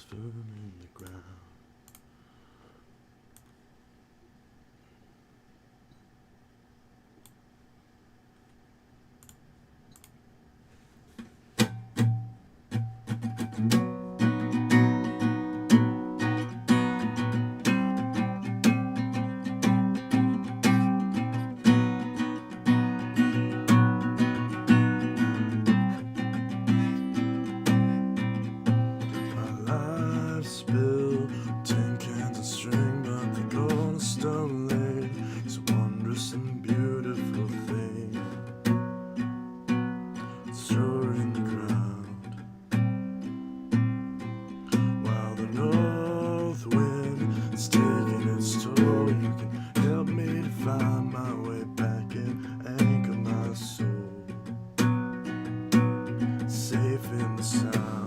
foot in the ground. Spill 10 cans of string, but the golden stone laid is a wondrous and beautiful thing. Throw her in the ground, while the north wind is taking its toll. You can help me to find my way back and anchor my soul, safe in the sound.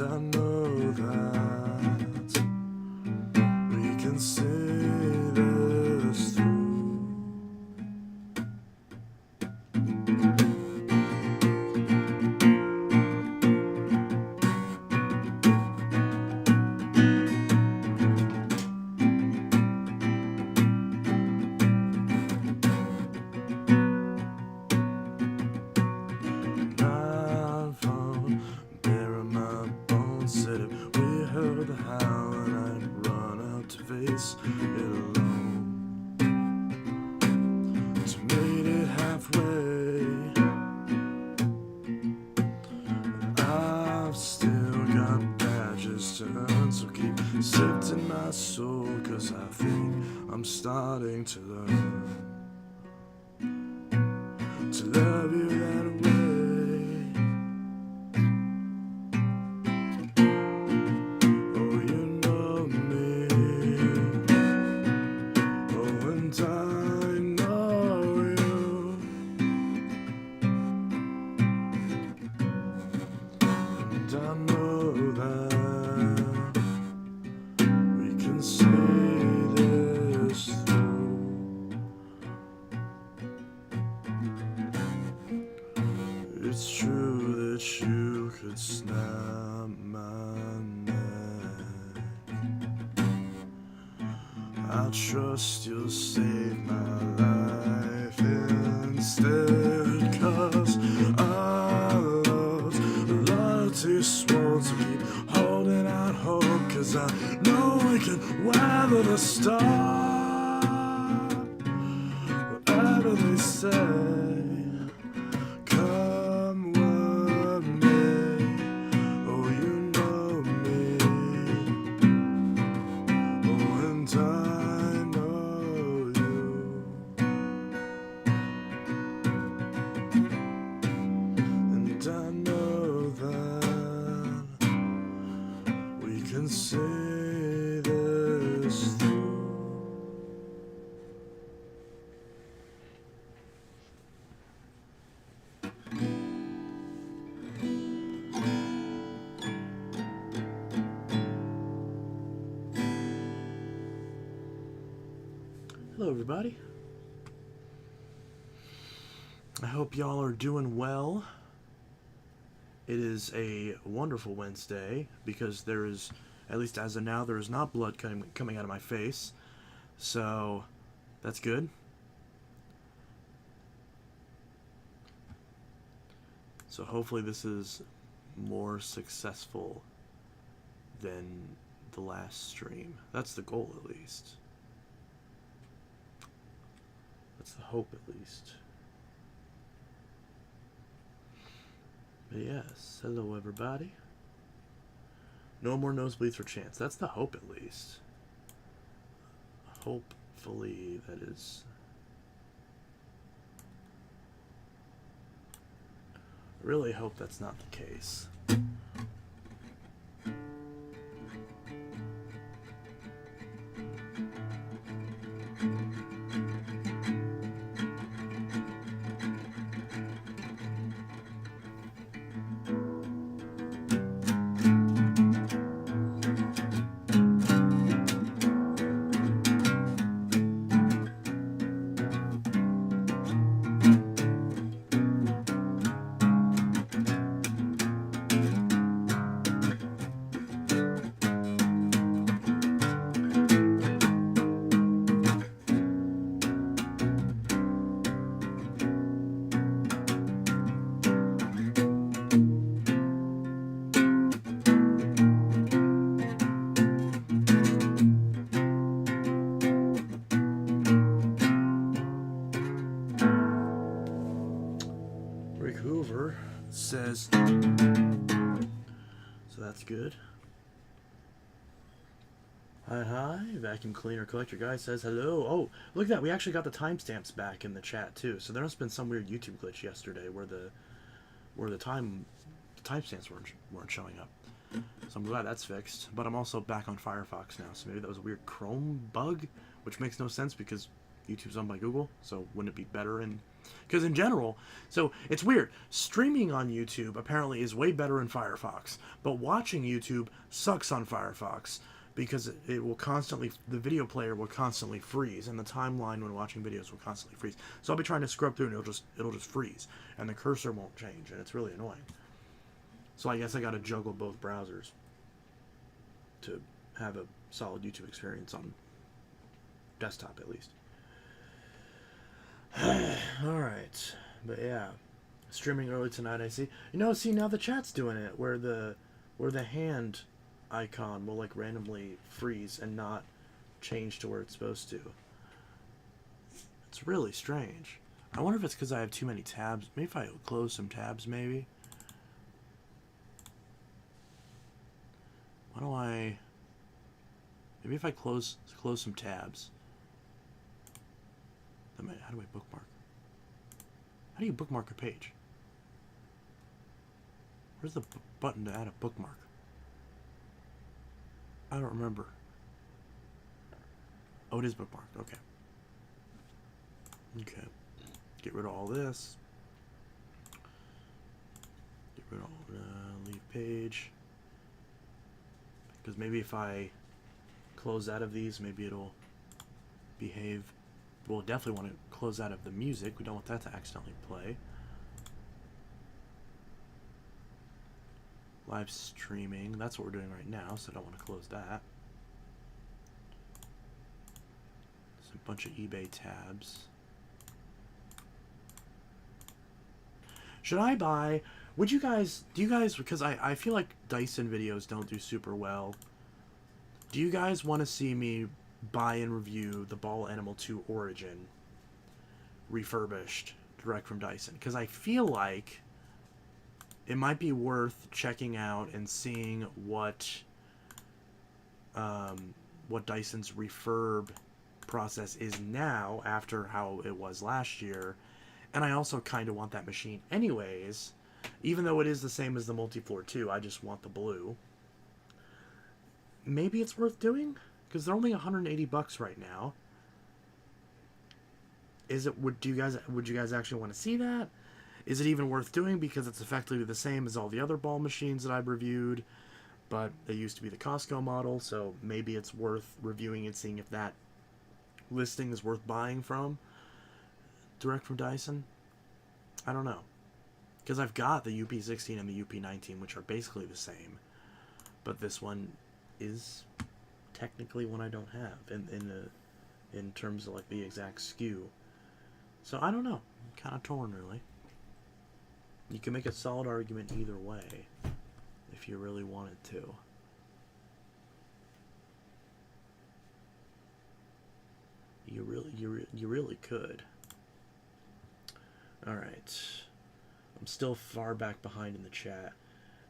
I know that we can see this through. Said if we heard the howling, I'd run out to face it alone. To meet it halfway, I've still got badges to earn, so keep sifting my soul, 'cause I think I'm starting to learn to love you that way. I know that we can see this through. It's true that you could snap my neck. I trust you'll save my life instead, 'cause too sworn to keep holding out hope, 'cause I know we can weather the storm. Whatever they say, come what may. Oh, you know me. Oh, and I know you. And I know that we can see this through. Hello, everybody. I hope y'all are doing well. It is a wonderful Wednesday, because there is, at least as of now, there is not blood coming out of my face. So, that's good. So hopefully this is more successful than the last stream. That's the goal, at least. That's the hope, at least. But yes, hello everybody. No more nosebleeds for chance. That's the hope, at least. Hopefully that is. I really hope that's not the case. So that's good. Hi, vacuum cleaner collector guy says hello. Oh, look at that. We actually got the timestamps back in the chat too. So there must have been some weird YouTube glitch yesterday where the timestamps weren't showing up. So I'm glad that's fixed. But I'm also back on Firefox now. So maybe that was a weird Chrome bug, which makes no sense because YouTube's owned by Google. So wouldn't it be better in... Because in general, so it's weird. Streaming on YouTube apparently is way better in Firefox. But watching YouTube sucks on Firefox. Because it will constantly, the video player will constantly freeze, and the timeline when watching videos will constantly freeze. So I'll be trying to scrub through, and it'll just freeze, and the cursor won't change, and it's really annoying. So I guess I got to juggle both browsers to have a solid YouTube experience on desktop at least. All right, but yeah, streaming early tonight. I see. See now the chat's doing it where the hand icon will like randomly freeze and not change to where it's supposed to. It's really strange. I wonder if it's because I have too many tabs. Maybe if I close some tabs, maybe. Why do I... Maybe if I close some tabs. How do I bookmark? How do you bookmark a page? Where's the button to add a bookmark? I don't remember. Oh, it is bookmarked. Okay. Okay. Get rid of all this. Get rid of all leave page. Because maybe if I close out of these, maybe it'll behave. We'll definitely want to close out of the music. We don't want that to accidentally play. Live streaming, that's what we're doing right now, so I don't want to close that. There's a bunch of eBay tabs. Should I buy, do you guys, because I feel like Dyson videos don't do super well. Do you guys want to see me buy and review the Ball Animal 2 Origin refurbished direct from Dyson? Because I feel like it might be worth checking out and seeing what Dyson's refurb process is now after how it was last year. And I also kind of want that machine anyways, even though it is the same as the Multifloor 2. I just want the blue. Maybe it's worth doing because they're only $180 right now. Would you guys actually want to see that? Is it even worth doing because it's effectively the same as all the other ball machines that I've reviewed, but they used to be the Costco model, so maybe it's worth reviewing and seeing if that listing is worth buying from direct from Dyson? I don't know. Because I've got the UP16 and the UP19, which are basically the same, but this one is technically one I don't have in terms of like the exact SKU. So I don't know. I'm kind of torn, really. You can make a solid argument either way if you really wanted to. You really could. All right. I'm still far back behind in the chat.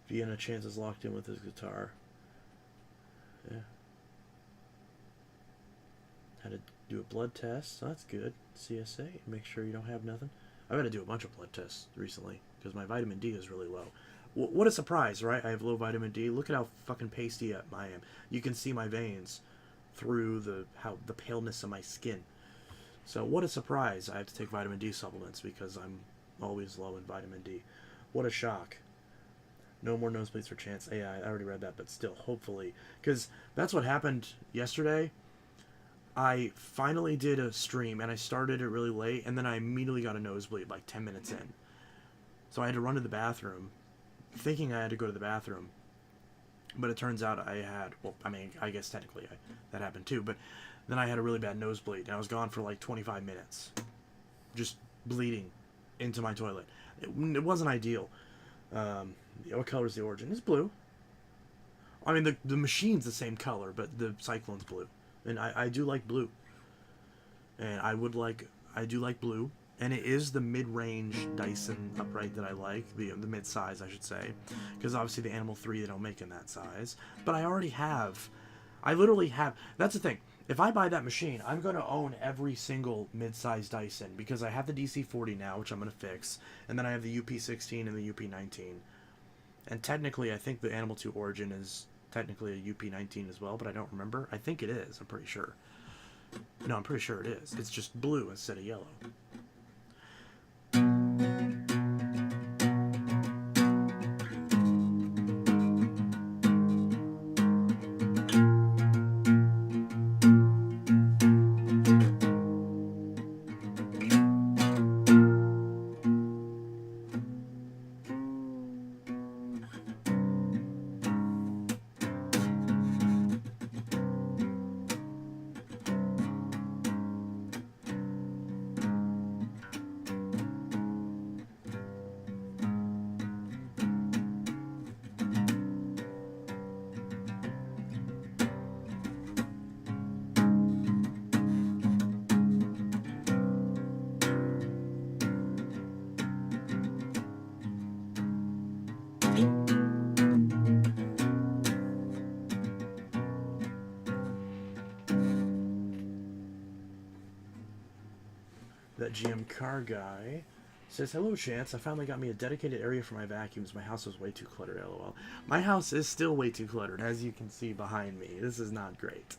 Vienna Chance is locked in with his guitar. Yeah. Had to do a blood test. So that's good. CSA. Make sure you don't have nothing. I've had to do a bunch of blood tests recently because my vitamin D is really low. What a surprise, right? I have low vitamin D. Look at how fucking pasty I am. You can see my veins through the paleness of my skin. So what a surprise. I have to take vitamin D supplements because I'm always low in vitamin D. What a shock. No more nosebleeds for Chance. Yeah, I already read that, but still, hopefully. Because that's what happened yesterday. I finally did a stream, and I started it really late, and then I immediately got a nosebleed like 10 minutes in. So I had to run to the bathroom, thinking I had to go to the bathroom. But it turns out I had, well, I mean, I guess technically that happened too, but then I had a really bad nosebleed, and I was gone for like 25 minutes. Just bleeding into my toilet. It wasn't ideal. What color is the Origin? It's blue. I mean, the machine's the same color, but the Cyclone's blue. And I do like blue. And I do like blue. And it is the mid-range Dyson upright that I like, the mid-size, I should say, because obviously the Animal 3 they don't make in that size. But I literally have. That's the thing. If I buy that machine, I'm going to own every single mid-size Dyson because I have the DC40 now, which I'm going to fix, and then I have the UP16 and the UP19. And technically, I think the Animal 2 Origin is technically a UP19 as well, but I don't remember. I think it is. I'm pretty sure. No, I'm pretty sure it is. It's just blue instead of yellow. That GM car guy says, "Hello, Chance. I finally got me a dedicated area for my vacuums. My house was way too cluttered, lol." My house is still way too cluttered, as you can see behind me. This is not great.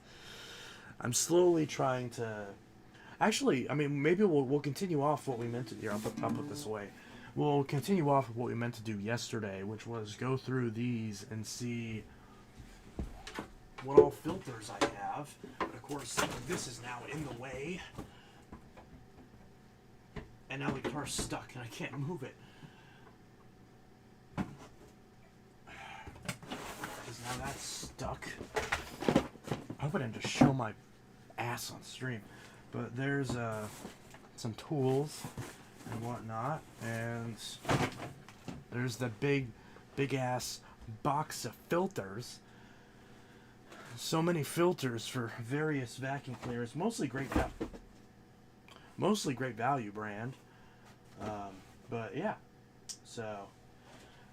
I'm slowly trying to... Actually, I mean, maybe we'll continue off what we meant to... Here, I'll put this away. We'll continue off with what we meant to do yesterday, which was go through these and see what all filters I have. But of course, this is now in the way. And now the guitar's stuck and I can't move it. Because now that's stuck. I hope I didn't just show my ass on stream. But there's some tools and whatnot. And there's the big ass box of filters. So many filters for various vacuum cleaners. Mostly great value brand. But yeah, so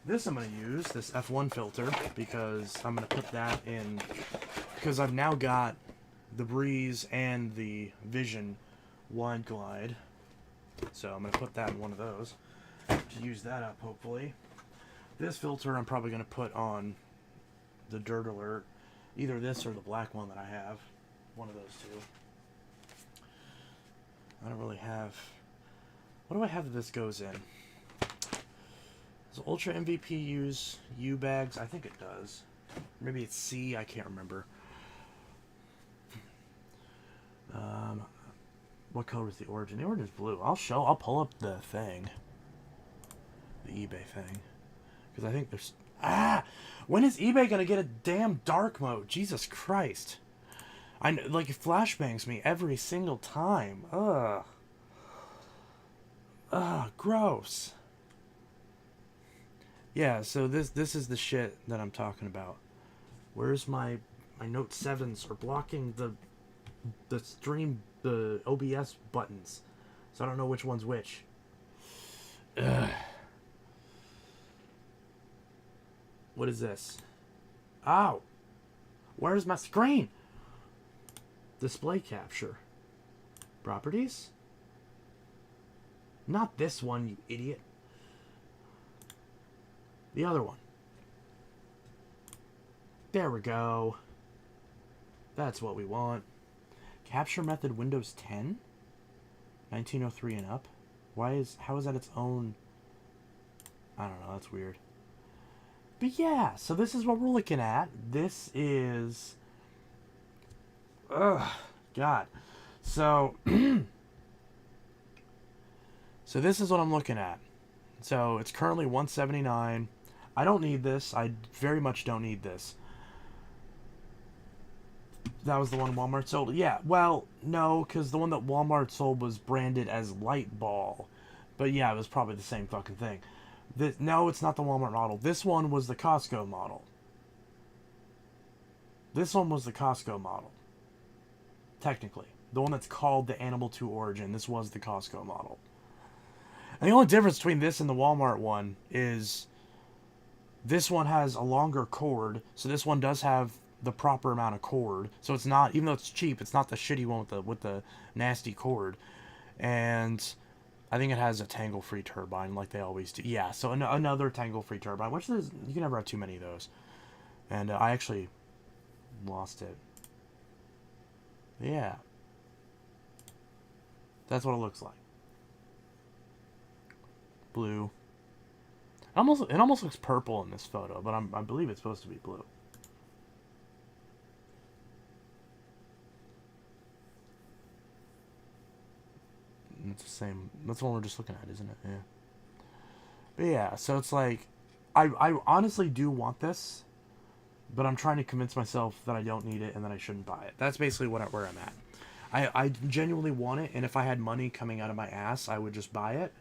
this I'm going to use, this F1 filter, because I'm going to put that in, because I've now got the Breeze and the Vision Wide Glide, so I'm going to put that in one of those to use that up, hopefully. This filter I'm probably going to put on the Dirt Alert, either this or the black one that I have, one of those two. I don't really have... What do I have that this goes in? Does Ultra MVP use U bags? I think it does. Maybe it's C, I can't remember. What color is the Origin? The Origin's blue. I'll pull up the thing. The eBay thing. Because I think there's... When is eBay gonna get a damn dark mode? Jesus Christ. Like, it flashbangs me every single time. Ugh, gross. Yeah, so this is the shit that I'm talking about. Where's my Note 7s are blocking the stream, the OBS buttons. So I don't know which one's which. Ugh. What is this? Ow! Where's my screen? Display capture. Properties? Not this one, you idiot. The other one. There we go. That's what we want. Capture method Windows 10? 1903 and up? How is that its own... I don't know, that's weird. But yeah, so this is what we're looking at. This is... Ugh, God. So... So this is what I'm looking at. So it's currently $179. I don't need this. I very much don't need this. That was the one Walmart sold. Yeah, well, no, because the one that Walmart sold was branded as Light Ball. But yeah, it was probably the same fucking thing. No, it's not the Walmart model. This one was the Costco model. This one was the Costco model. Technically. The one that's called the Animal 2 Origin. This was the Costco model. And the only difference between this and the Walmart one is this one has a longer cord, so this one does have the proper amount of cord. So it's not, even though it's cheap, it's not the shitty one with the nasty cord. And I think it has a tangle-free turbine, like they always do. Yeah, so another tangle-free turbine, which there's, you can never have too many of those. And I actually lost it. Yeah, that's what it looks like. Blue. It almost looks purple in this photo, but I believe it's supposed to be blue. It's the same. That's the one we're just looking at, isn't it? Yeah. But yeah, so it's like, I honestly do want this, but I'm trying to convince myself that I don't need it and that I shouldn't buy it. That's basically where I'm at. I genuinely want it, and if I had money coming out of my ass, I would just buy it.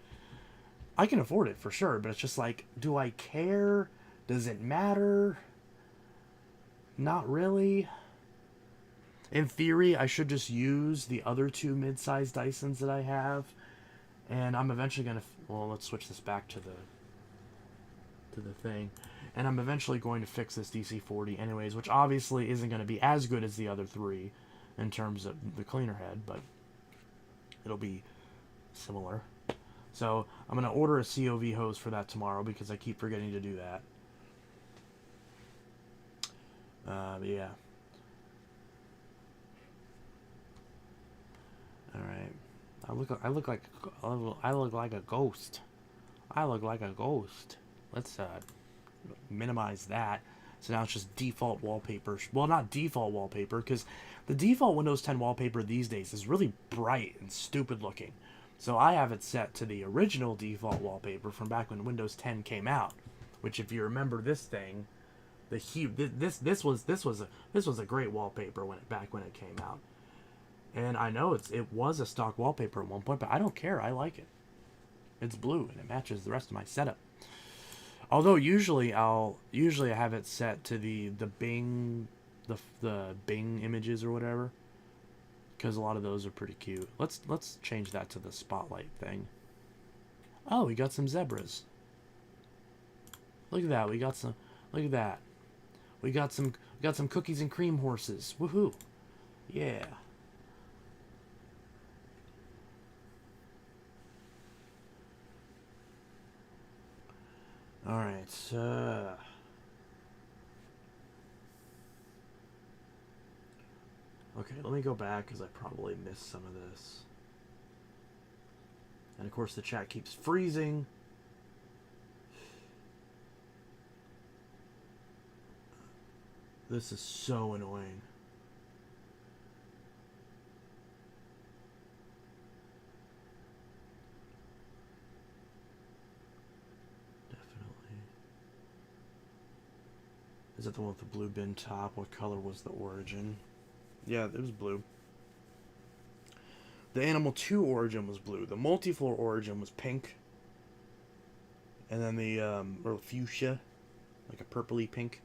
I can afford it for sure, but it's just like, do I care? Does it matter? Not really. In theory, I should just use the other two mid-sized Dysons that I have, and I'm eventually gonna. Well, let's switch this back to the thing, and I'm eventually going to fix this DC40 anyways, which obviously isn't going to be as good as the other three in terms of the cleaner head, but it'll be similar. So I'm going to order a COV hose for that tomorrow because I keep forgetting to do that. But yeah. All right. I look like a ghost. I look like a ghost. Let's minimize that. So now it's just default wallpaper. Well, not default wallpaper, because the default Windows 10 wallpaper these days is really bright and stupid looking. So I have it set to the original default wallpaper from back when Windows 10 came out. Which, if you remember this thing, this was a great wallpaper back when it came out. And I know it was a stock wallpaper at one point, but I don't care. I like it. It's blue and it matches the rest of my setup. Although usually I have it set to the Bing Bing images or whatever, because a lot of those are pretty cute. Let's change that to the spotlight thing. Oh, we got some zebras. Look at that. Look at that. We got some cookies and cream horses. Woohoo! Yeah. All right. Okay, let me go back because I probably missed some of this. And of course, the chat keeps freezing. This is so annoying. Definitely. Is that the one with the blue bin top? What color was the origin? Yeah, it was blue. The Animal 2 origin was blue. The Multifloor origin was pink. And then the, or fuchsia, like a purpley pink.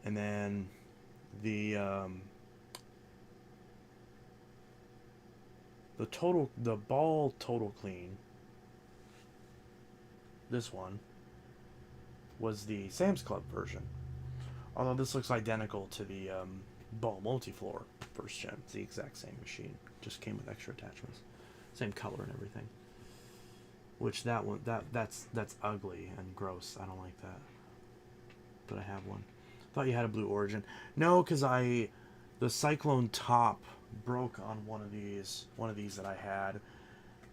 And then the ball total clean, this one, was the Sam's Club version. Although this looks identical to the ball multifloor first gen. It's the exact same machine. Just came with extra attachments. Same color and everything. Which that one, that's ugly and gross. I don't like that. But I have one. Thought you had a blue origin. No, because the Cyclone top broke on one of these that I had,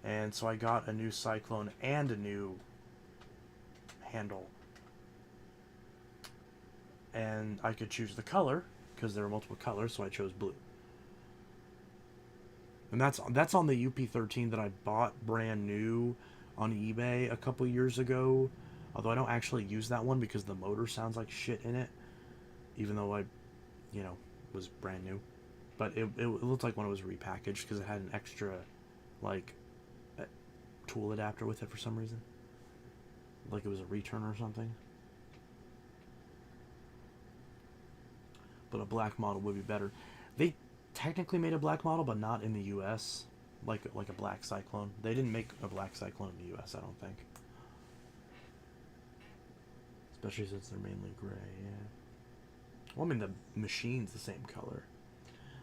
and so I got a new Cyclone and a new handle, and I could choose the color because there were multiple colors, so I chose blue. And that's on the UP13 that I bought brand new on eBay a couple years ago. Although I don't actually use that one because the motor sounds like shit in it. Even though I, was brand new. But it looked like when it was repackaged because it had an extra, like, tool adapter with it for some reason. Like it was a return or something. But a black model would be better. They technically made a black model, but not in the US. like a black Cyclone. They didn't make a black Cyclone in the U.S., I don't think. Especially since they're mainly gray, yeah. Well, I mean, the machine's the same color.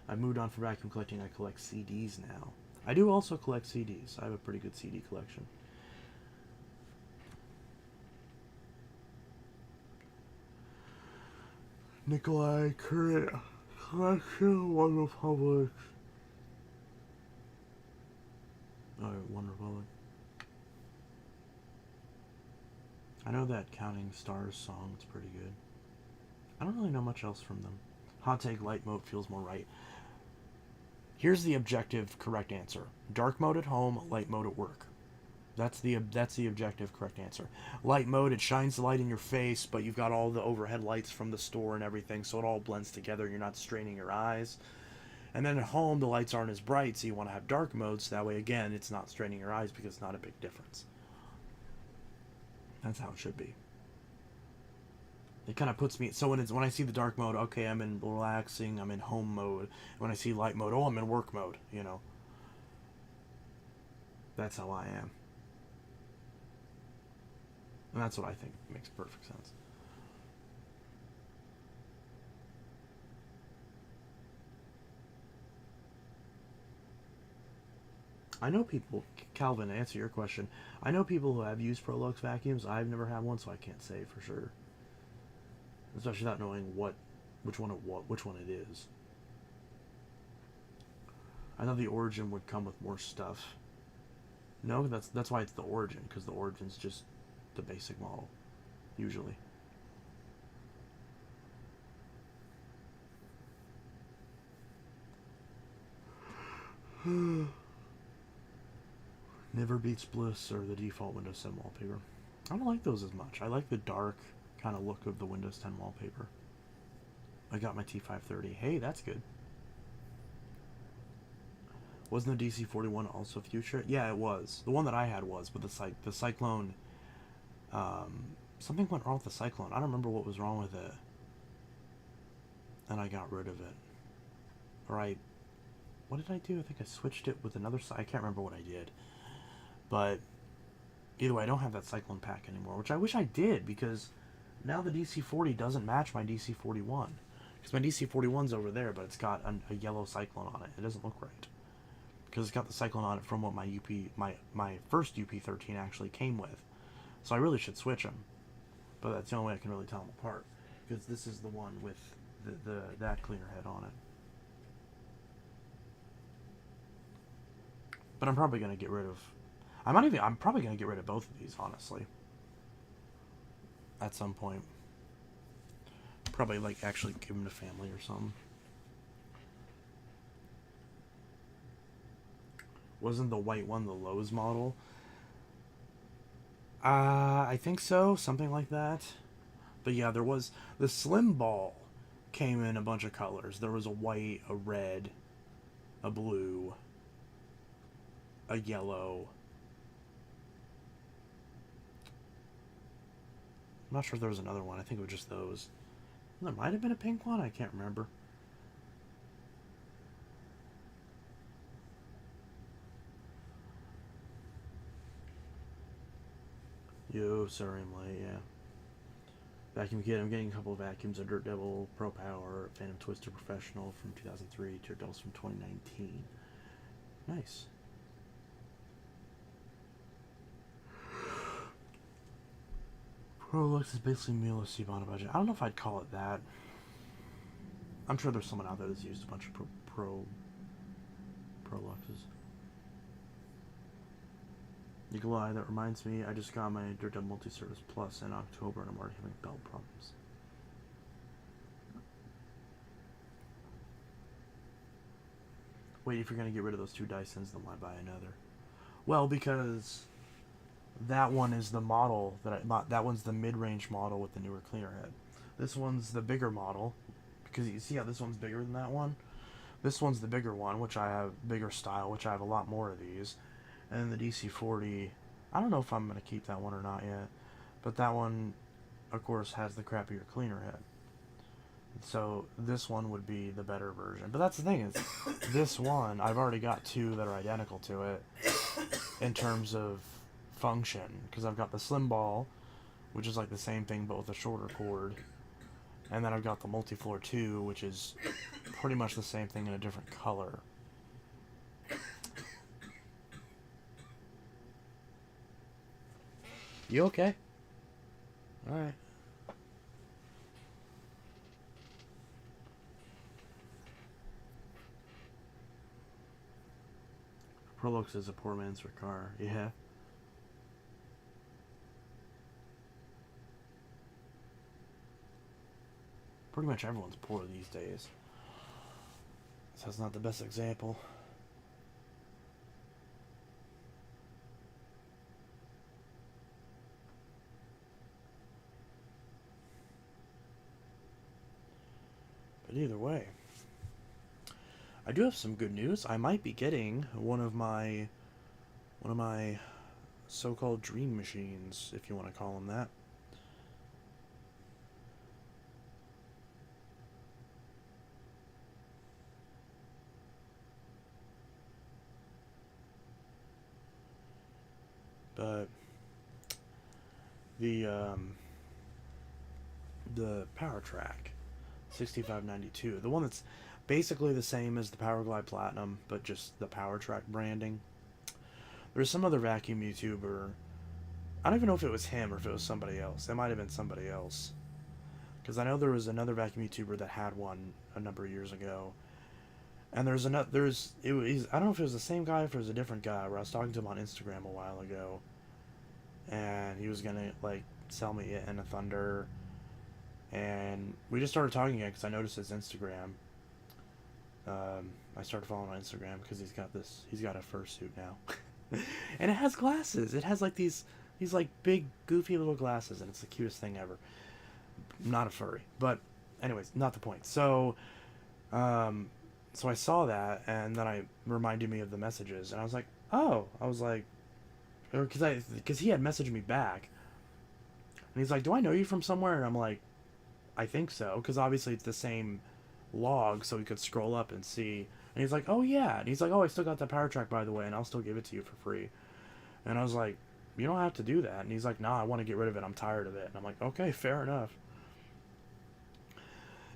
I've moved on from vacuum collecting. I collect CDs now. I do also collect CDs. I have a pretty good CD collection. Nikolai, current collection, One Republic. Alright, One Republic. I know that Counting Stars song is pretty good. I don't really know much else from them. Hot take, light mode feels more right. Here's the objective correct answer. Dark mode at home, light mode at work. That's the objective correct answer. Light mode, it shines the light in your face, but you've got all the overhead lights from the store and everything, so it all blends together and you're not straining your eyes. And then at home, the lights aren't as bright, so you want to have dark mode, so that way, again, it's not straining your eyes because it's not a big difference. That's how it should be. It kind of puts me... So when I see the dark mode, okay, I'm in relaxing, I'm in home mode. When I see light mode, oh, I'm in work mode, you know. That's how I am. And that's what I think makes perfect sense. I know people, Calvin, to answer your question, I know people who have used Prolux vacuums. I've never had one, so I can't say for sure. Especially not knowing which one it is. I thought the Origin would come with more stuff. No, that's why it's the Origin, because the Origin's just the basic model, usually. Never beats Bliss or the default Windows 10 wallpaper. I don't like those as much. I like the dark kind of look of the Windows 10 wallpaper. I got my T530. Hey, that's good. Wasn't the DC41 also future? Yeah, it was. The one that I had was, but the Cyclone... something went wrong with the Cyclone. I don't remember what was wrong with it. And I got rid of it. Or what did I do? I think I switched it with another... I can't remember what I did. But either way, I don't have that Cyclone pack anymore, which I wish I did, because now the DC40 doesn't match my DC41. Because my DC41's over there, but it's got a yellow Cyclone on it. It doesn't look right. Because it's got the Cyclone on it from what my first UP13 actually came with. So I really should switch them. But that's the only way I can really tell them apart. Because this is the one with that cleaner head on it. But I'm probably going to get rid of... I'm probably going to get rid of both of these, honestly. At some point. Probably, like, actually give them to family or something. Wasn't the white one the Lowe's model? I think so. Something like that. But yeah, there was... The Slim Ball came in a bunch of colors. There was a white, a red, a blue, a yellow... I'm not sure if there was another one. I think it was just those. There might have been a pink one. I can't remember. Yo, sorry I'm late, yeah. Vacuum kit. I'm getting a couple of vacuums. A Dirt Devil Pro Power, Phantom Twister Professional from 2003, Dirt Devils from 2019. Nice. Prolux is basically Milo Steve on a budget. I don't know if I'd call it that. I'm sure there's someone out there that's used a bunch of Proluxes. Nikolai, that reminds me, I just got my Dirt Devil Multi-Service Plus in October and I'm already having belt problems. Wait, if you're going to get rid of those two Dysons, then why buy another? Well, because... that one is the model that one's the mid-range model with the newer cleaner head. This one's the bigger model, because you see how this one's bigger than that one. This one's the bigger one, which I have bigger style, which I have a lot more of these. And the DC40, I don't know if I'm gonna keep that one or not yet, but that one, of course, has the crappier cleaner head. So this one would be the better version. But that's the thing is, this one, I've already got two that are identical to it in terms of function. Because I've got the Slim Ball, which is like the same thing but with a shorter cord. And then I've got the Multifloor 2, which is pretty much the same thing in a different color. You okay? Alright. Prolux is a poor man's car. Yeah. Pretty much everyone's poor these days. So that's not the best example. But either way, I do have some good news. I might be getting one of my so-called dream machines, if you want to call them that. But the PowerTrack 6592, the one that's basically the same as the Powerglide Platinum, but just the PowerTrack branding. There's some other vacuum YouTuber. I don't even know if it was him or if it was somebody else. It might have been somebody else. Because I know there was another vacuum YouTuber that had one a number of years ago. And I don't know if it was the same guy or if it was a different guy, where I was talking to him on Instagram a while ago. And he was gonna, like, sell me it in a Thunder. And we just started talking again because I noticed his Instagram. I started following on Instagram because he's got a fursuit now. And it has glasses. It has like these like big goofy little glasses, and it's the cutest thing ever. I'm not a furry, but anyways, not the point. So I saw that, and then I reminded me of the messages, and I was like, because he had messaged me back, and he's like, do I know you from somewhere? And I'm like, I think so, because obviously it's the same log, so we could scroll up and see. And he's like, oh yeah, and he's like, oh, I still got that PowerTrack, by the way, and I'll still give it to you for free. And I was like, you don't have to do that. And he's like, nah, I want to get rid of it, I'm tired of it. And I'm like, okay, fair enough.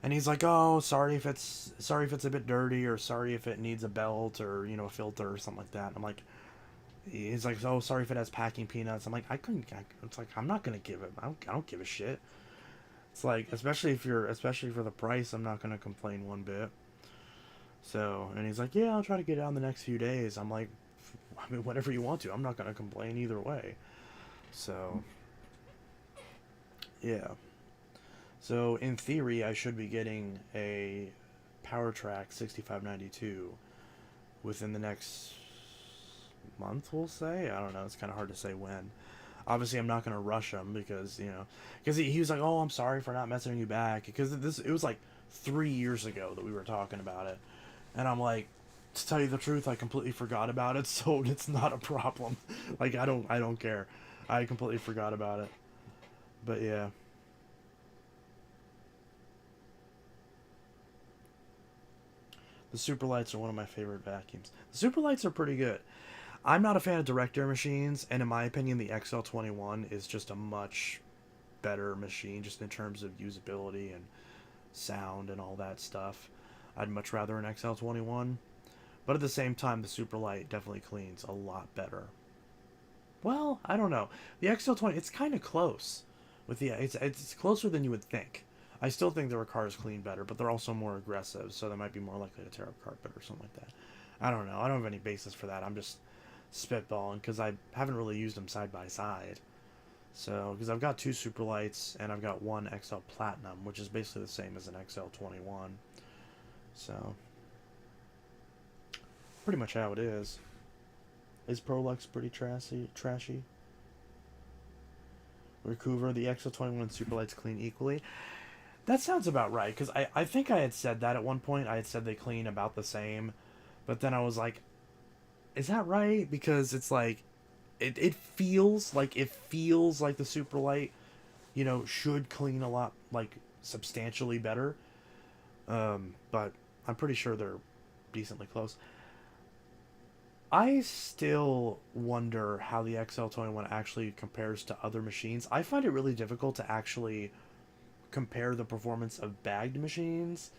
And he's like, oh, sorry if it's a bit dirty, or sorry if it needs a belt, or a filter or something like that. And I'm like, he's like, oh, sorry if it has packing peanuts. I'm like, it's like, I'm not gonna give it. I don't give a shit. It's like, especially for the price, I'm not gonna complain one bit. So, and he's like, yeah, I'll try to get it out in the next few days. I'm like, I mean, whatever you want to. I'm not gonna complain either way. So, yeah. So in theory, I should be getting a PowerTrack 6592 within the next month, we'll say. I don't know. It's kind of hard to say when. Obviously, I'm not going to rush him because he was like, oh, I'm sorry for not messaging you back, because it was like 3 years ago that we were talking about it. And I'm like, to tell you the truth, I completely forgot about it, so it's not a problem. Like, I don't care. I completely forgot about it. But yeah. The Superlights are one of my favorite vacuums. The Superlights are pretty good. I'm not a fan of direct air machines, and in my opinion, the XL21 is just a much better machine, just in terms of usability and sound and all that stuff. I'd much rather an XL21, but at the same time, the Superlight definitely cleans a lot better. Well, I don't know. The XL20, it's kind of close. It's closer than you would think. I still think the Recars clean better, but they're also more aggressive, so they might be more likely to tear up carpet or something like that. I don't know. I don't have any basis for that. I'm just spitballing because I haven't really used them side by side. So, because I've got two Superlights and I've got one XL Platinum, which is basically the same as an XL21. So, pretty much how it is. Is Prolux pretty trashy? Recover, the XL21 and Superlights clean equally. That sounds about right, because I think I had said that at one point. I had said they clean about the same, but then I was like, is that right? Because it's like, it feels like the Superlight, should clean a lot, like, substantially better. But I'm pretty sure they're decently close. I still wonder how the XL21 actually compares to other machines. I find it really difficult to actually compare the performance of bagged machines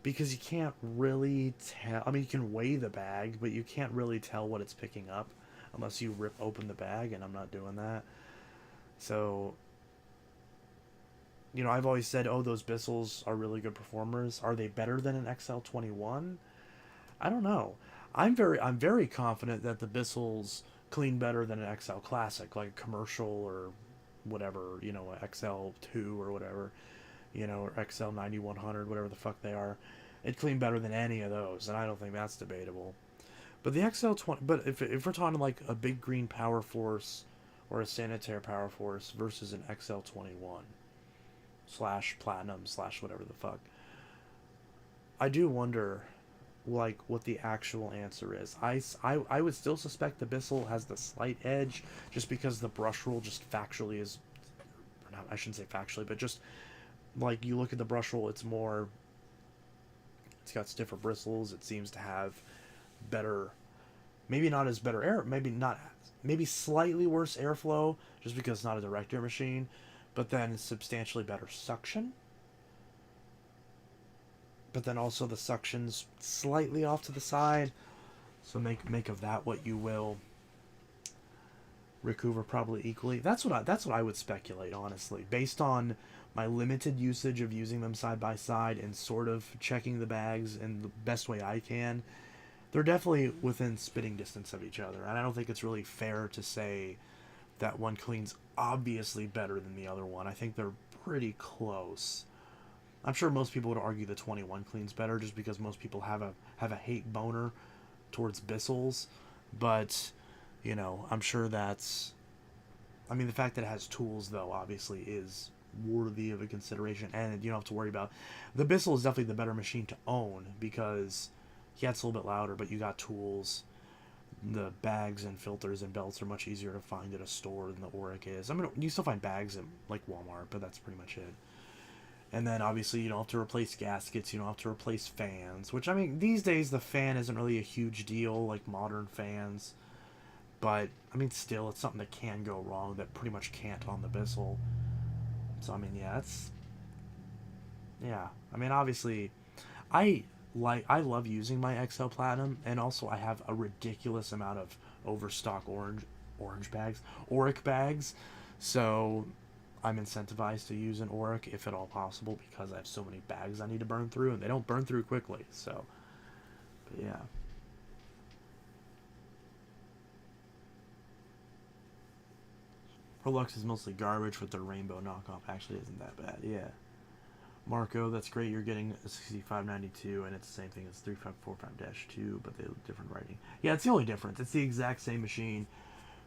because you can't really tell. I mean, you can weigh the bag, but you can't really tell what it's picking up unless you rip open the bag, and I'm not doing that. So, I've always said, oh, those Bissels are really good performers. Are they better than an XL21? I don't know. I'm very confident that the Bissels clean better than an XL Classic, like a commercial or whatever, XL2 or whatever, or XL 9100, whatever the fuck they are. It cleaned better than any of those, and I don't think that's debatable. But the XL20, but if we're talking like a big green Power Force or a Sanitaire Power Force versus an XL21 slash Platinum slash whatever the fuck, I do wonder like what the actual answer is. I would still suspect the Bissell has the slight edge just because the brush roll just factually is, not, I shouldn't say factually, but just like you look at the brush roll, it's got stiffer bristles. It seems to have better, maybe not as better air, maybe slightly worse airflow just because it's not a direct air machine, but then substantially better suction. But then also the suction's slightly off to the side, so make of that what you will. Rick Hoover probably equally. That's what I would speculate, honestly, based on my limited usage of using them side by side and sort of checking the bags in the best way I can. They're definitely within spitting distance of each other, and I don't think it's really fair to say that one cleans obviously better than the other one. I think they're pretty close. I'm sure most people would argue the 21 cleans better just because most people have a hate boner towards Bissell's, but I'm sure that's. I mean, the fact that it has tools though obviously is worthy of a consideration, and you don't have to worry about. The Bissell is definitely the better machine to own because yeah, it's a little bit louder, but you got tools. The bags and filters and belts are much easier to find at a store than the Auric is. I mean, you still find bags at like Walmart, but that's pretty much it. And then obviously you don't have to replace gaskets, you don't have to replace fans, which I mean these days the fan isn't really a huge deal like modern fans, but I mean still it's something that can go wrong that pretty much can't on the Bissell. So I mean yeah. I mean obviously I I love using my XL Platinum, and also I have a ridiculous amount of overstock orange bags, Auric bags. So I'm incentivized to use an Auric if at all possible because I have so many bags I need to burn through, and they don't burn through quickly. So, but yeah. Prolux is mostly garbage, with their rainbow knockoff actually isn't that bad. Yeah. Marco, that's great. You're getting a 6592, and it's the same thing as 3545-2, but they have different writing. Yeah, it's the only difference. It's the exact same machine,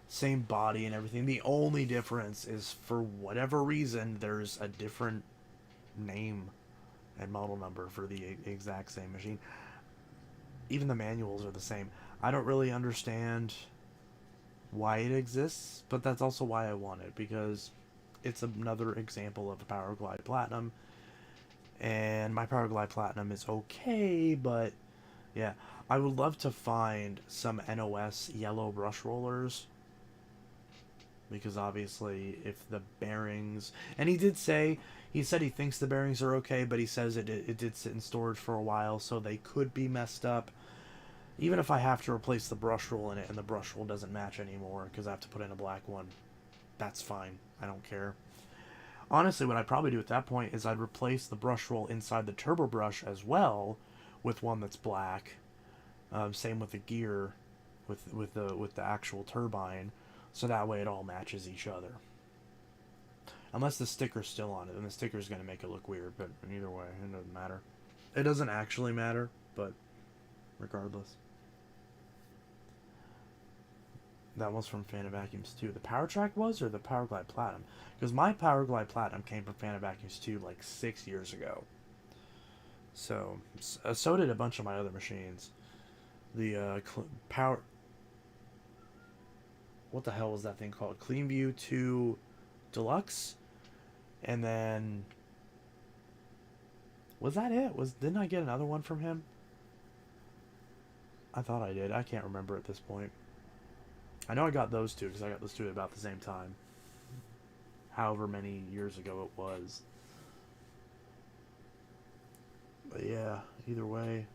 same body and everything. The only difference is for whatever reason there's a different name and model number for the exact same machine. Even the manuals are the same. I don't really understand why it exists, but that's also why I want it because it's another example of a Powerglide Platinum, and my Powerglide Platinum is okay, but yeah, I would love to find some NOS yellow brush rollers because obviously if the bearings, and he said he thinks the bearings are okay, but he says it did sit in storage for a while, so they could be messed up. Even if I have to replace the brush roll in it and the brush roll doesn't match anymore because I have to put in a black one, that's fine. I don't care. Honestly, what I'd probably do at that point is I'd replace the brush roll inside the turbo brush as well with one that's black. Same with the gear, with the actual turbine, so that way it all matches each other. Unless the sticker's still on it, and the sticker's going to make it look weird, but either way, it doesn't matter. It doesn't actually matter, but regardless. That was from Fan of Vacuums 2. The Power Track was, or the Powerglide Platinum? Because my Powerglide Platinum came from Fan of Vacuums 2 like 6 years ago. So did a bunch of my other machines. The Power... What the hell was that thing called? CleanView 2 Deluxe? And then Was that it? Didn't I get another one from him? I thought I did. I can't remember at this point. I know I got those two because I got those two at about the same time. However many years ago it was. But yeah, either way.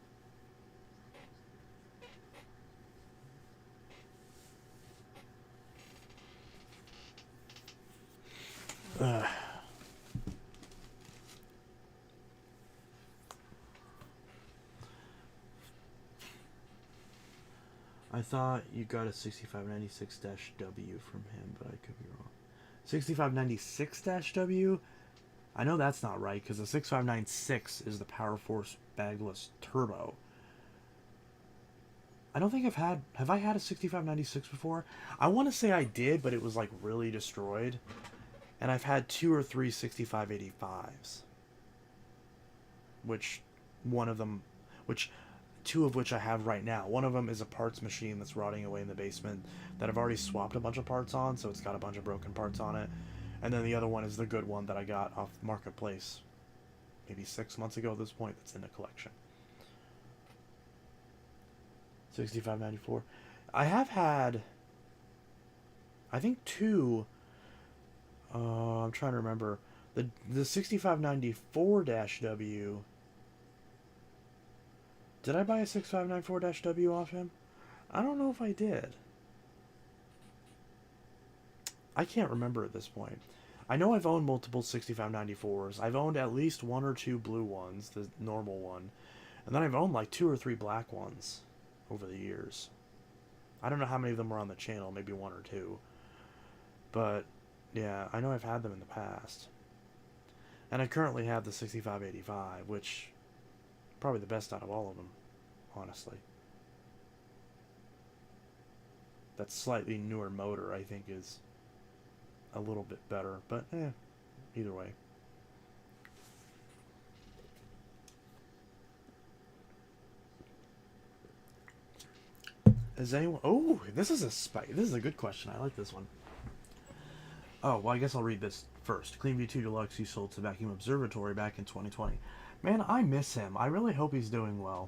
Ugh. I thought you got a 6596-W from him, but I could be wrong. 6596-W? I know that's not right, because the 6596 is the Power Force Bagless Turbo. I don't think I've had... Have I had a 6596 before? I want to say I did, but it was, like, really destroyed. And I've had 2 or 3 6585s. Which, one of them... Which... 2 of which I have right now. One of them is a parts machine that's rotting away in the basement that I've already swapped a bunch of parts on, so it's got a bunch of broken parts on it. And then the other one is the good one that I got off Marketplace maybe 6 months ago at this point that's in the collection. 6594. I have had, I think 2, I'm trying to remember. The 6594-W, did I buy a 6594-W off him? I don't know if I did. I can't remember at this point. I know I've owned multiple 6594s. I've owned at least 1 or 2 blue ones, the normal one. And then I've owned like 2 or 3 black ones over the years. I don't know how many of them were on the channel, maybe 1 or 2. But, yeah, I know I've had them in the past. And I currently have the 6585, which probably the best out of all of them, honestly. That slightly newer motor, I think, is a little bit better, but either way. Is anyone... Oh, this is a good question. I like this one. Oh, well, I guess I'll read this first. CleanView 2 Deluxe he sold to Vacuum Observatory back in 2020. Man, I miss him. I really hope he's doing well.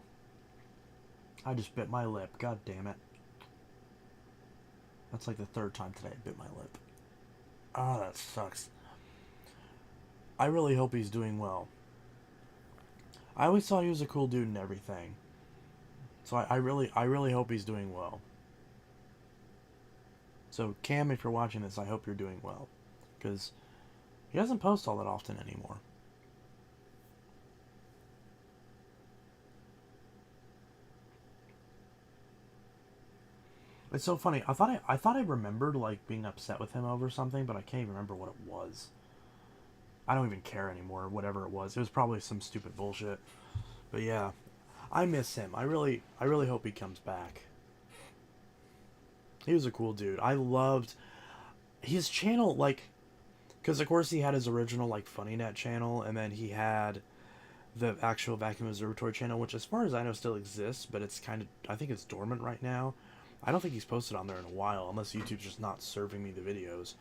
I just bit my lip. God damn it. That's like the 3rd time today I bit my lip. Ah, that sucks. I really hope he's doing well. I always thought he was a cool dude and everything. So I really hope he's doing well. So Cam, if you're watching this, I hope you're doing well. Because he doesn't post all that often anymore. It's so funny. I thought I remembered like being upset with him over something, but I can't even remember what it was. I don't even care anymore. Whatever it was probably some stupid bullshit. But yeah, I miss him. I really hope he comes back. He was a cool dude. I loved his channel, like, because of course he had his original like FunnyNet channel, and then he had the actual Vacuum Observatory channel, which as far as I know still exists, but it's kind of, I think it's dormant right now. I don't think he's posted on there in a while, unless YouTube's just not serving me the videos.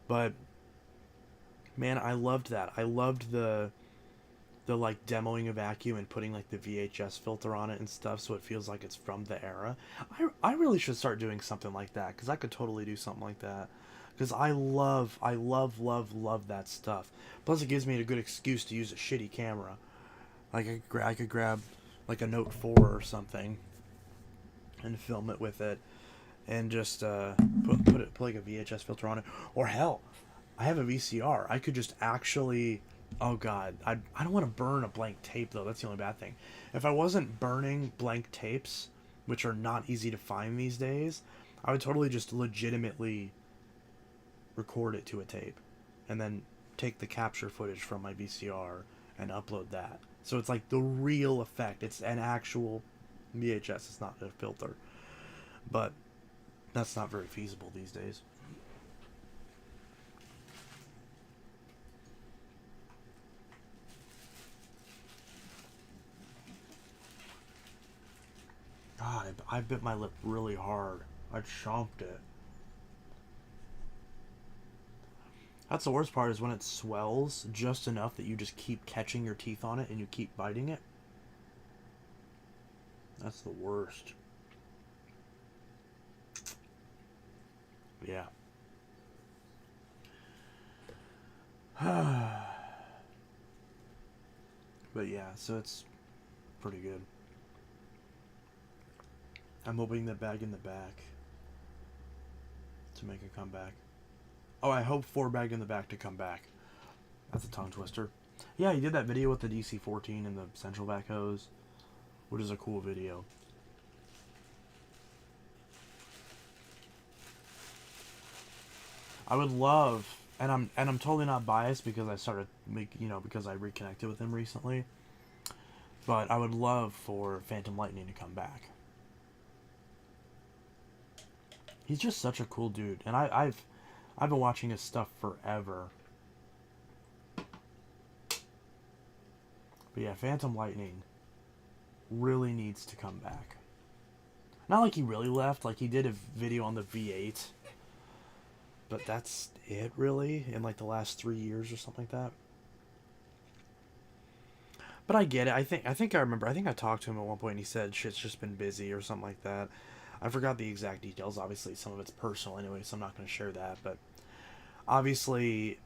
But man, I loved that. I loved the like demoing a vacuum and putting like the VHS filter on it and stuff, so it feels like it's from the era. I really should start doing something like that, because I could totally do something like that. Because I love that stuff. Plus, it gives me a good excuse to use a shitty camera. Like I could grab like a Note 4 or something and film it with it, and just put like a VHS filter on it. Or hell, I have a VCR. I could just actually... Oh god, I don't want to burn a blank tape though. That's the only bad thing. If I wasn't burning blank tapes, which are not easy to find these days, I would totally just legitimately record it to a tape and then take the capture footage from my VCR and upload that. So it's like the real effect. It's an actual VHS. It's not a filter. But that's not very feasible these days. God, I bit my lip really hard. I chomped it. That's the worst part, is when it swells just enough that you just keep catching your teeth on it and you keep biting it. That's the worst. Yeah. But yeah, so it's pretty good. I'm hoping that Bag in the Back to make a comeback. Oh, I hope for Bag in the Back to come back. That's a tongue twister. Yeah, he did that video with the DC-14 and the central back hose, which is a cool video. I would love, and I'm totally not biased because I started because I reconnected with him recently. But I would love for Phantom Lightning to come back. He's just such a cool dude, and I've been watching his stuff forever. But yeah, Phantom Lightning really needs to come back. Not like he really left, like he did a video on the V8. But that's it, really, in like the last 3 years or something like that. But I get it. I think I remember. I think I talked to him at one point and he said shit's just been busy or something like that. I forgot the exact details. Obviously, some of it's personal anyway, so I'm not going to share that. But obviously,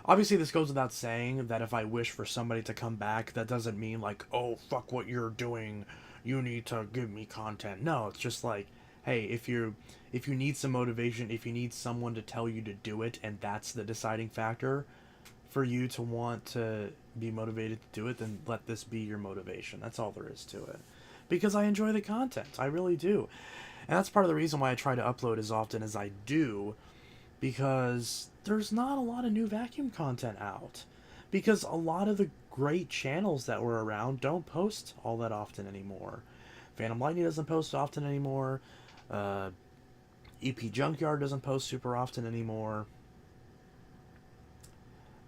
obviously this goes without saying that if I wish for somebody to come back, that doesn't mean like, oh, fuck what you're doing, you need to give me content. No, it's just like, hey, if you need some motivation, if you need someone to tell you to do it, and that's the deciding factor for you to want to be motivated to do it, then let this be your motivation. That's all there is to it. Because I enjoy the content. I really do. And that's part of the reason why I try to upload as often as I do, because there's not a lot of new vacuum content out. Because a lot of the great channels that were around don't post all that often anymore. Phantom Lightning doesn't post often anymore. EP Junkyard doesn't post super often anymore.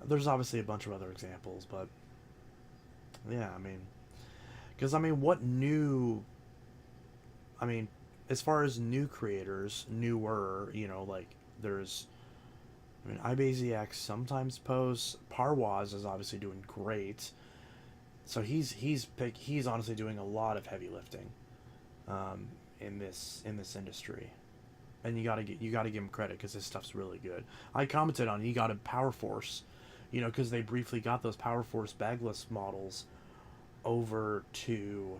There's obviously a bunch of other examples, but yeah, what new, as far as new creators, newer, like there's, iBazyX sometimes posts. Parwaz is obviously doing great, so he's honestly doing a lot of heavy lifting, in this industry, and you gotta give him credit because his stuff's really good. I commented on he got a Power Force, because they briefly got those Power Force bagless models over to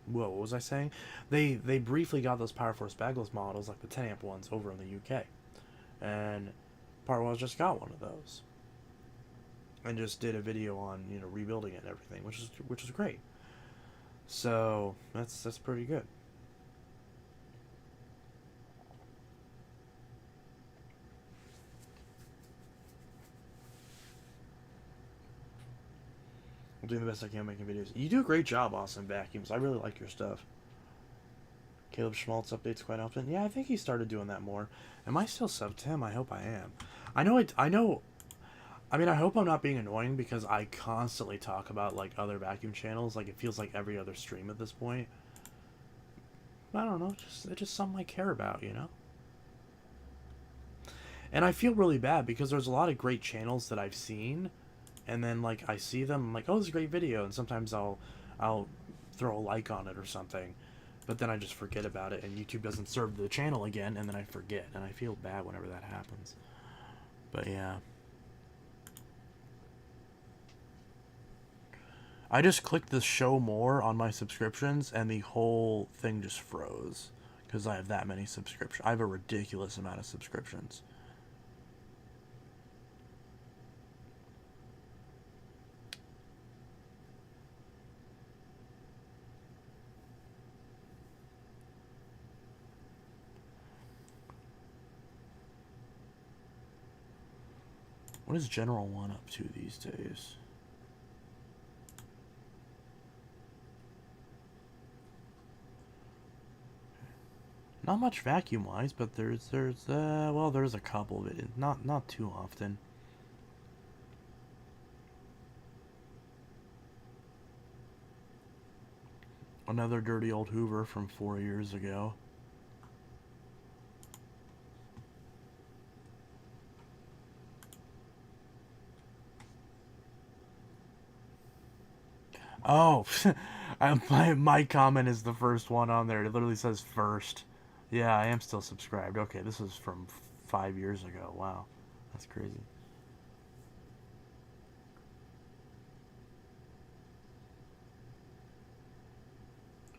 what was I saying? They briefly got those Power Force bagless models, like the 10 amp ones, over in the UK, and Parwaz just got one of those, and just did a video on rebuilding it and everything, which is great. So that's pretty good. I'm doing the best I can making videos. You do a great job, Awesome Vacuums. I really like your stuff. Caleb Schmaltz updates quite often. Yeah, I think he started doing that more. Am I still sub to him? I hope I am. I hope I'm not being annoying because I constantly talk about like other vacuum channels. Like it feels like every other stream at this point. I don't know. It's just something I care about, And I feel really bad because there's a lot of great channels that I've seen, and then like I see them, I'm like, oh, this is a great video, and sometimes I'll throw a like on it or something, but then I just forget about it, and YouTube doesn't serve the channel again, and then I forget, and I feel bad whenever that happens. But yeah, I just clicked the show more on my subscriptions, and the whole thing just froze because I have that many subscriptions. I have a ridiculous amount of subscriptions. What is General One up to these days? Not much vacuum wise, but there's a couple of it. Not too often. Another dirty old Hoover from 4 years ago. Oh, my comment is the first one on there. It literally says first. Yeah, I am still subscribed. Okay, this is from 5 years ago. Wow, that's crazy.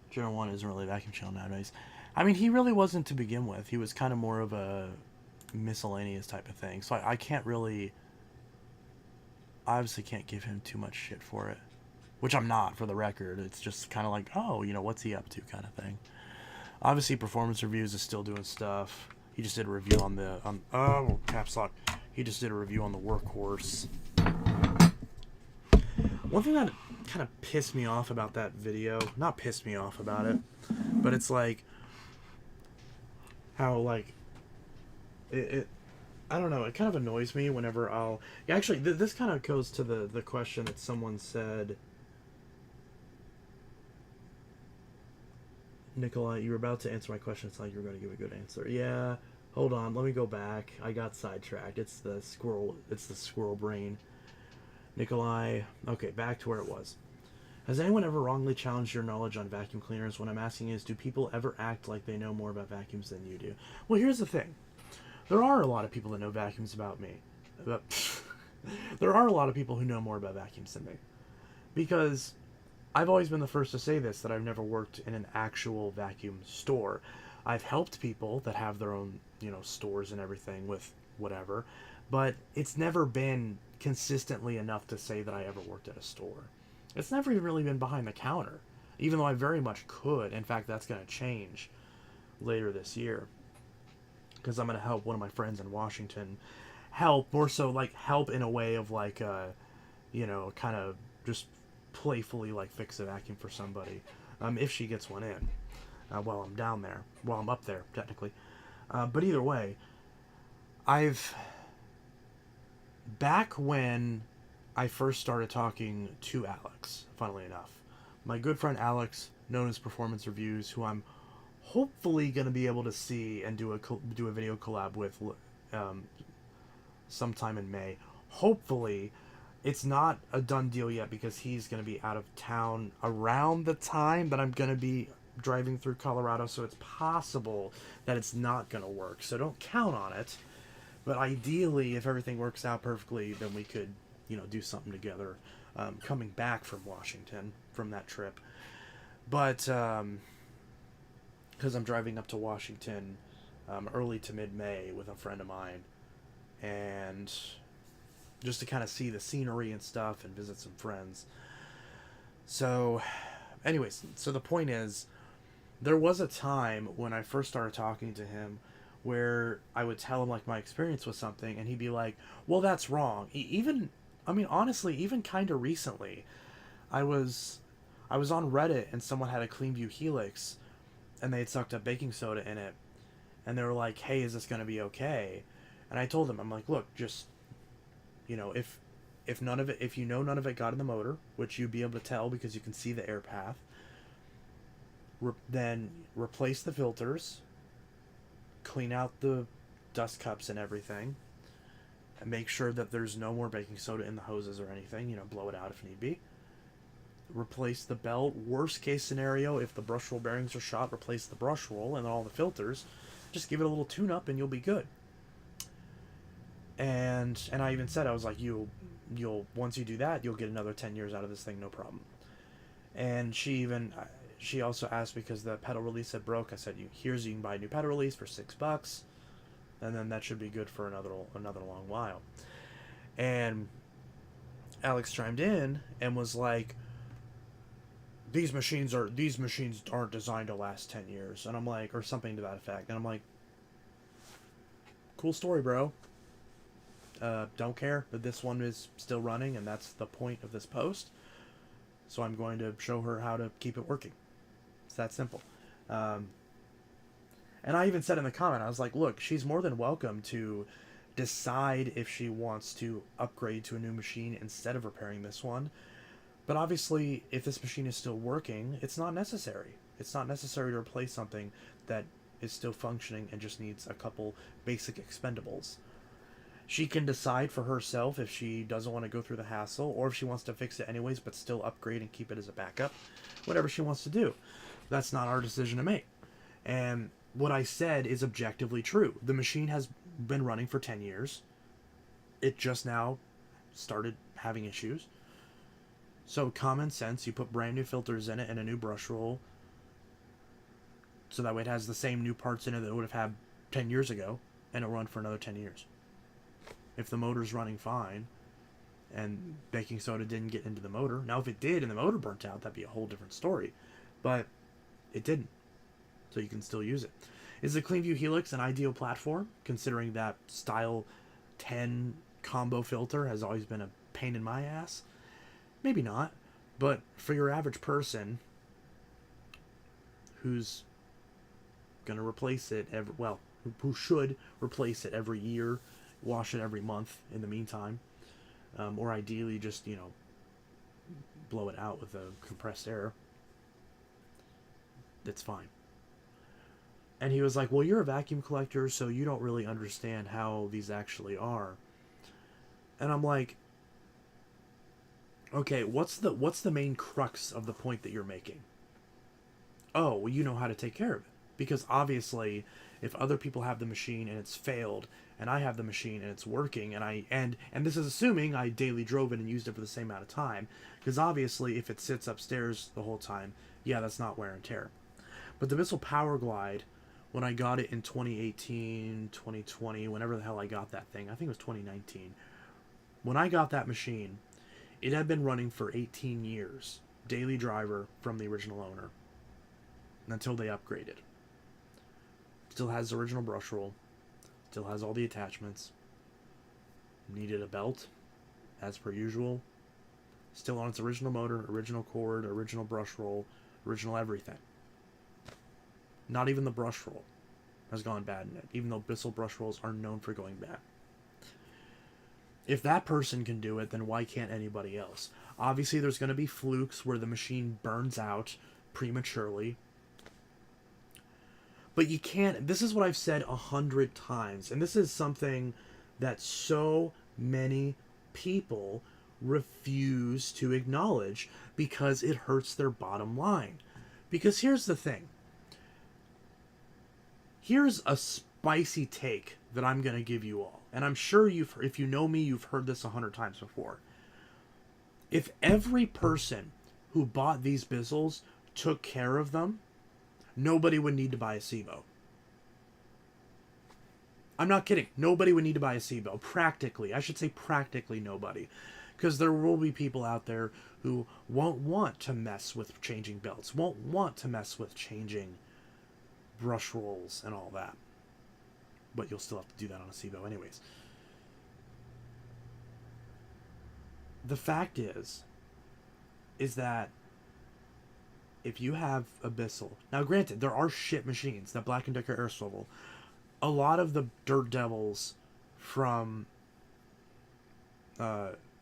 General 1 isn't really a vacuum channel nowadays. I mean, he really wasn't to begin with. He was kind of more of a miscellaneous type of thing. So I can't really, obviously can't give him too much shit for it. Which I'm not, for the record. It's just kind of like, oh, what's he up to kind of thing. Obviously, Performance Reviews is still doing stuff. He just did a review on the, caps lock. He just did a review on the Workhorse. One thing that kind of pissed me off about that video, not pissed me off about it, but it's like, how, like, it I don't know, it kind of annoys me whenever I'll, actually, this kind of goes to the question that someone said, Nikolai, you were about to answer my question. It's like you were going to give a good answer. Yeah, hold on. Let me go back. I got sidetracked. It's the squirrel brain. Nikolai. Okay, back to where it was. Has anyone ever wrongly challenged your knowledge on vacuum cleaners? What I'm asking is, do people ever act like they know more about vacuums than you do? Well, here's the thing. There are a lot of people that know vacuums about me. There are a lot of people who know more about vacuums than me. Because I've always been the first to say this, that I've never worked in an actual vacuum store. I've helped people that have their own, stores and everything with whatever, but it's never been consistently enough to say that I ever worked at a store. It's never even really been behind the counter, even though I very much could. In fact, that's going to change later this year, because I'm going to help one of my friends in Washington more so like help in a way of like, kind of just playfully like fix a vacuum for somebody, if she gets one in, while I'm down there, while I'm up there technically. But either way, back when I first started talking to Alex, funnily enough, my good friend Alex, known as Performance Reviews, who I'm hopefully going to be able to see and do a video collab with sometime in May. Hopefully. It's not a done deal yet because he's going to be out of town around the time that I'm going to be driving through Colorado, so it's possible that it's not going to work. So don't count on it. But ideally, if everything works out perfectly, then we could, do something together coming back from Washington, from that trip. But, because I'm driving up to Washington early to mid-May with a friend of mine. And just to kind of see the scenery and stuff and visit some friends. So, anyways, so the point is, there was a time when I first started talking to him where I would tell him like my experience with something, and he'd be like, well, that's wrong. Honestly, even kind of recently, I was on Reddit and someone had a Cleanview Helix and they had sucked up baking soda in it, and they were like, hey, is this going to be okay? And I told them, I'm like, look, just, if none of it got in the motor, which you'd be able to tell because you can see the air path, then replace the filters, clean out the dust cups and everything, and make sure that there's no more baking soda in the hoses or anything, blow it out if need be. Replace the belt. Worst case scenario, if the brush roll bearings are shot, replace the brush roll and all the filters. Just give it a little tune up and you'll be good. And I even said, I was like, you'll once you do that, you'll get another 10 years out of this thing, no problem. And she also asked, because the pedal release had broke, I said, you can buy a new pedal release for $6, and then that should be good for another long while. And Alex chimed in and was like, these machines aren't designed to last 10 years. And I'm like, or something to that effect. And I'm like, cool story, bro. Don't care that this one is still running, and that's the point of this post. So I'm going to show her how to keep it working. It's that simple. And I even said in the comment, I was like, look, she's more than welcome to decide if she wants to upgrade to a new machine instead of repairing this one. But obviously, if this machine is still working, it's not necessary. It's not necessary to replace something that is still functioning and just needs a couple basic expendables. She can decide for herself if she doesn't want to go through the hassle or if she wants to fix it anyways but still upgrade and keep it as a backup. Whatever she wants to do. That's not our decision to make. And what I said is objectively true. The machine has been running for 10 years. It just now started having issues. So common sense, you put brand new filters in it and a new brush roll, so that way it has the same new parts in it that it would have had 10 years ago, and it'll run for another 10 years. If the motor's running fine, and baking soda didn't get into the motor. Now if it did and the motor burnt out, that'd be a whole different story. But it didn't. So you can still use it. Is the CleanView Helix an ideal platform, considering that Style 10 combo filter has always been a pain in my ass? Maybe not, but for your average person who's going to replace it who should replace it every year, wash it every month in the meantime, or ideally just, blow it out with a compressed air, that's fine. And he was like, well, you're a vacuum collector, so you don't really understand how these actually are. And I'm like, okay, what's the main crux of the point that you're making? Oh, well, you know how to take care of it. Because obviously, if other people have the machine and it's failed, and I have the machine and it's working, and this is assuming I daily drove it and used it for the same amount of time, because obviously, if it sits upstairs the whole time, yeah, that's not wear and tear. But the Bissell Power Glide, when I got it in 2018, 2020, whenever the hell I got that thing, I think it was 2019. When I got that machine, it had been running for 18 years, daily driver from the original owner, until they upgraded. Still has the original brush roll, still has all the attachments, needed a belt, as per usual, still on its original motor, original cord, original brush roll, original everything. Not even the brush roll has gone bad in it, even though Bissell brush rolls are known for going bad. If that person can do it, then why can't anybody else? Obviously, there's going to be flukes where the machine burns out prematurely. But you can't... This is what I've said 100 times. And this is something that so many people refuse to acknowledge because it hurts their bottom line. Because here's the thing. Here's a spicy take that I'm going to give you all. And I'm sure if you know me, you've heard this 100 times before. If every person who bought these Bissells took care of them, nobody would need to buy a Cibo. I'm not kidding. Nobody would need to buy a Cibo. Practically. I should say practically nobody. Because there will be people out there who won't want to mess with changing belts, won't want to mess with changing brush rolls and all that. But you'll still have to do that on a Cibo anyways. The fact is that if you have a Bissell... Now, granted, there are shit machines, that Black & Decker Air Swivel. A lot of the Dirt Devils from...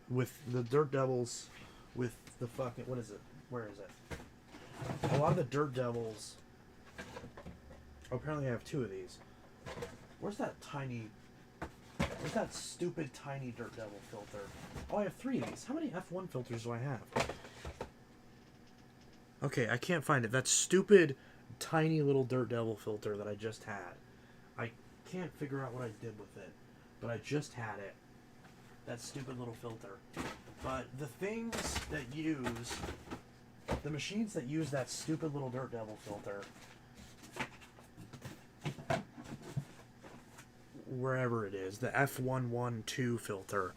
with the Dirt Devils with the fucking... What is it? Where is it? A lot of the Dirt Devils... Oh, apparently I have two of these. Where's that stupid tiny Dirt Devil filter? Oh, I have three of these. How many F1 filters do I have? Okay, I can't find it. That stupid tiny little Dirt Devil filter that I just had. I can't figure out what I did with it, but I just had it. That stupid little filter. But the things that use... The machines that use that stupid little Dirt Devil filter... Wherever it is, the F112 filter,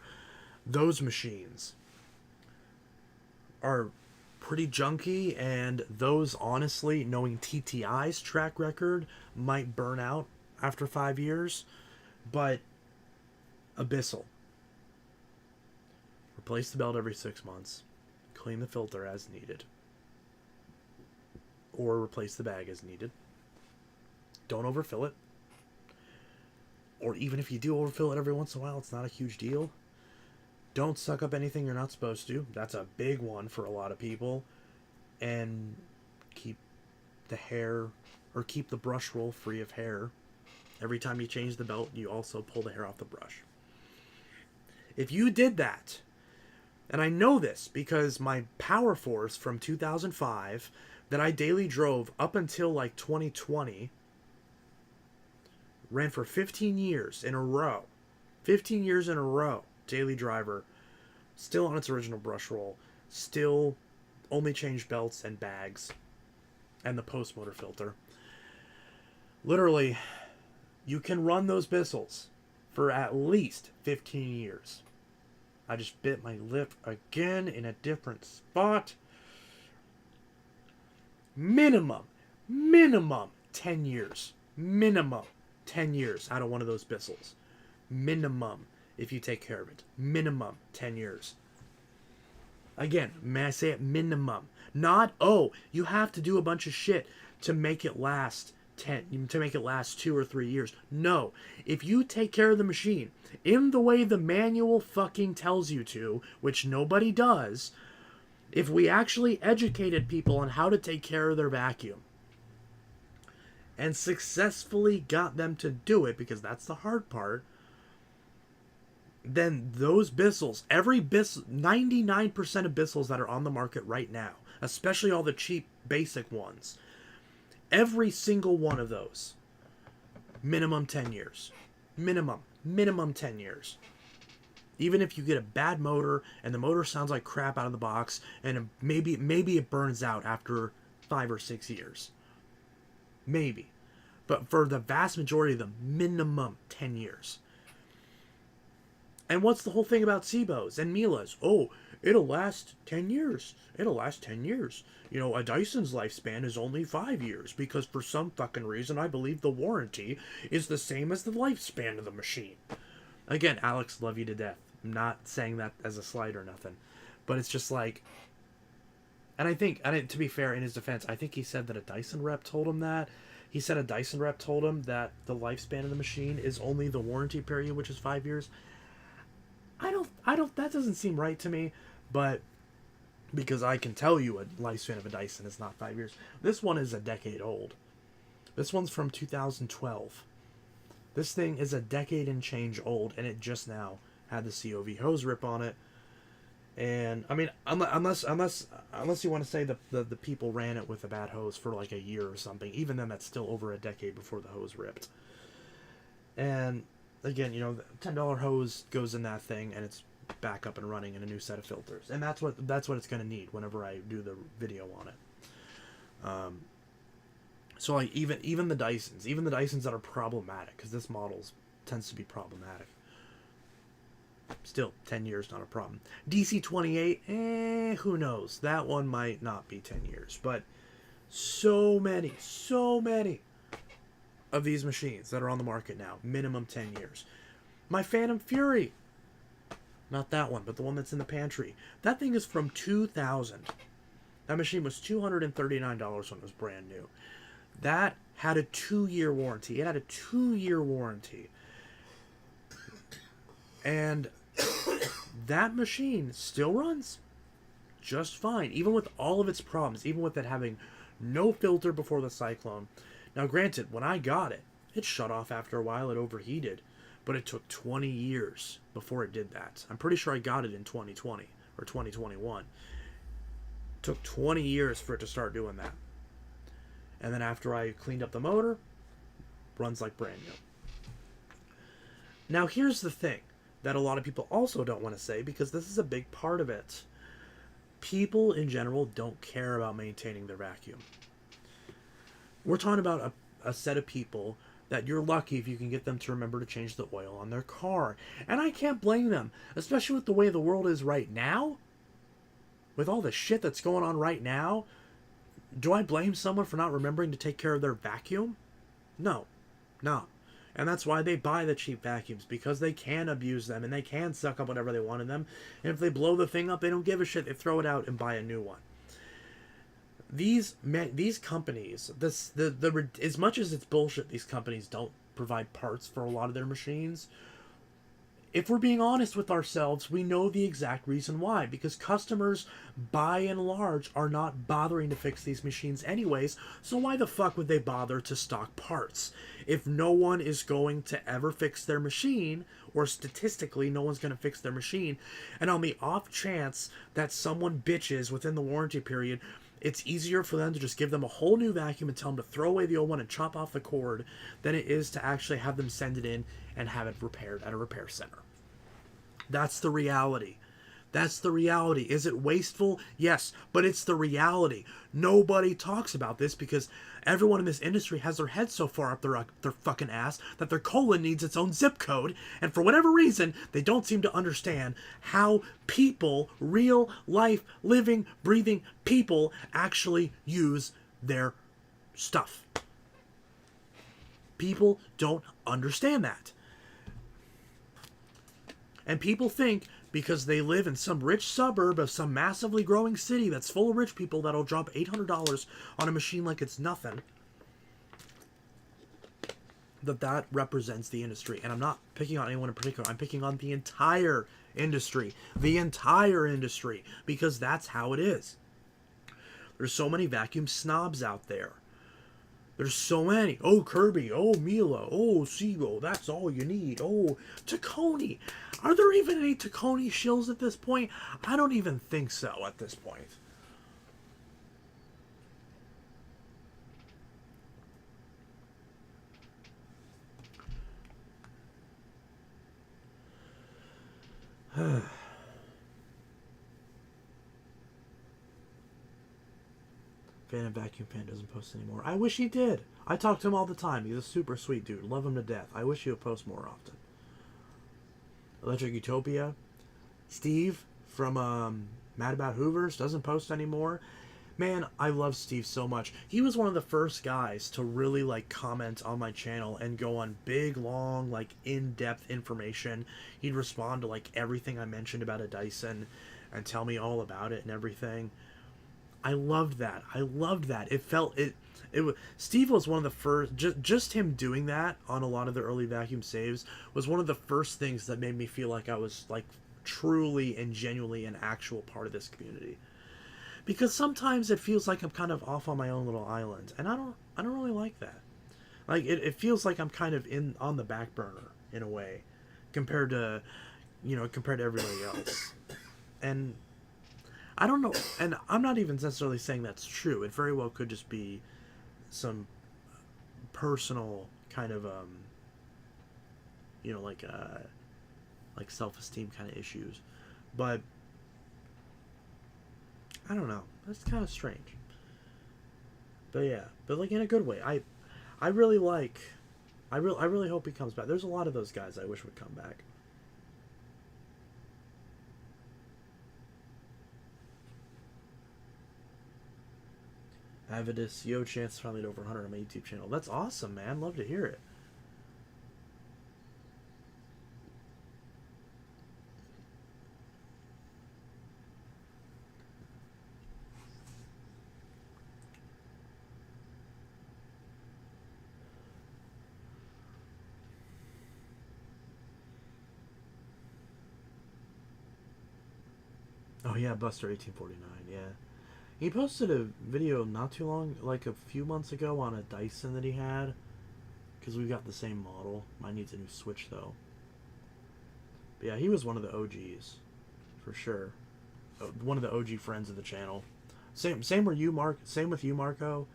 those machines are pretty junky, and those, honestly, knowing TTI's track record, might burn out after 5 years. But a Bissell, replace the belt every 6 months, clean the filter as needed, or replace the bag as needed. Don't overfill it. Or even if you do overfill it every once in a while, it's not a huge deal. Don't suck up anything you're not supposed to. That's a big one for a lot of people. And keep the hair, or keep the brush roll free of hair. Every time you change the belt, you also pull the hair off the brush. If you did that, and I know this because my Power Force from 2005 that I daily drove up until like 2020 ran for 15 years in a row. 15 years in a row. Daily driver. Still on its original brush roll. Still only changed belts and bags. And the post motor filter. Literally, you can run those Bissells for at least 15 years. I just bit my lip again in a different spot. Minimum 10 years. Minimum 10 years out of one of those Bissells. Minimum, if you take care of it. Minimum 10 years. Again, may I say it? Minimum. Not, oh, you have to do a bunch of shit to make it last 2 or 3 years. No. If you take care of the machine in the way the manual fucking tells you to, which nobody does, if we actually educated people on how to take care of their vacuum and successfully got them to do it, because that's the hard part, then those Bissells, 99% of Bissells that are on the market right now, especially all the cheap basic ones, every single one of those, minimum 10 years. Minimum 10 years. Even if you get a bad motor and the motor sounds like crap out of the box, and maybe it burns out after 5 or 6 years. Maybe. But for the vast majority of them, minimum 10 years. And what's the whole thing about Sebos and Miele's? Oh, it'll last 10 years. It'll last 10 years. You know, a Dyson's lifespan is only 5 years because for some fucking reason I believe the warranty is the same as the lifespan of the machine. Again, Alex, love you to death. I'm not saying that as a slight or nothing. But it's just like... And I think, to be fair, in his defense, I think he said that a Dyson rep told him that. He said a Dyson rep told him that the lifespan of the machine is only the warranty period, which is 5 years. That doesn't seem right to me, but because I can tell you a lifespan of a Dyson is not 5 years. This one is a decade old. This one's from 2012. This thing is a decade and change old, and it just now had the COV hose rip on it. And I mean, unless you want to say the people ran it with a bad hose for like a year or something, even then that's still over a decade before the hose ripped. And again, you know, the $10 hose goes in that thing, and it's back up and running in a new set of filters, and that's what it's going to need whenever I do the video on it. So like even the Dysons that are problematic, because this model tends to be problematic. Still, 10 years not a problem. DC-28, who knows? That one might not be 10 years, but so many of these machines that are on the market now, minimum 10 years. My Phantom Fury, not that one, but the one that's in the pantry. That thing is from 2000. That machine was $239 when it was brand new. That had a 2-year warranty. It had a 2-year warranty. And that machine still runs just fine, even with all of its problems, even with it having no filter before the cyclone. Now, granted, when I got it, it shut off after a while. It overheated. But it took 20 years before it did that. I'm pretty sure I got it in 2020 or 2021. It took 20 years for it to start doing that. And then after I cleaned up the motor, runs like brand new. Now, here's the thing that a lot of people also don't want to say, because this is a big part of it. People in general don't care about maintaining their vacuum. We're talking about a set of people that you're lucky if you can get them to remember to change the oil on their car. And I can't blame them, especially with the way the world is right now. With all the shit that's going on right now, do I blame someone for not remembering to take care of their vacuum? No. And that's why they buy the cheap vacuums, because they can abuse them and they can suck up whatever they want in them. And if they blow the thing up, they don't give a shit. They throw it out and buy a new one. These companies, as much as it's bullshit, these companies don't provide parts for a lot of their machines. if we're being honest with ourselves, we know the exact reason why. Because customers, by and large, are not bothering to fix these machines anyways, so why the fuck would they bother to stock parts? If no one is going to ever fix their machine, or statistically no one's going to fix their machine, and on the off chance that someone bitches within the warranty period, it's easier for them to just give them a whole new vacuum and tell them to throw away the old one and chop off the cord than it is to actually have them send it in and have it repaired at a repair center. That's the reality. That's the reality. Is it wasteful? Yes, but it's the reality. Nobody talks about this because everyone in this industry has their head so far up their fucking ass that their colon needs its own zip code, and for whatever reason, they don't seem to understand how people, real life, living, breathing people, actually use their stuff. People don't understand that. And people think because they live in some rich suburb of some massively growing city that's full of rich people that'll drop $800 on a machine like it's nothing, that represents the industry. And I'm not picking on anyone in particular. I'm picking on the entire industry. The entire industry. Because that's how it is. There's so many vacuum snobs out there. There's so many. Oh, Kirby. Oh, Miele. Oh, Seago. That's all you need. Oh, Taconi. Are there even any Taconi shills at this point? I don't even think so at this point. Phantom Vacuum Fan doesn't post anymore. I wish he did. I talk to him all the time. He's a super sweet dude. Love him to death. I wish he would post more often. Electric Utopia. Steve from Mad About Hoovers doesn't post anymore. Man, I love Steve so much. He was one of the first guys to really like comment on my channel and go on big, long, like in-depth information. He'd respond to like everything I mentioned about a Dyson and tell me all about it and everything. I loved that. I loved that. It felt it. It was Steve was one of the first. Just him doing that on a lot of the early vacuum saves was one of the first things that made me feel like I was like truly and genuinely an actual part of this community. Because sometimes it feels like I'm kind of off on my own little island, and I don't really like that. Like it feels like I'm kind of on the back burner in a way, compared to everybody else, and I don't know, and I'm not even necessarily saying that's true. It very well could just be some personal kind of like self-esteem kind of issues, but I don't know. That's kind of strange. But yeah, but like in a good way. I really like. I really hope he comes back. There's a lot of those guys I wish would come back. Avidus, yo, chance finally at over 100 on my YouTube channel. That's awesome, man. Love to hear it. Oh yeah, Buster 1849, yeah. He posted a video not too long, like a few months ago, on a Dyson that he had. Because we got the same model. Mine needs a new switch, though. But yeah, he was one of the OGs. For sure. One of the OG friends of the channel. Same with you, Marco.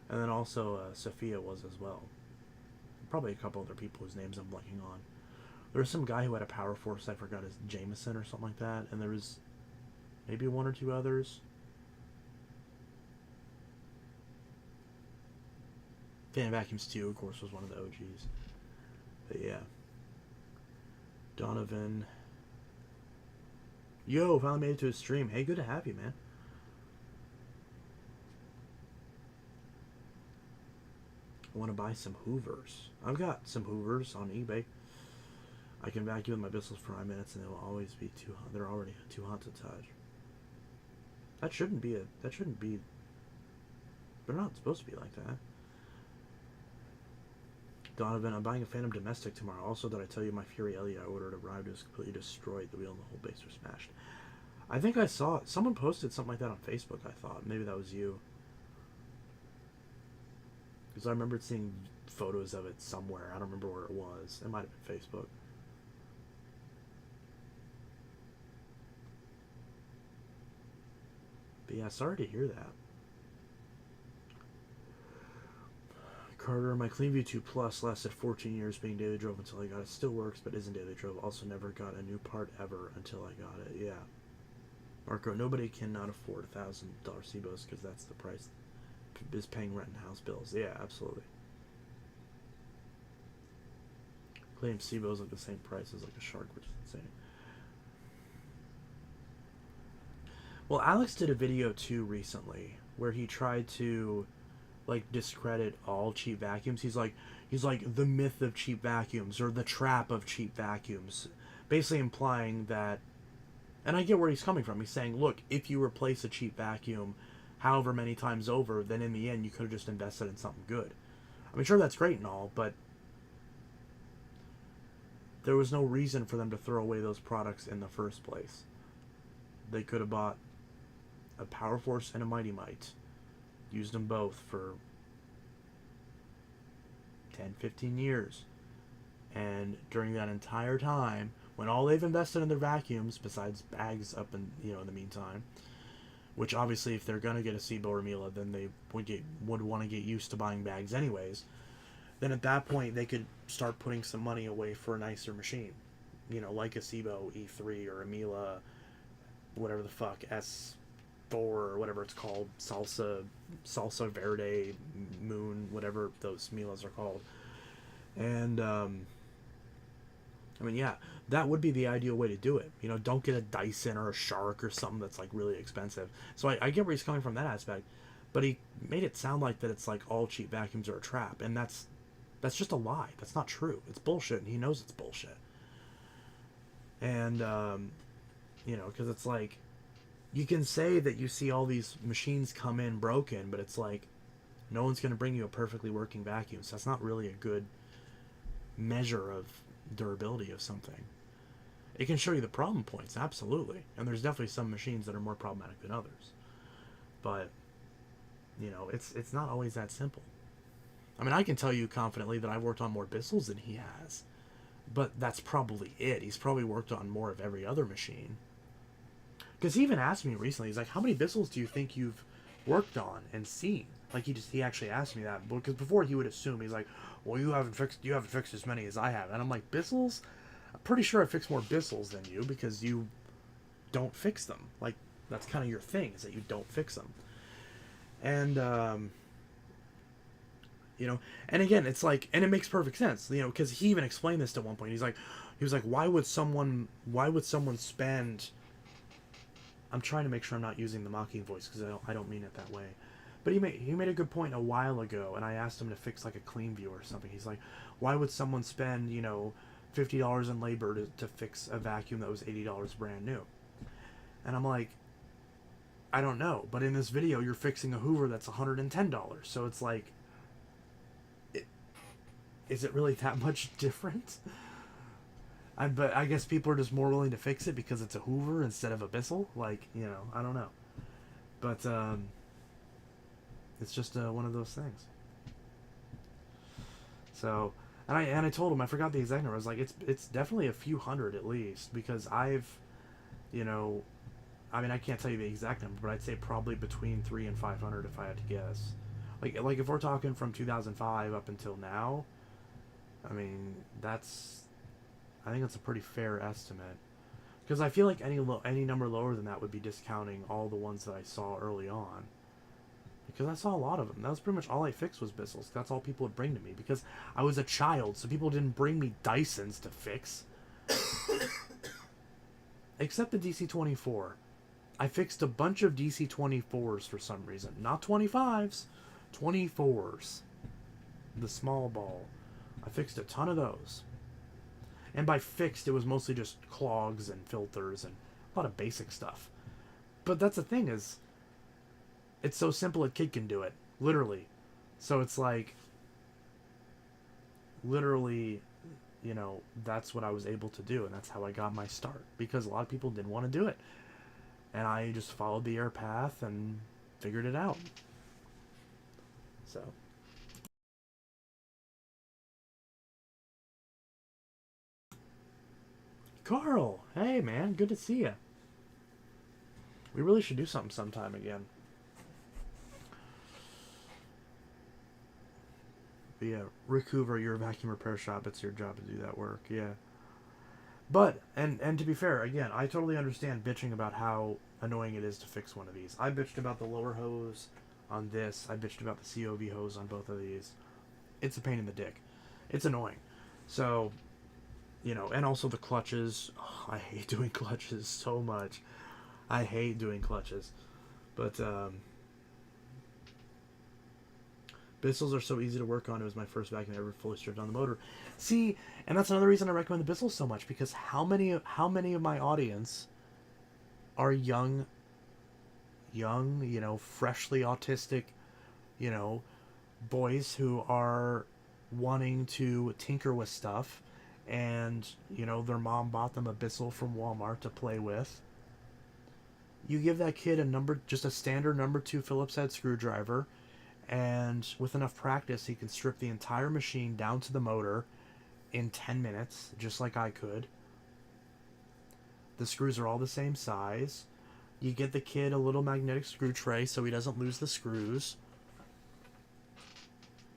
And then also Sophia was as well. Probably a couple other people whose names I'm blanking on. There was some guy who had a Power Force, I forgot his Jameson or something like that. And there was maybe one or two others. Fan Vacuum Stew, of course, was one of the OGs. But yeah. Donovan. Yo, finally made it to a stream. Hey, good to have you, man. I want to buy some Hoovers. I've got some Hoovers on eBay. I can vacuum my pistols for 5 minutes and they will always be too hot. They're already too hot to touch. That shouldn't be. They're not supposed to be like that. Donovan, I'm buying a Phantom Domestic tomorrow. Also, did I tell you my Fury Elliot I ordered arrived? It was completely destroyed. The wheel and the whole base were smashed. I think I saw it. Someone posted something like that on Facebook, I thought. Maybe that was you. Because I remembered seeing photos of it somewhere. I don't remember where it was. It might have been Facebook. But yeah, sorry to hear that. Carter, my CleanView 2 Plus lasted 14 years being daily drove until I got it. Still works, but isn't daily drove. Also never got a new part ever until I got it. Yeah. Marco, nobody cannot afford $1,000 CBOs because that's the price is paying rent and house bills. Yeah, absolutely. Claim CBOs like the same price as like a Shark, which is insane. Well, Alex did a video too recently where he tried to like discredit all cheap vacuums. He's like the myth of cheap vacuums or the trap of cheap vacuums, basically implying that. And I get where he's coming from. He's saying, look, if you replace a cheap vacuum however many times over, then in the end you could have just invested in something good. I mean, sure, that's great and all, but there was no reason for them to throw away those products in the first place. They could have bought a Power Force and a Mighty Mite, used them both for 10, 15 years. And during that entire time, when all they've invested in their vacuums, besides bags up in, in the meantime, which obviously if they're going to get a Cibo or Miele, then they would want to get used to buying bags anyways, then at that point they could start putting some money away for a nicer machine. Like a Cibo E3 or a Miele, whatever the fuck, S4 or whatever it's called, Salsa Verde, Moon, whatever those Mieles are called. And, I mean, yeah, that would be the ideal way to do it. Don't get a Dyson or a Shark or something that's like really expensive. So I get where he's coming from that aspect, but he made it sound like that it's like all cheap vacuums are a trap, and that's just a lie. That's not true. It's bullshit, and he knows it's bullshit. And because it's like you can say that you see all these machines come in broken, but it's like no one's going to bring you a perfectly working vacuum, so that's not really a good measure of durability of something. It can show you the problem points, absolutely, and there's definitely some machines that are more problematic than others, but it's not always that simple. I mean, I can tell you confidently that I've worked on more Bissells than he has, but that's probably it. He's probably worked on more of every other machine, because he even asked me recently, he's like, how many Bissells do you think you've worked on and seen? Like he actually asked me that, because before he would assume, he's like, well, you haven't fixed as many as I have. And I'm like, Bissells? I'm pretty sure I fixed more Bissells than you, because you don't fix them. Like, that's kind of your thing, is that you don't fix them. And and again, it's like, and it makes perfect sense, because he even explained this at one point. He was like, why would someone spend, I'm trying to make sure I'm not using the mocking voice, because I don't mean it that way. But he made a good point a while ago, and I asked him to fix like a CleanView or something. He's like, why would someone spend, $50 in labor to fix a vacuum that was $80 brand new? And I'm like, I don't know. But in this video, you're fixing a Hoover that's $110. So it's like, is it really that much different? But I guess people are just more willing to fix it because it's a Hoover instead of a Bissell. Like, I don't know. But, it's just one of those things. So, and I told him, I forgot the exact number. I was like, it's definitely a few hundred at least, because I've, I mean, I can't tell you the exact number, but I'd say probably between 300 and 500 if I had to guess. Like if we're talking from 2005 up until now, I mean, I think that's a pretty fair estimate, because I feel like any number lower than that would be discounting all the ones that I saw early on. Because I saw a lot of them. That was pretty much all I fixed was Bissells. That's all people would bring to me. Because I was a child, so people didn't bring me Dysons to fix. Except the DC-24. I fixed a bunch of DC-24s for some reason. Not 25s. 24s. The small ball. I fixed a ton of those. And by fixed, it was mostly just clogs and filters and a lot of basic stuff. But that's the thing is, it's so simple a kid can do it. Literally. So it's like, literally, that's what I was able to do, and that's how I got my start, because a lot of people didn't want to do it, and I just followed the air path and figured it out. So, Carl, hey man, good to see you. We really should do something sometime again. But yeah, Rick Hoover, you're a vacuum repair shop. It's your job to do that work. Yeah. But and to be fair, again, I totally understand bitching about how annoying it is to fix one of these. I bitched about the lower hose on this. I bitched about the COV hose on both of these. It's a pain in the dick. It's annoying. So, and also the clutches. Oh, I hate doing clutches so much. I hate doing clutches. But Bissels are so easy to work on. It was my first vacuum I ever fully stripped on the motor. See, and that's another reason I recommend the Bissell so much, because how many of my audience are young, freshly autistic, you know, boys who are wanting to tinker with stuff, and their mom bought them a Bissell from Walmart to play with. You give that kid just a standard number 2 Phillips head screwdriver, and with enough practice he can strip the entire machine down to the motor in 10 minutes, just like I could. The screws are all the same size. You get the kid a little magnetic screw tray so he doesn't lose the screws,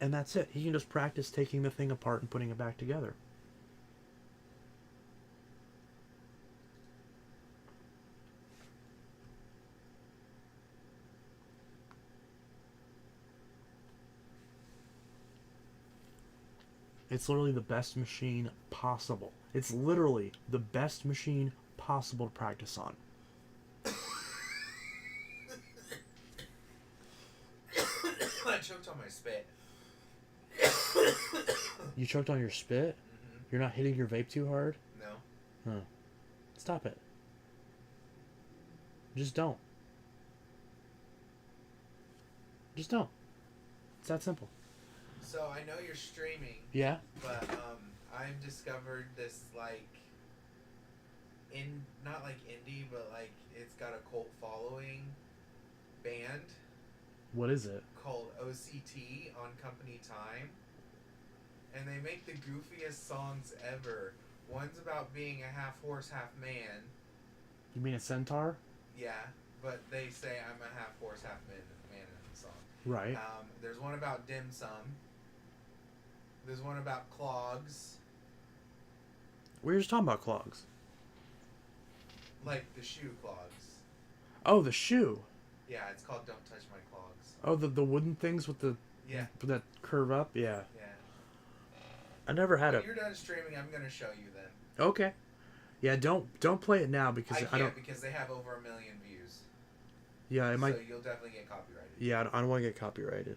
and that's it. He can just practice taking the thing apart and putting it back together. It's literally the best machine possible. It's literally the best machine possible to practice on. I choked on my spit. You choked on your spit? Mm-hmm. You're not hitting your vape too hard? No. Huh. Stop it. Just don't. Just don't. It's that simple. So I know you're streaming. Yeah? But I've discovered this not like indie, but like it's got a cult following band. What is it? Called OCT, On Company Time, and they make the goofiest songs ever. One's about being a half horse, half man. You mean a centaur? Yeah, but they say I'm a half horse, half man in the song. Right. There's one about dim sum. There's one about clogs. We were just talking about clogs. Like the shoe clogs. Oh, the shoe. Yeah, it's called Don't Touch My Clogs. Oh, the wooden things with that curve up? Yeah. Yeah. I never had When you're done streaming, I'm going to show you them. Okay. Yeah, don't play it now because I don't... can't because they have over 1 million views. Yeah, it might... So you'll definitely get copyrighted. Yeah, I don't want to get copyrighted.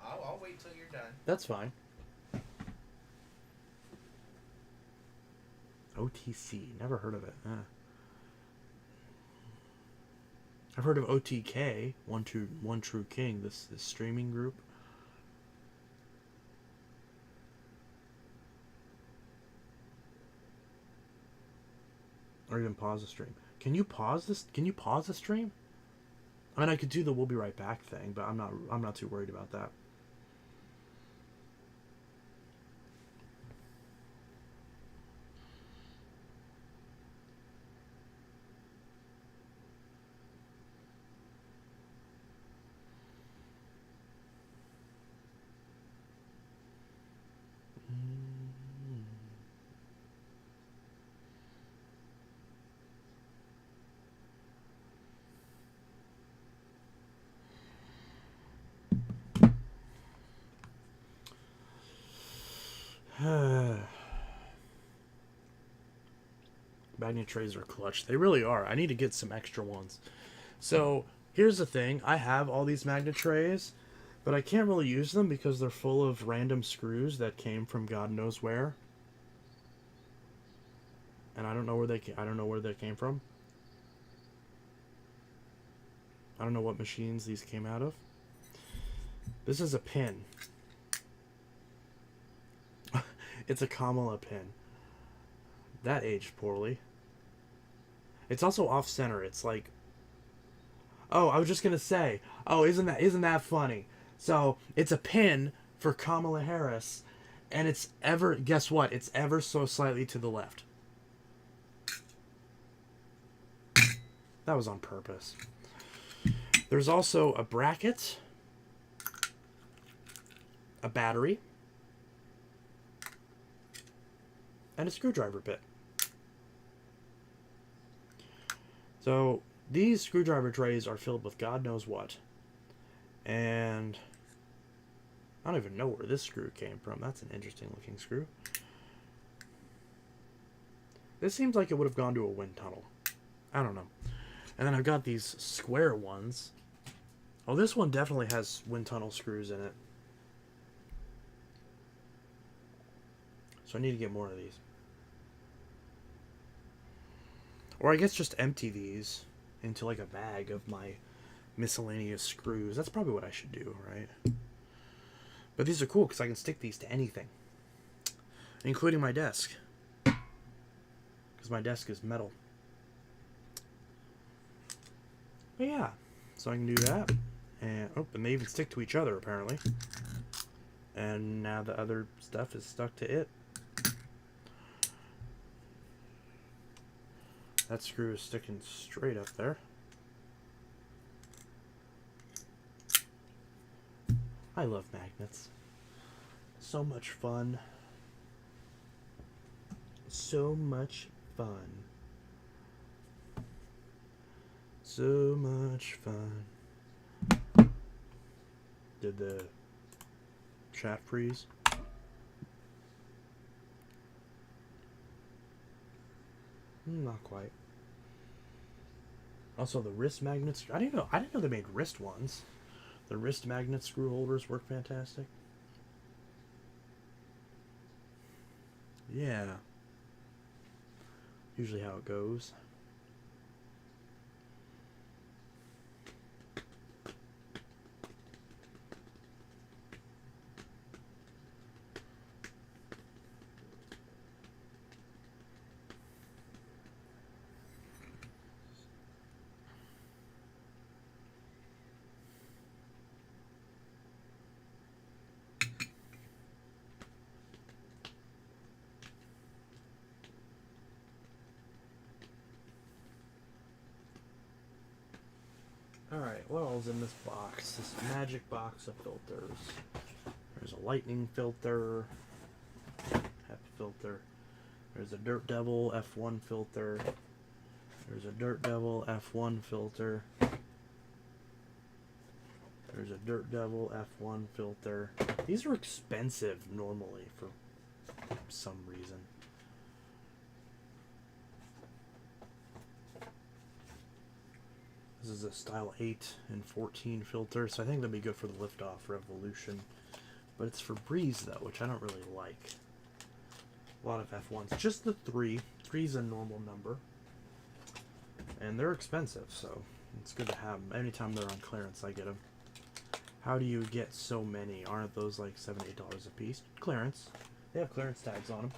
I'll wait till you're done. That's fine. OTC. Never heard of it. I've heard of OTK, One True King, this streaming group. Or even pause the stream. Can you pause this? Can you pause the stream? I mean, I could do the "we'll be right back" thing, but I'm not too worried about that. Magnet trays are clutch. They really are. I need to get some extra ones. So here's the thing. I have all these magnet trays, but I can't really use them because they're full of random screws that came from God knows where. And I don't know where they came from. I don't know what machines these came out of. This is a pin. It's a Kamala pin. That aged poorly. It's also off center. It's like, oh, I was just gonna say, oh, isn't that funny? So it's a pin for Kamala Harris, and it's ever, guess what? It's ever so slightly to the left. That was on purpose. There's also a bracket, a battery, and a screwdriver bit. So these screwdriver trays are filled with God knows what. And I don't even know where this screw came from. That's an interesting looking screw. This seems like it would have gone to a wind tunnel. I don't know. And then I've got these square ones. Oh, this one definitely has wind tunnel screws in it. So I need to get more of these. Or I guess just empty these into like a bag of my miscellaneous screws. That's probably what I should do, right? But these are cool because I can stick these to anything, including my desk, because my desk is metal. But yeah, so I can do that. And oh, and they even stick to each other apparently. And now the other stuff is stuck to it. That screw is sticking straight up there. I love magnets. So much fun. So much fun. So much fun. Did the chat freeze? Not quite. Also, the wrist magnets. I didn't know they made wrist ones. The wrist magnet screw holders work fantastic. Yeah. Usually how it goes. Alright, what all's in this box? This magic box of filters. There's a lightning filter. HEP filter. There's a Dirt Devil F1 filter. There's a Dirt Devil F1 filter. There's a Dirt Devil F1 filter. These are expensive normally for some reason. This is a Style 8 and 14 filter, so I think that'd be good for the Liftoff Revolution. But it's for Breeze, though, which I don't really like. A lot of F1s. Just the 3. 3's a normal number. And they're expensive, so it's good to have them. Anytime they're on clearance, I get them. How do you get so many? Aren't those like $7, $8 a piece? Clearance. They have clearance tags on them.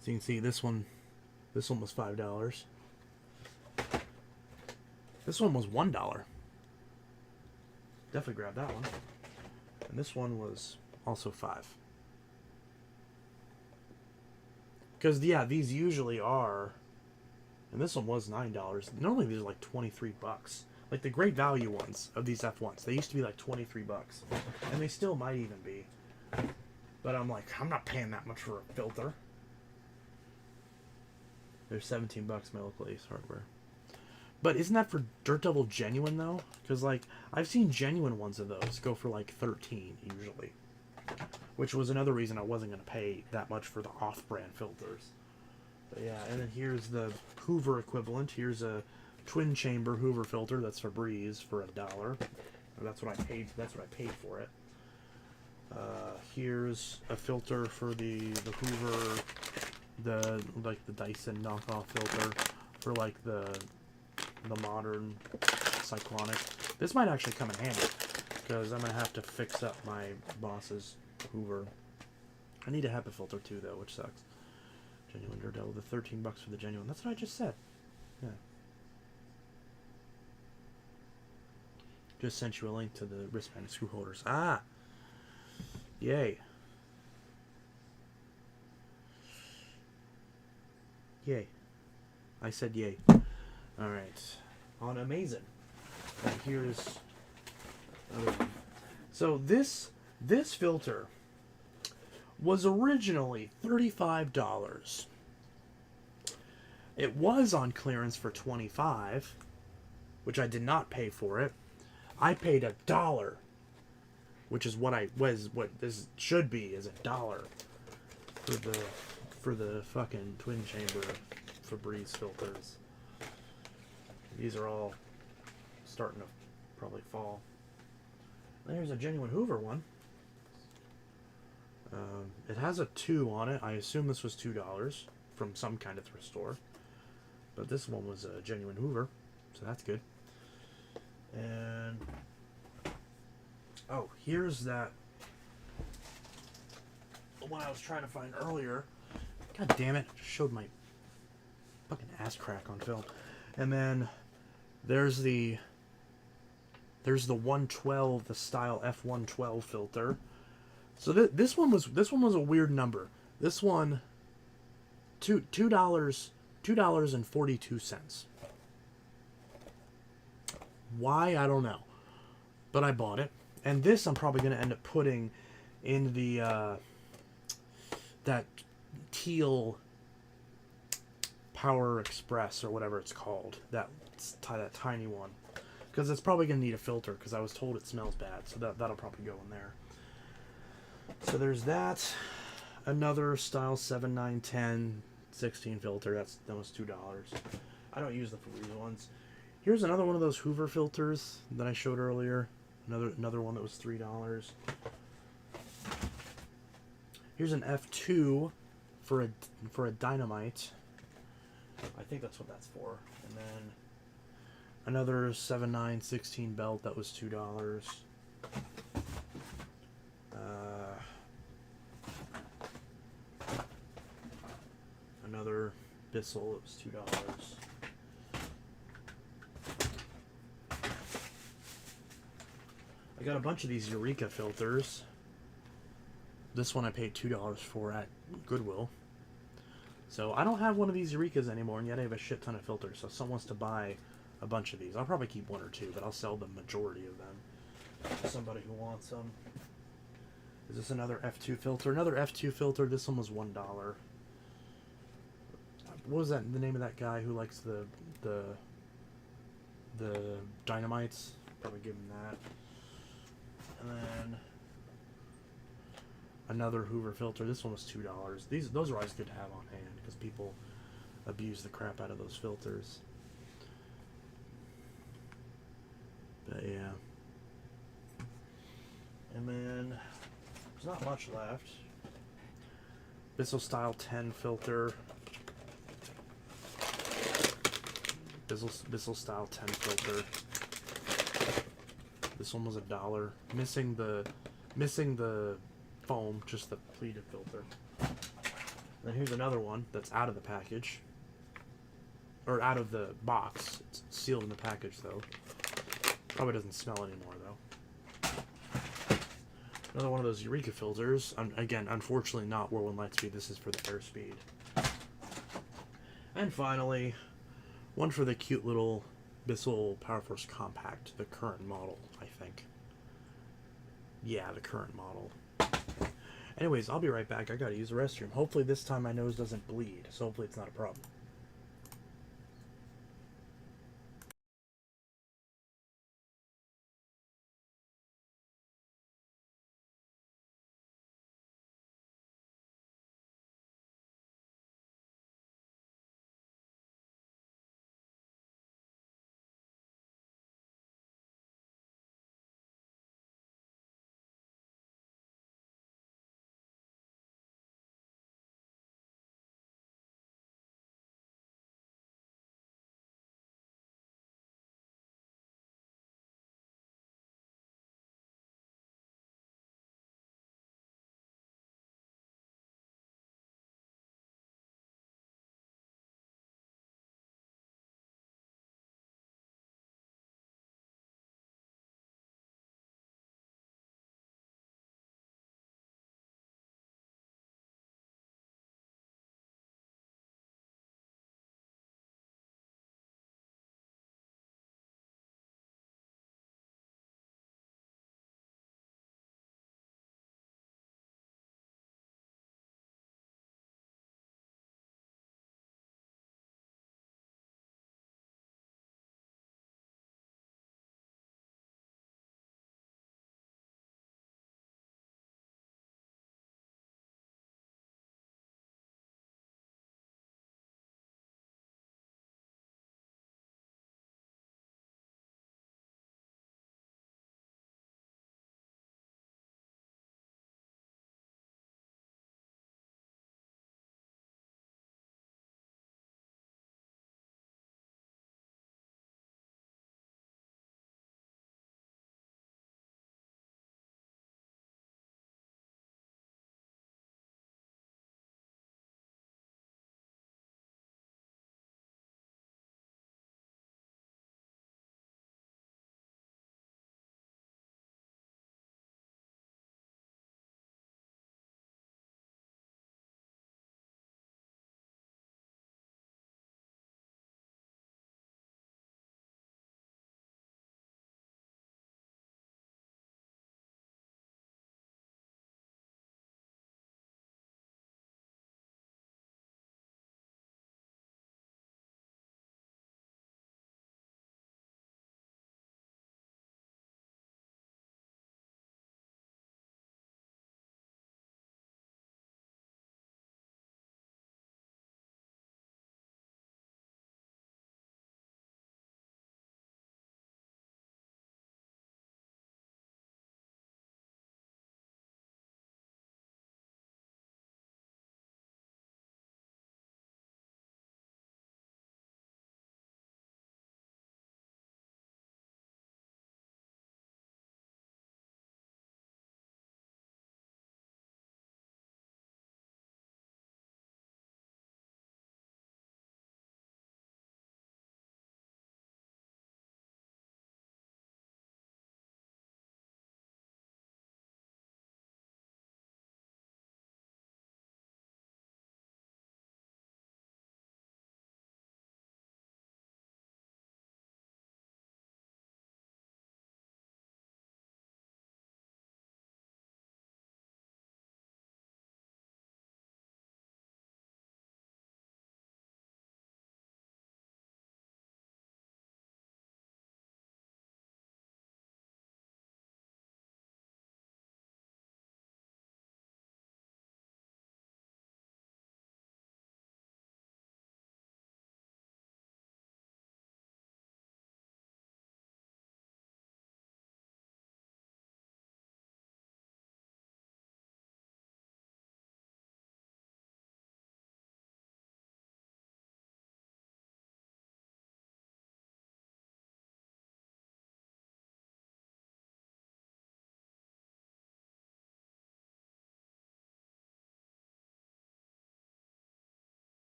So you can see this one was $5. This one was $1. Definitely grab that one. And this one was also $5. Because, yeah, these usually are... And this one was $9. Normally these are like $23. Like the great value ones of these F1s. They used to be like $23. And they still might even be. But I'm like, I'm not paying that much for a filter. They're $17 my local Ace Hardware. But isn't that for Dirt Devil genuine, though? Because, like, I've seen genuine ones of those go for, like, $13, usually. Which was another reason I wasn't going to pay that much for the off-brand filters. But, yeah, and then here's the Hoover equivalent. Here's a twin-chamber Hoover filter that's for Breeze for $1. That's what I paid for it. Here's a filter for the Hoover, the Dyson knockoff filter for, like, the modern Cyclonic. This might actually come in handy because I'm gonna have to fix up my boss's Hoover I need a HEPA filter too, though, which sucks. Genuine Daredevil, the $13 for the genuine. That's what I just said. Yeah. Just sent you a link to the wristband and screw holders. Ah! Yay. Yay. I said yay. Alright. On Amazon. And here's... So this filter was originally $35. It was on clearance for $25, which I did not pay for it. I paid $1, which is what this should be, is $1 for the fucking twin chamber Febreze filters. These are all starting to probably fall. There's a genuine Hoover one. It has a 2 on it. I assume this was $2 from some kind of thrift store. But this one was a genuine Hoover, so that's good. And oh, here's that one I was trying to find earlier. God damn it! I just showed my fucking ass crack on film. And then there's the 112, the Style F112 filter. So this one was a weird number. This one $2.42. Why, I don't know, but I bought it. And this I'm probably going to end up putting in the that teal Power Express or whatever it's called, that tiny one, because it's probably going to need a filter, because I was told it smells bad, so that'll probably go in there. So there's that. Another Style 7, 9, 10, 16 filter. That was $2. I don't use the Febreze ones. Here's another one of those Hoover filters that I showed earlier. Another one that was $3. Here's an F2 for a Dynamite. I think that's what that's for. And then another 7, 9, 16 belt that was $2. Another Bissell, it was $2. I got a bunch of these Eureka filters. This one I paid $2 for at Goodwill. So I don't have one of these Eurekas anymore, and yet I have a shit ton of filters. So if someone wants to buy a bunch of these, I'll probably keep 1 or 2, but I'll sell the majority of them to somebody who wants them. Is this another F2 filter? Another F2 filter. This one was $1. What was that? The name of that guy who likes the Dynamites? Probably give him that. And then another Hoover filter. This one was $2. Those are always good to have on hand because people abuse the crap out of those filters. But yeah. And then there's not much left. Bissell Style 10 filter. Bissell Style 10 filter. This one was $1. Missing the foam, just the pleated filter. Then here's another one that's out of the package. Or out of the box. It's sealed in the package though. Probably doesn't smell anymore though. Another one of those Eureka filters. Again, unfortunately not Whirlwind Lightspeed. This is for the Airspeed. And finally, one for the cute little Bissell PowerForce Compact, the current model, I think. Yeah, the current model. Anyways, I'll be right back. I gotta use the restroom. Hopefully this time my nose doesn't bleed, so hopefully it's not a problem.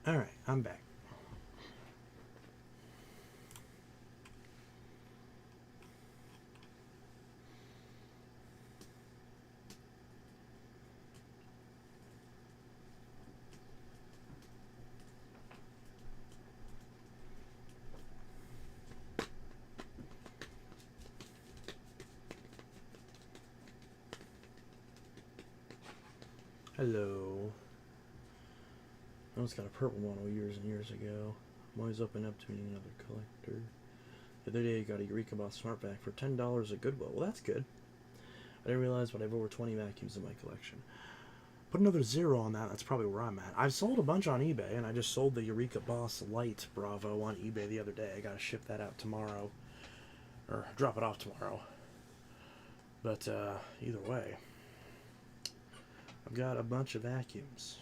Alright, I'm back. Hello. I almost got a purple one years and years ago. I'm always open up to meeting another collector. The other day I got a Eureka Boss Smart Vac for $10 at Goodwill. Well, that's good. I didn't realize, but I have over 20 vacuums in my collection. Put another 0 on that, that's probably where I'm at. I've sold a bunch on eBay, and I just sold the Eureka Boss Light Bravo on eBay the other day. I gotta ship that out tomorrow. Or drop it off tomorrow. But, either way. I've got a bunch of vacuums.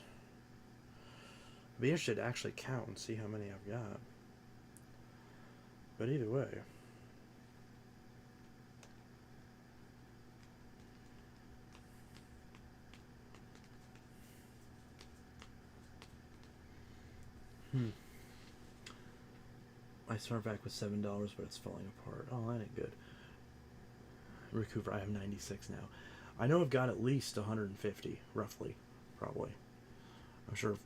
I'd be interested to actually count and see how many I've got. But either way. My Smart Vac was $7, but it's falling apart. Oh, that ain't good. Recuper, I have 96 now. I know I've got at least 150, roughly, probably. I'm sure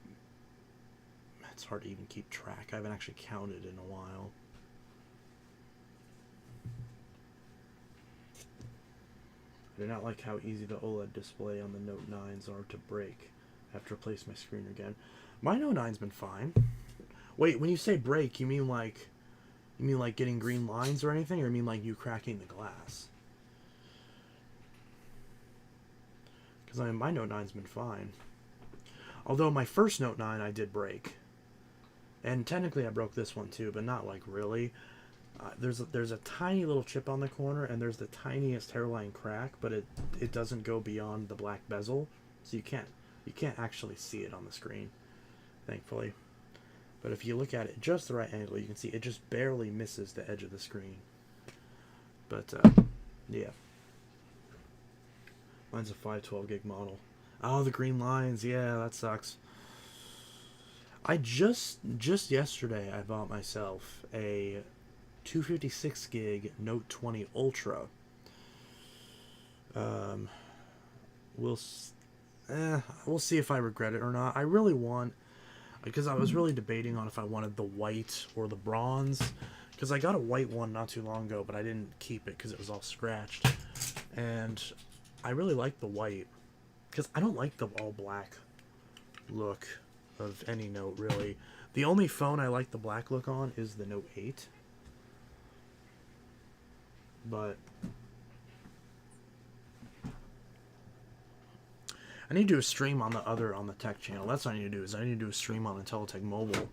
it's hard to even keep track. I haven't actually counted in a while. I do not like how easy the OLED display on the Note 9s are to break. I have to replace my screen again. My Note 9's been fine. Wait, when you say break, you mean like getting green lines or anything, or you mean like you cracking the glass? Because my Note 9's been fine. Although my first Note 9 I did break. And technically I broke this one too, but not like really. There's a tiny little chip on the corner, and there's the tiniest hairline crack, but it doesn't go beyond the black bezel, so you can't actually see it on the screen, thankfully. But if you look at it just the right angle, you can see it just barely misses the edge of the screen. But yeah. Mine's a 512 gig model. Oh, the green lines. Yeah, that sucks. I just yesterday I bought myself a 256 gig Note 20 Ultra. We'll see if I regret it or not. I really want, because I was really debating on if I wanted the white or the bronze, because I got a white one not too long ago, but I didn't keep it because it was all scratched. And I really like the white, because I don't like the all black look of any Note, really. The only phone I like the black look on is the Note 8. But I need to do a stream on the tech channel. That's what I need to do, is I need to do a stream on Intelitech Mobile,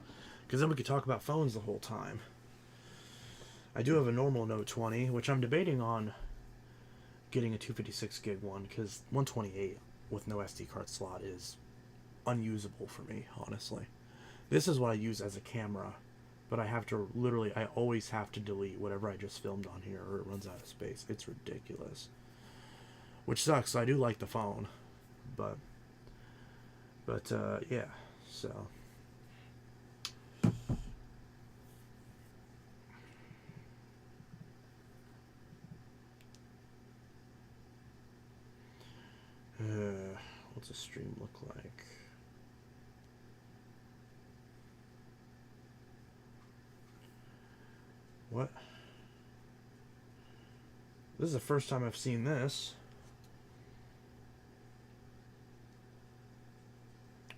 because then we could talk about phones the whole time. I do have a normal Note 20, which I'm debating on getting a 256 gig one, because 128 with no SD card slot is unusable for me, honestly. This is what I use as a camera, but I always have to delete whatever I just filmed on here, or it runs out of space. It's ridiculous. Which sucks. I do like the phone, but yeah, so. What's a stream look like? What? This is the first time I've seen this.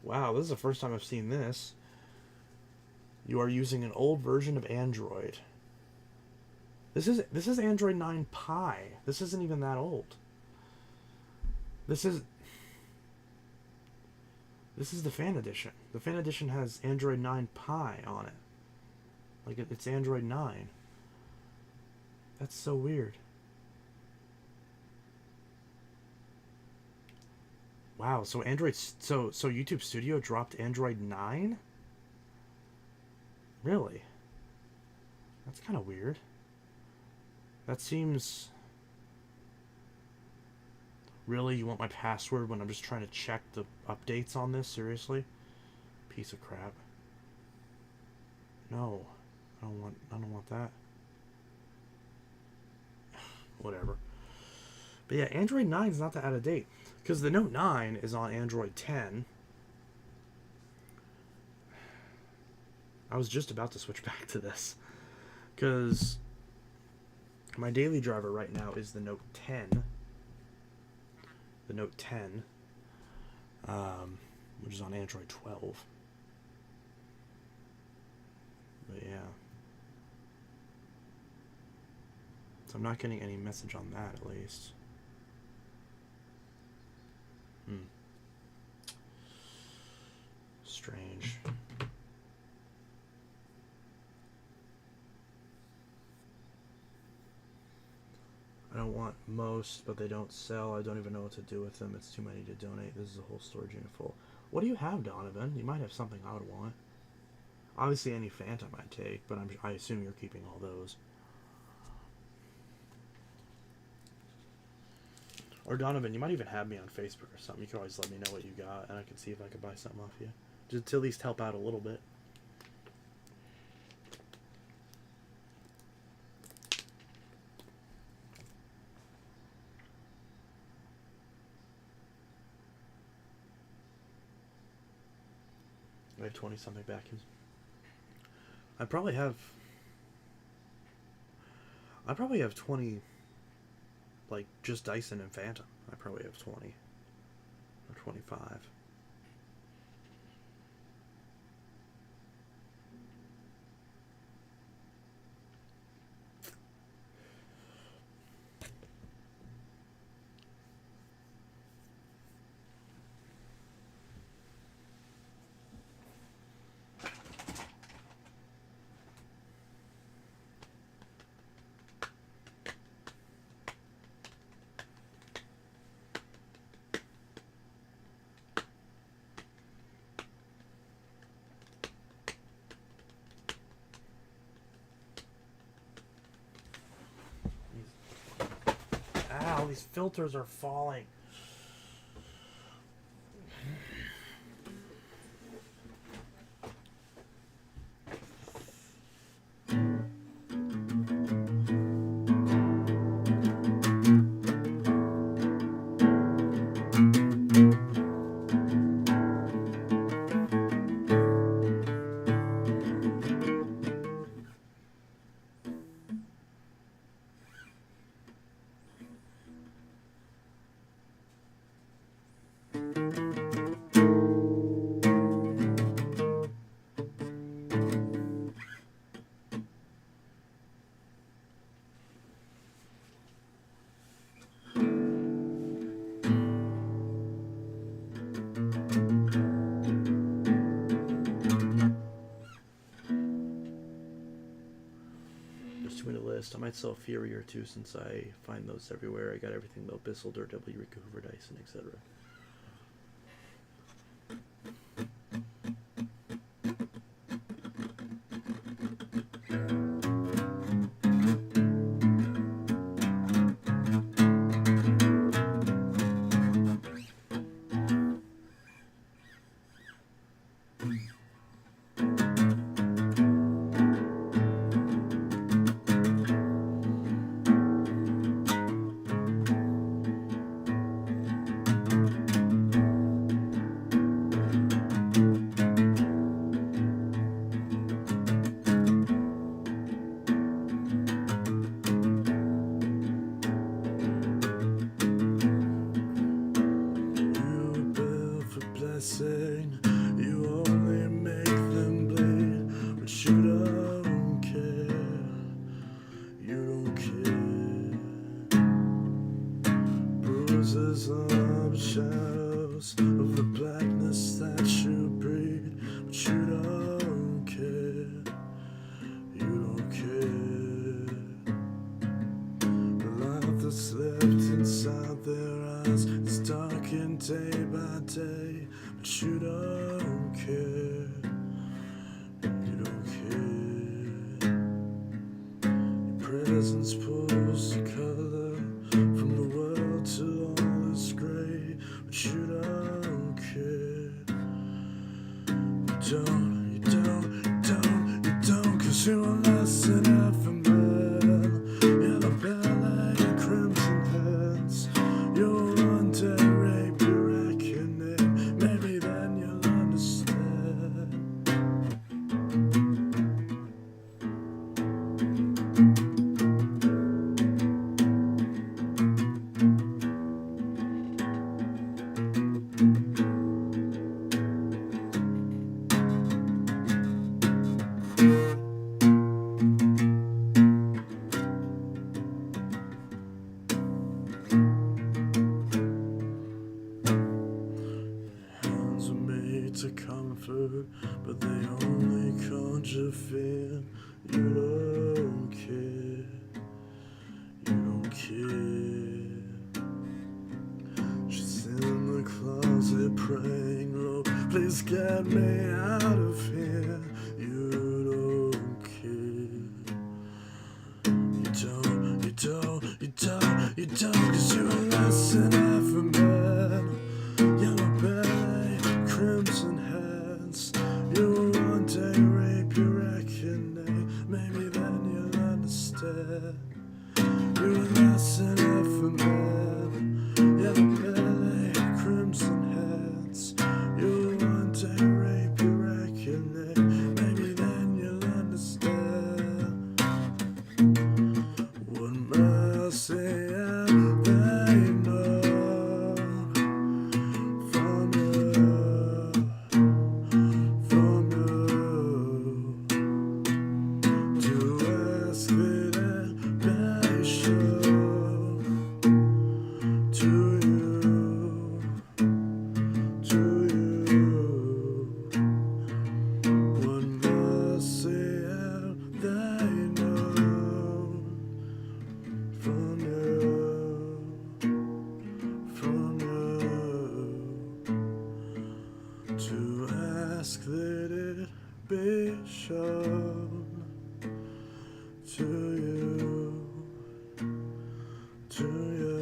Wow, this is the first time I've seen this. You are using an old version of Android. This is Android 9 Pie. This isn't even that old. This is the Fan Edition. The Fan Edition has Android 9 Pie on it. Like, it's Android 9. That's so weird. Wow, so YouTube Studio dropped Android 9? Really? That's kind of weird. That seems... Really? You want my password when I'm just trying to check the updates on this? Seriously? Piece of crap. No, I don't want that. Whatever. But yeah, Android 9 is not that out of date. Because the Note 9 is on Android 10. I was just about to switch back to this. Because my daily driver right now is the Note 10. The Note 10. Which is on Android 12. But yeah. So I'm not getting any message on that, at least. Strange. I don't want most, but they don't sell. I don't even know what to do with them. It's too many to donate. This is a whole storage unit full. What do you have, Donovan? You might have something I would want. Obviously, any Phantom I'd take, but I assume you're keeping all those. Or Donovan, you might even have me on Facebook or something. You can always let me know what you got, and I can see if I can buy something off you. Just to at least help out a little bit. I have 20-something vacuums. I probably have 20, like, just Dyson and Phantom. I probably have 20 or 25. Ow, these filters are falling. I might sell Fury or two since I find those everywhere. I got everything though: Bissell, Dirt, W, Rico Hoover, Dyson, etc. You only make them bleed, but you don't care. You don't care. Bruises up shadows of the blackness that you breed, but you don't care. You don't care. The light that's left inside their eyes is darkened day by day. But you don't care, you don't care. Your presence pulls the color from the world till all is gray. But you don't care, you don't, you don't, you don't, you don't. get me out of here. You don't care. You don't, 'cause you're less than half a man. Yellow belly, crimson hands. You will one day rape your reckoning. Maybe then you'll understand. You're less than half a man. Yellow belly, crimson hands. You will one day rape your reckoning. Maybe then you'll understand. What mercy have they known from you, to ask that it be shown to you, What mercy have they known from you, to ask that it be shown to you, to you.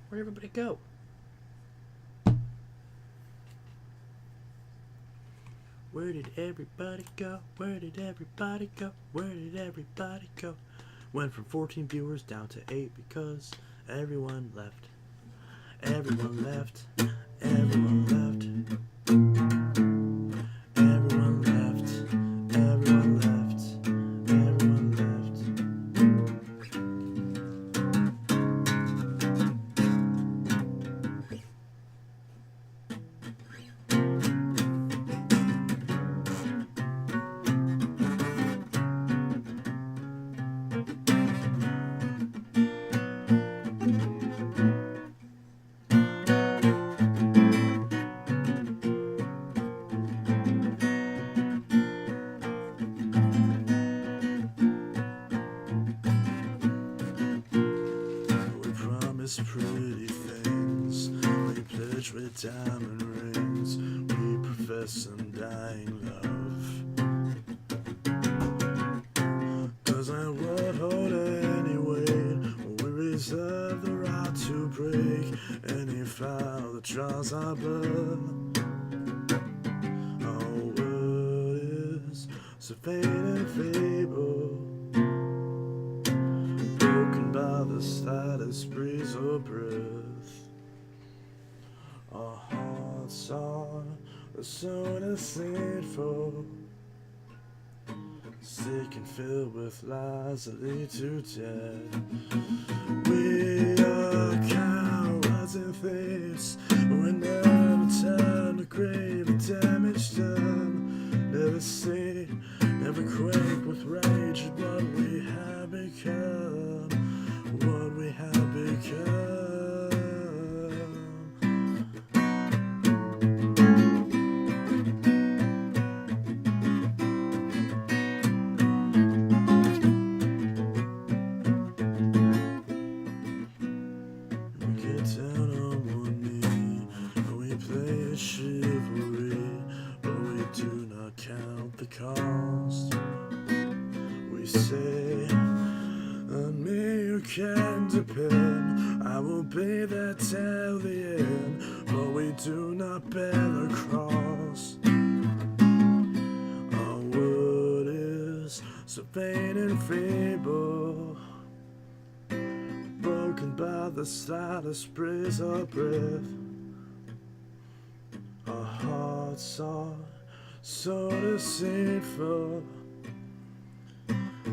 Where'd everybody go? Where did everybody go? Where did everybody go? Where did everybody go? Went from 14 viewers down to 8 because everyone left. Everyone left. Everyone left. Everyone left. Everyone left. Everyone pretty things. We pledge with diamond rings. We profess undying love. Doesn't what hold any weight. We reserve the right to break any vow that draws our blood. Our word is so faint and fable, by the slightest breeze or breath. Our hearts are so deceitful, sick and filled with lies that lead to death. We are cowards and thieves, we never turn to grave the damage done. Never see, never quake with rage at what we have become. What we have become. We get down on one knee, and we play chivalry, but we do not count the cost. We say, on me you can depend, I will be there till the end, but we do not bear the cross. Our word is so vain and feeble, broken by the slightest breeze or breath. Our hearts are so deceitful,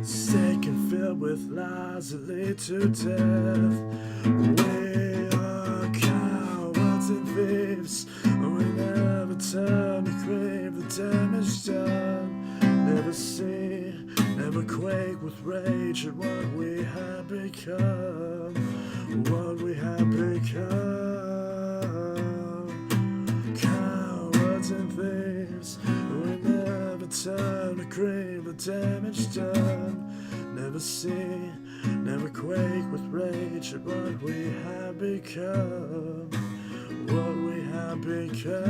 sick and filled with lies that lead to death. We are cowards and thieves, we never turn to crave the damage done. Never see, never quake with rage at what we have become. What we have become. Cowards and thieves, we never turn to crave the damage done. Never see, never quake with rage at what we have become. What we have become.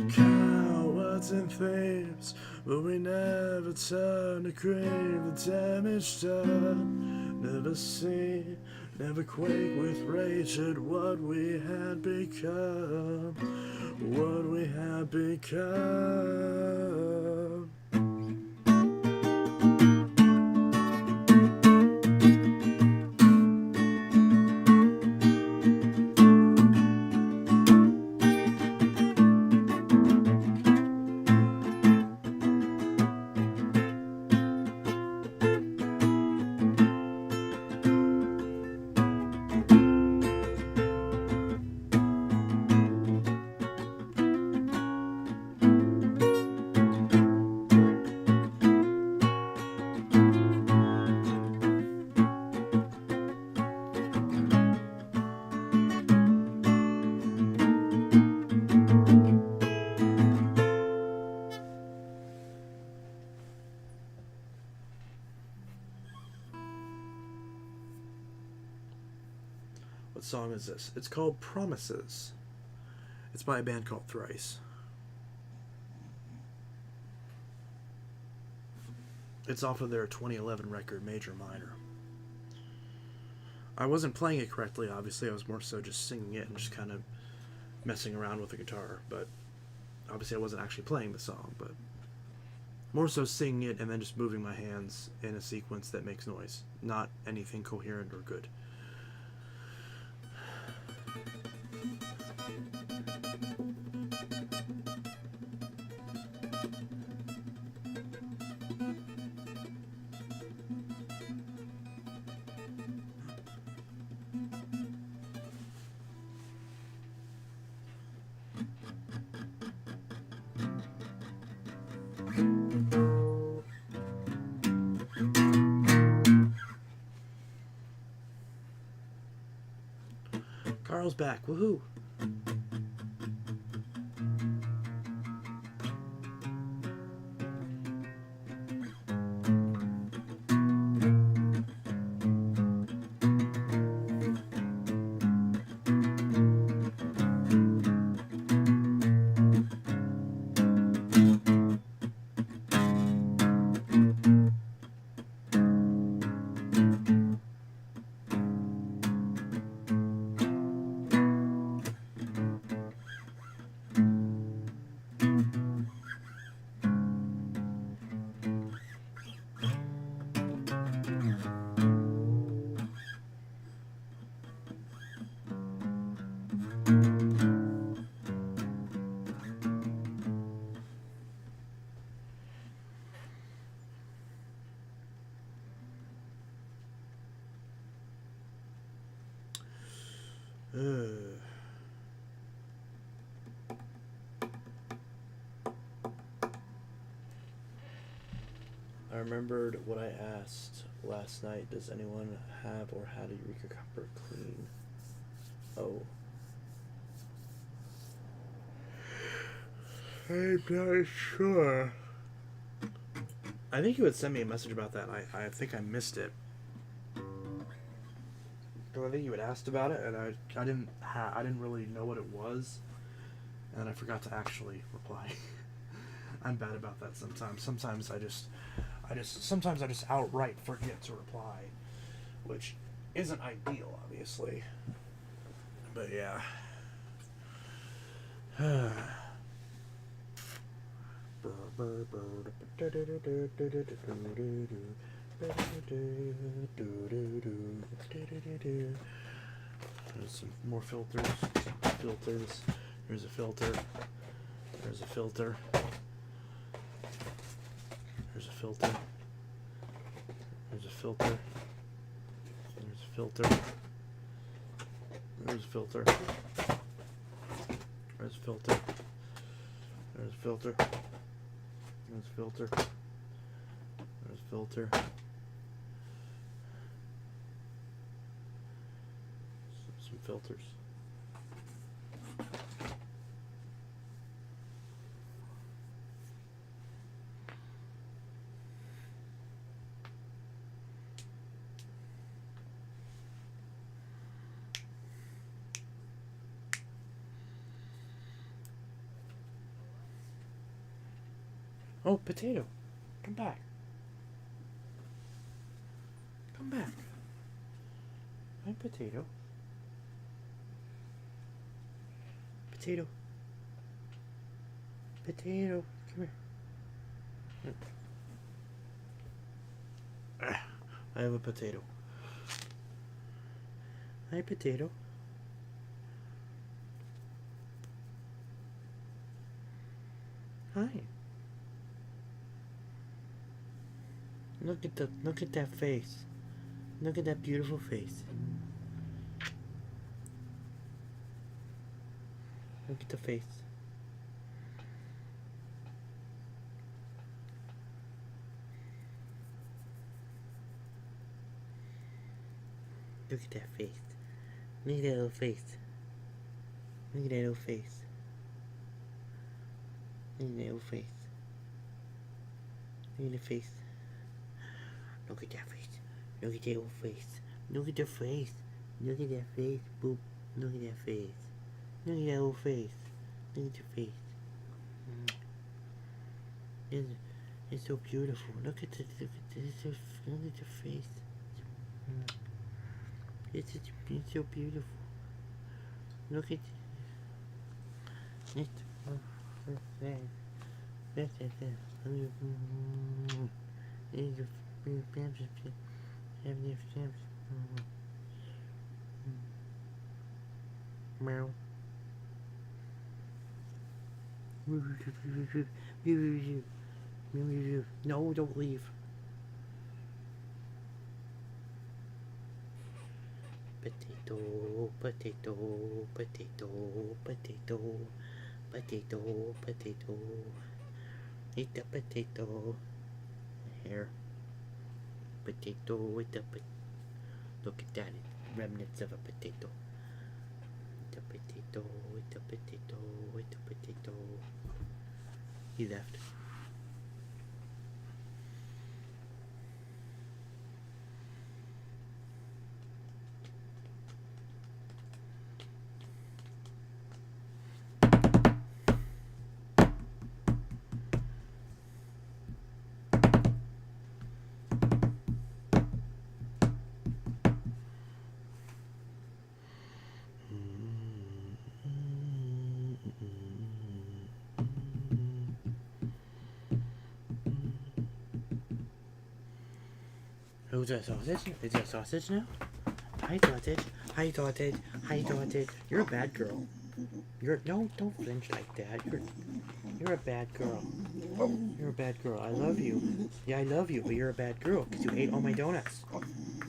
Cowards and thieves, but we never turn to crave the damage done. Never see, never quake with rage at what we had become. What we have become. What song is this? It's called Promises. It's by a band called Thrice. It's off of their 2011 record, Major Minor. I wasn't playing it correctly, obviously. I was more so just singing it and just kind of messing around with the guitar. But obviously, I wasn't actually playing the song, but more so singing it and then just moving my hands in a sequence that makes noise. Not anything coherent or good. Carl's back. Woohoo! I remembered what I asked last night. Does anyone have or had a Eureka Copper clean? Oh. I'm not sure. I think you would send me a message about that. I think I missed it. I think you had asked about it, and I didn't really know what it was, and I forgot to actually reply. I'm bad about that sometimes. Sometimes I just outright forget to reply, which isn't ideal, obviously. But yeah. There's some more filters. Filters. There's a filter. There's a filter. There's a filter. There's a filter. There's a filter. There's a filter. There's a filter. There's a filter. There's a filter. There's a filter. Some filters. Oh, potato. Come back. Come back. Hi, potato. Potato. Potato. Come here. I have a potato. Hi, potato. Hi. Look at that face. Look at that beautiful face. Look at the face. Look at that face. Look at that little face. Look at that little face. Look at that little face. Look at the face. Look at that face. Look at that little face. Look at the face. Look at that face. Boop. Look at that face. Look at that little face. Look at your face. It's so beautiful. Look at the face. It's so beautiful. Look at it. Meow. No, don't leave. Potato, potato, potato, potato, potato, potato. Eat the potato. Here. Potato with the look at that. Remnants of a potato. The potato, with the potato, with the potato. He left. Who's that sausage? Is that sausage now? Hi, sausage. Hi, sausage. Hi, sausage. You're a bad girl. Don't flinch like that. You're a bad girl. You're a bad girl. I love you. Yeah, I love you, but you're a bad girl because you ate all my donuts.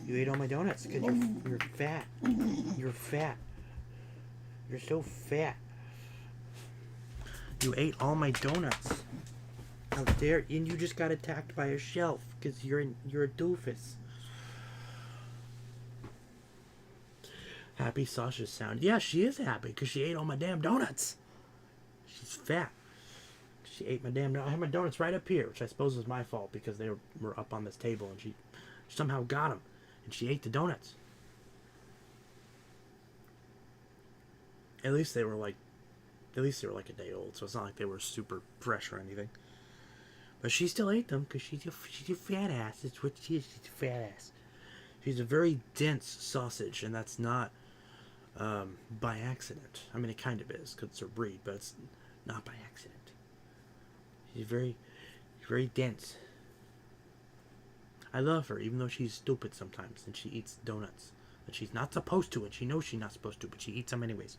You ate all my donuts because you're fat. You're fat. You're so fat. You ate all my donuts. How dare, and you just got attacked by a shelf because you're a doofus. Happy sausage sound. Yeah, she is happy because she ate all my damn donuts. She's fat. She ate my damn donuts. I had my donuts right up here, which I suppose was my fault because they were up on this table and she somehow got them. And she ate the donuts. At least they were like a day old, so it's not like they were super fresh or anything. But she still ate them because she's a fat ass. That's what she is. She's a fat ass. She's a very dense sausage, and that's not by accident. I mean, it kind of is because it's her breed, but it's not by accident. She's very dense. I love her, even though she's stupid sometimes, and she eats donuts that she's not supposed to, and she knows she's not supposed to, but she eats them anyways.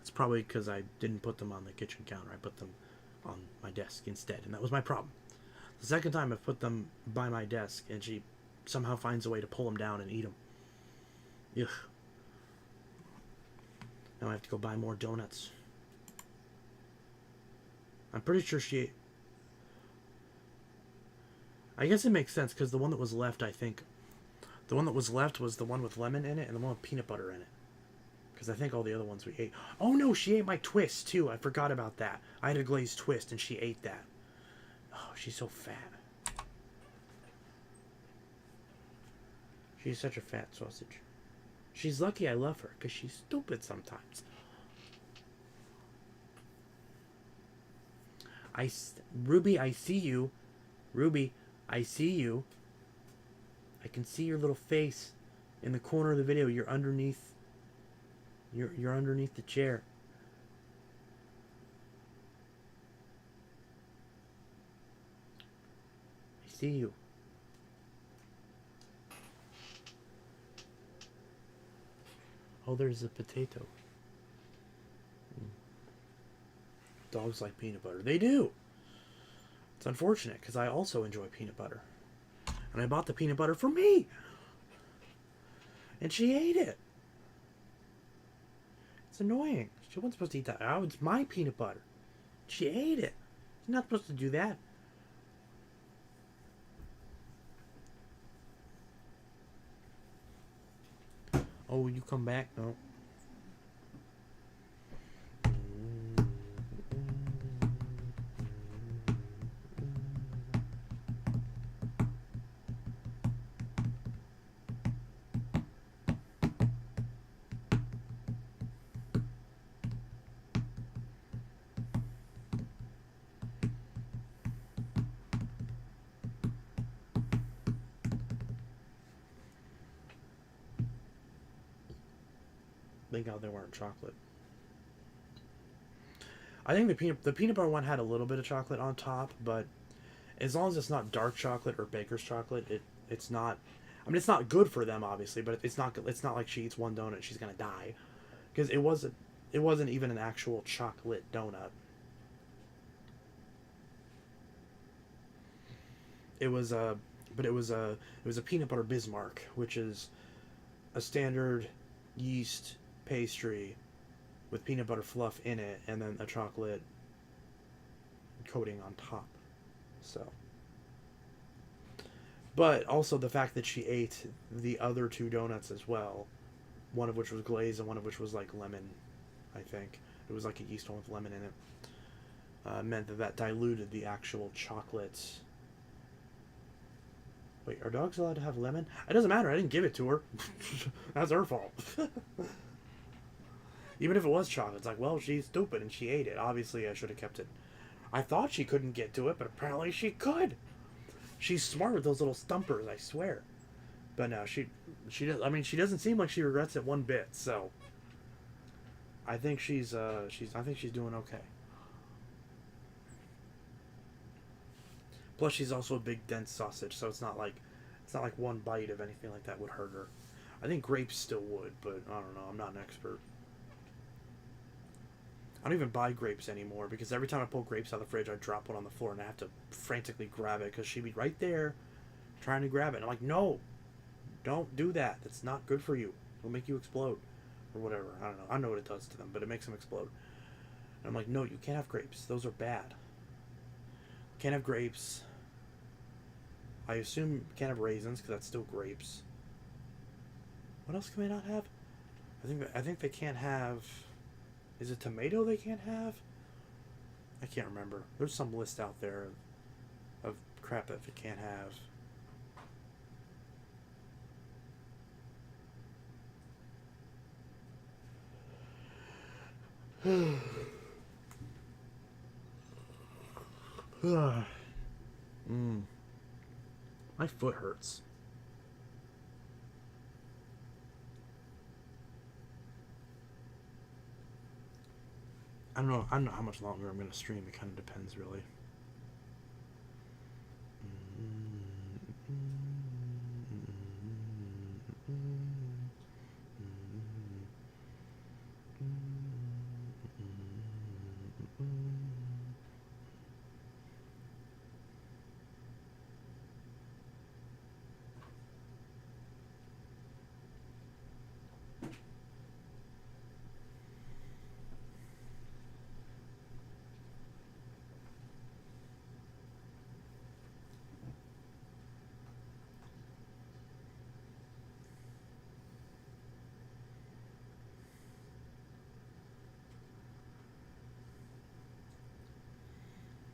It's probably because I didn't put them on the kitchen counter. I put them on my desk instead, and that was my problem. The second time I put them by my desk, and she somehow finds a way to pull them down and eat them. Ugh. Now I have to go buy more donuts. I'm pretty sure she ate... I guess it makes sense, because the one that was left, I think... The one that was left was the one with lemon in it, and the one with peanut butter in it. Because I think all the other ones we ate... Oh no, she ate my twist, too. I forgot about that. I had a glazed twist, and she ate that. Oh, she's so fat. She's such a fat sausage. She's lucky I love her, because she's stupid sometimes. Ruby, I see you. Ruby, I see you. I can see your little face in the corner of the video. You're underneath. You're underneath the chair. I see you. Oh, there's a potato. Dogs like peanut butter. They do. It's unfortunate because I also enjoy peanut butter. And I bought the peanut butter for me. And she ate it. It's annoying. She wasn't supposed to eat that. Oh, it's my peanut butter. She ate it. She's not supposed to do that. Oh, will you come back? No. think how they weren't chocolate. I think the peanut butter one had a little bit of chocolate on top, but as long as it's not dark chocolate or baker's chocolate, it's not. I mean, it's not good for them, obviously, but it's not. It's not like she eats one donut, she's gonna die, because it wasn't. It wasn't even an actual chocolate donut. It was a, but it was a peanut butter Bismarck, which is a standard yeast pastry with peanut butter fluff in it, and then a chocolate coating on top. So, but also the fact that she ate the other two donuts as well, one of which was glazed and one of which was like lemon, I think. It was like a yeast one with lemon in it. Meant that diluted the actual chocolate. Wait, are dogs allowed to have lemon? It doesn't matter. I didn't give it to her. That's her fault. Even if it was chocolate, it's like, well, she's stupid and she ate it. Obviously, I should have kept it. I thought she couldn't get to it, but apparently she could. She's smart with those little stumpers, I swear. But no, she does. I mean, she doesn't seem like she regrets it one bit. So I think she's doing okay. Plus, she's also a big dense sausage, so it's not like one bite of anything like that would hurt her. I think grapes still would, but I don't know. I'm not an expert. I don't even buy grapes anymore because every time I pull grapes out of the fridge, I drop one on the floor and I have to frantically grab it because she'd be right there trying to grab it. And I'm like, no, don't do that. That's not good for you. It'll make you explode or whatever. I don't know. I know what it does to them, but it makes them explode. And I'm like, no, you can't have grapes. Those are bad. Can't have grapes. I assume can't have raisins because that's still grapes. What else can they not have? I think they can't have. Is it tomato they can't have? I can't remember. There's some list out there of crap that they can't have. My foot hurts. I don't know how much longer I'm going to stream. It kind of depends, really.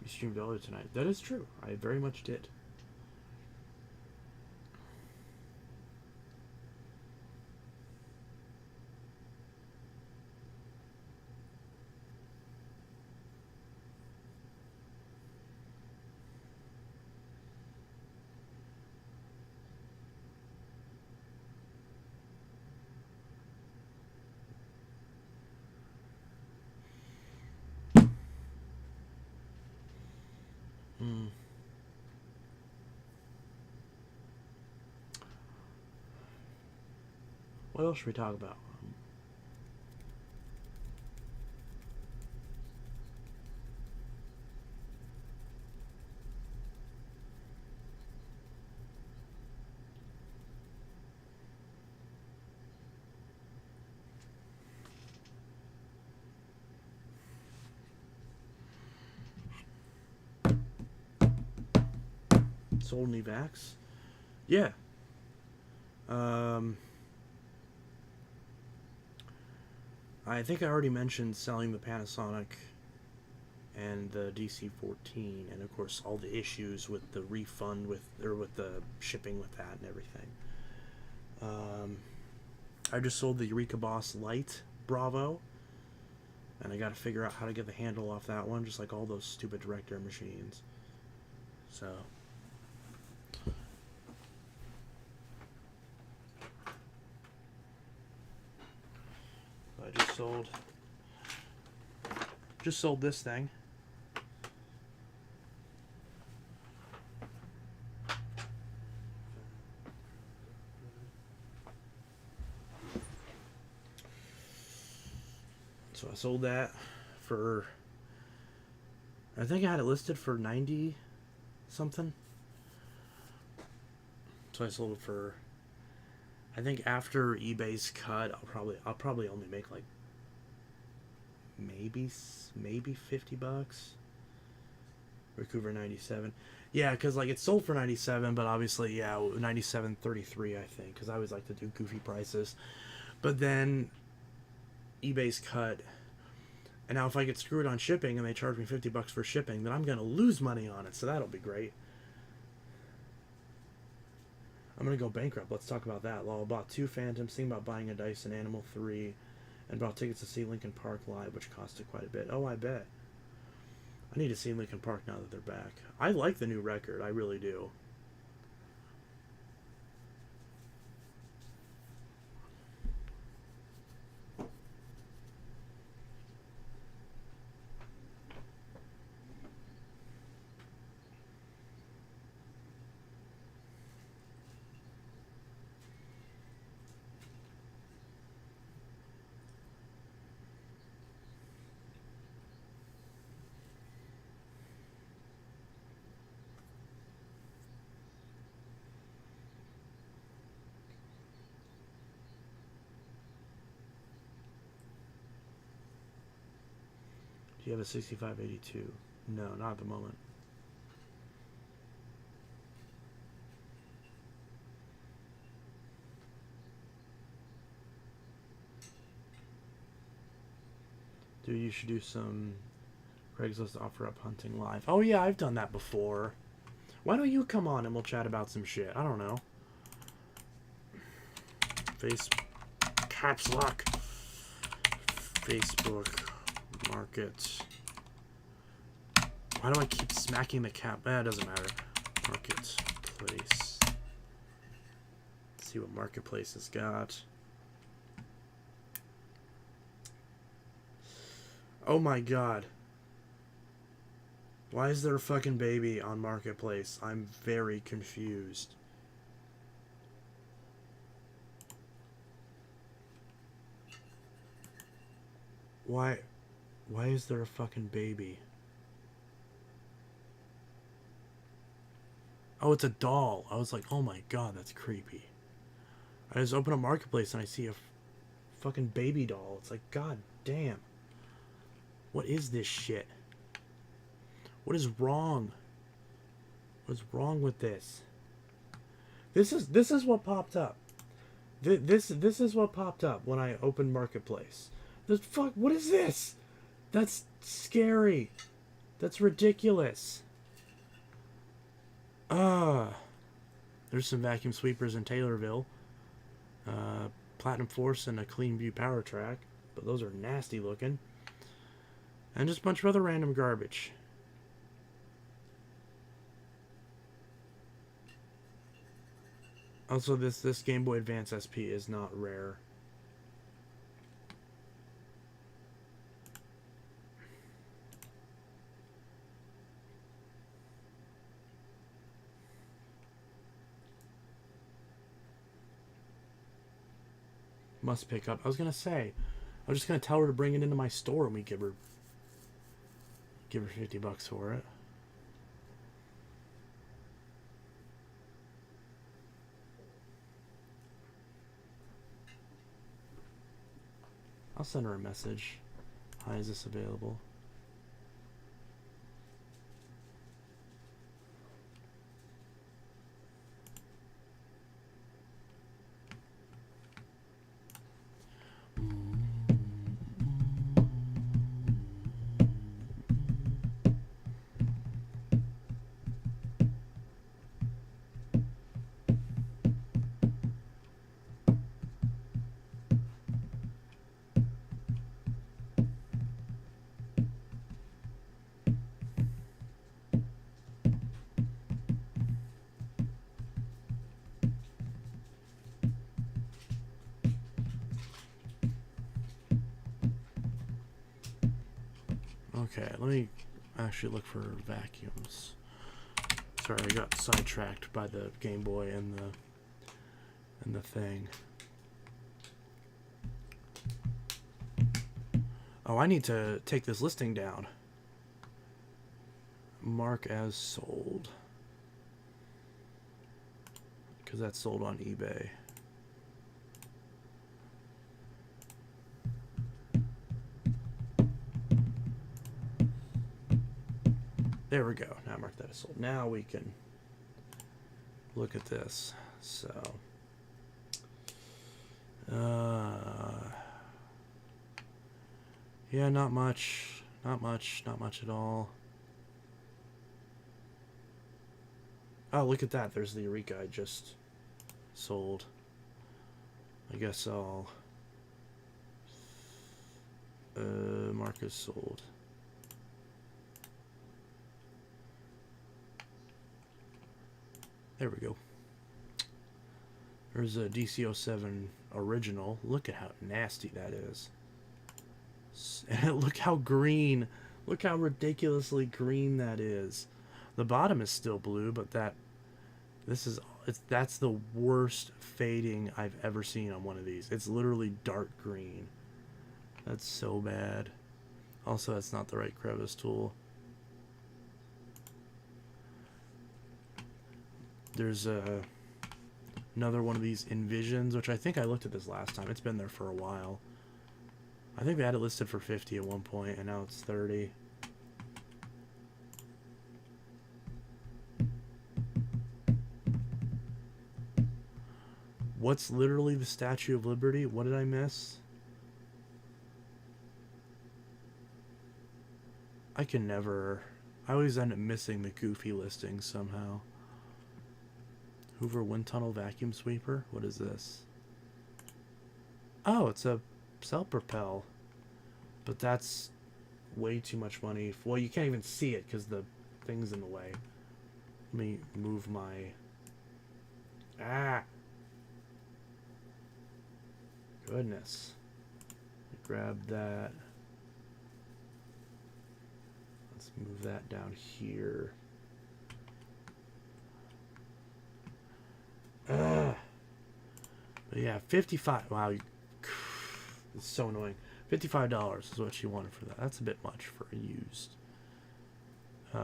You streamed earlier tonight. That is true. I very much did. What else should we talk about? Sold any vax? Yeah. I think I already mentioned selling the Panasonic and the DC-14, and of course all the issues with the refund with the shipping with that and everything. I just sold the Eureka Boss Lite Bravo, and I got to figure out how to get the handle off that one, just like all those stupid Director machines. So. just sold this thing. So I sold that for, I think I had it listed for 90 something. So I sold it for, I think after eBay's cut, I'll probably only make like maybe $50. Vancouver 97. Yeah, because like it's sold for 97, but obviously, yeah, 97.33 I think, because I always like to do goofy prices. But then eBay's cut, and now if I get screwed on shipping and they charge me $50 for shipping, then I'm gonna lose money on it. So that'll be great. I'm gonna go bankrupt. Let's talk about that. Well, I bought 2 Phantoms, thinking about buying a Dyson Animal 3, and bought tickets to see Linkin Park live, which costed quite a bit. Oh, I bet. I need to see Linkin Park now that they're back. I like the new record. I really do. Do you have a 6582? No, not at the moment. Dude, you should do some Craigslist offer up hunting live. Oh yeah, I've done that before. Why don't you come on and we'll chat about some shit? I don't know. Caps Lock. Facebook Market. Why do I keep smacking the cap? It doesn't matter. Marketplace. Let's see what Marketplace has got. Oh my god. Why is there a fucking baby on Marketplace? I'm very confused. Why is there a fucking baby? Oh, it's a doll. I was like, oh my god, that's creepy. I just open a Marketplace and I see a fucking baby doll. It's like, god damn. What is this shit? What is wrong? What's wrong with this? This is what popped up. This is what popped up when I opened Marketplace. What is this? That's scary. That's ridiculous. There's some vacuum sweepers in Taylorville. Platinum Force and a Clean View Power Track, but those are nasty looking. And just a bunch of other random garbage. Also, this Game Boy Advance SP is not rare. Must pick up. I was gonna say, I was just gonna tell her to bring it into my store and we give her $50 for it. I'll send her a message. Hi, is this available? Okay, let me actually look for vacuums. Sorry, I got sidetracked by the Game Boy and the thing. Oh, I need to take this listing down. Mark as sold. Because that's sold on eBay. There we go. Now mark that as sold. Now we can look at this. So, yeah, not much. Not much at all. Oh, look at that. There's the Eureka I just sold. I guess I'll mark as sold. There we go. There's a DC-07 original. Look at how nasty that is. And look how green. Look how ridiculously green that is. The bottom is still blue, but that's the worst fading I've ever seen on one of these. It's literally dark green. That's so bad. Also, that's not the right crevice tool. There's another one of these Envisions, which I think I looked at this last time. It's been there for a while. I think they had it listed for 50 at one point, and now it's 30. What's literally the Statue of Liberty? What did I miss? I can never... I always end up missing the goofy listings somehow. Hoover Wind Tunnel Vacuum Sweeper? What is this? Oh, it's a self-propel. But that's way too much money. Well, you can't even see it because the thing's in the way. Let me move my... Ah! Goodness. Grab that. Let's move that down here. Ugh. But yeah, 55. Wow, it's so annoying. $55 is what she wanted for that. That's a bit much for a used.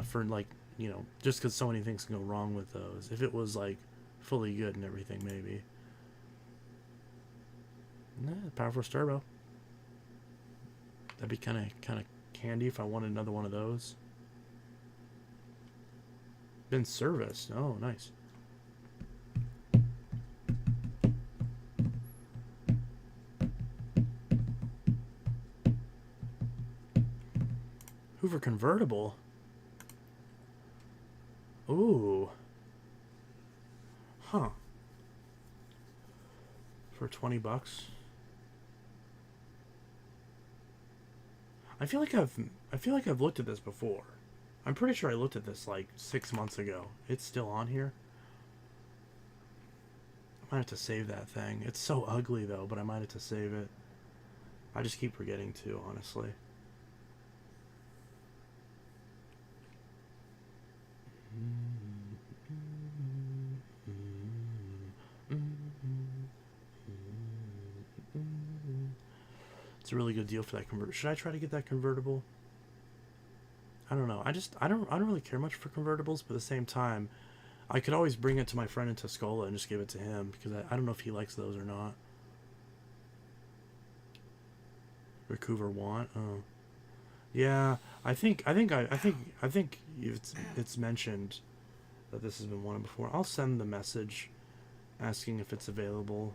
For like, you know, just because so many things can go wrong with those. If it was like fully good and everything, maybe. Nah, Power Force Turbo. That'd be kind of handy if I wanted another one of those. Been serviced. Oh, nice. Hoover convertible. Ooh. Huh. For 20 bucks. I feel like I've looked at this before. I'm pretty sure I looked at this like 6 months ago. It's still on here. I might have to save that thing. It's so ugly though, but I might have to save it. I just keep forgetting to, honestly. It's a really good deal for that convertible. Should I try to get that convertible? I don't know. I don't really care much for convertibles, but at the same time, I could always bring it to my friend in Tuscola and just give it to him because I don't know if he likes those or not. Vancouver want? Oh. Yeah, I think it's mentioned that this has been wanted before. I'll send the message asking if it's available.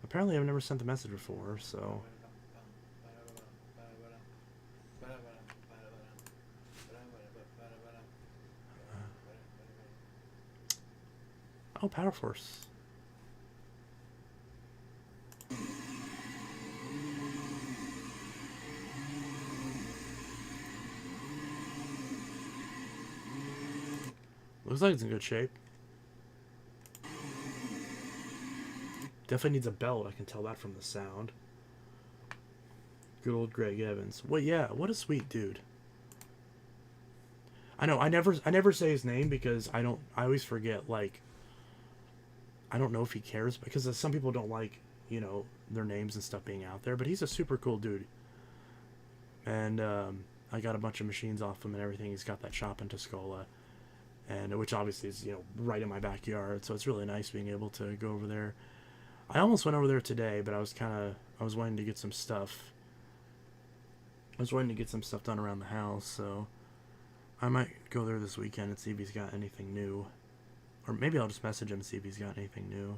Apparently I've never sent the message before, so... Oh, Power Force. Looks like it's in good shape. Definitely needs a belt. I can tell that from the sound. Good old Greg Evans. Well, yeah, what a sweet dude. I know. I never say his name because I don't. I always forget. Like, I don't know if he cares because some people don't like, their names and stuff being out there. But he's a super cool dude. And I got a bunch of machines off him and everything. He's got that shop in Tuscola, and which obviously is right in my backyard. So it's really nice being able to go over there. I almost went over there today, but I was waiting to get some stuff. I was waiting to get some stuff done around the house, so I might go there this weekend and see if he's got anything new. Or maybe I'll just message him and see if he's got anything new.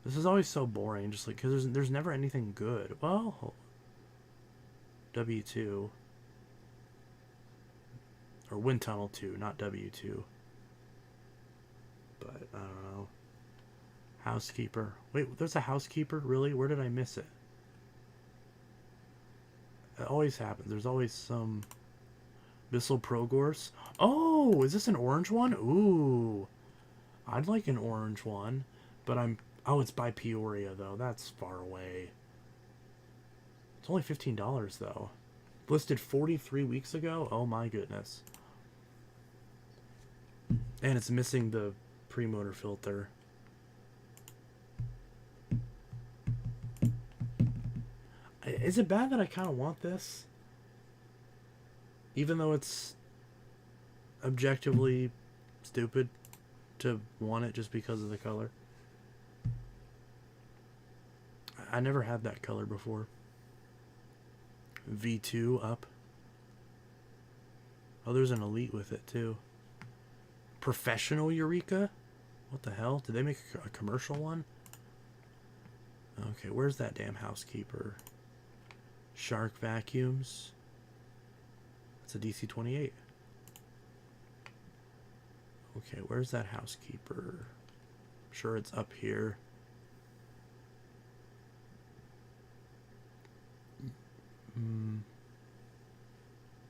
This is always so boring, just like, because there's never anything good. Well, W2. Or Wind Tunnel 2, not W2. But, I don't know. Housekeeper. Wait, there's a housekeeper? Really? Where did I miss it? It always happens. There's always some... Bissell Progors. Oh, is this an orange one? Ooh. I'd like an orange one. But Oh, it's by Peoria, though. That's far away. It's only $15, though. Listed 43 weeks ago? Oh, my goodness. And it's missing the pre-motor filter. Is it bad that I kind of want this? Even though it's objectively stupid to want it just because of the color. I never had that color before. V2 up. Oh, there's an Elite with it too. Professional Eureka? What the hell? Did they make a commercial one? Okay, where's that damn housekeeper? Shark vacuums. That's a DC-28. Okay, where's that housekeeper? I'm sure it's up here.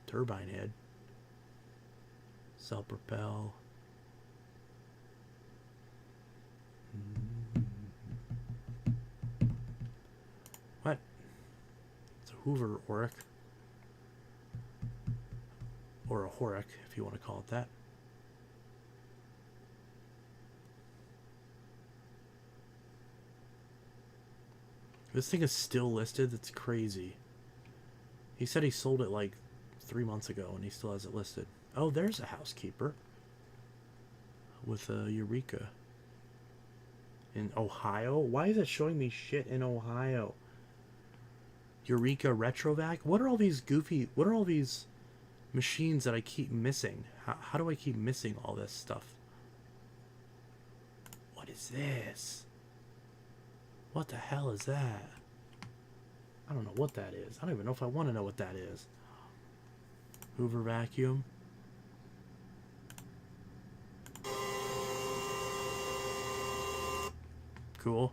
Turbine head. Self-propel. What? It's a Hoover Auric. Or a Horic, if you want to call it that. This thing is still listed? That's crazy. He said he sold it like 3 months ago and he still has it listed. Oh, there's a housekeeper. With a Eureka. In Ohio? Why is it showing me shit in Ohio? Eureka Retrovac? What are all these machines that I keep missing? How do I keep missing all this stuff? What is this? What the hell is that? I don't know what that is. I don't even know if I want to know what that is. Hoover vacuum. Cool.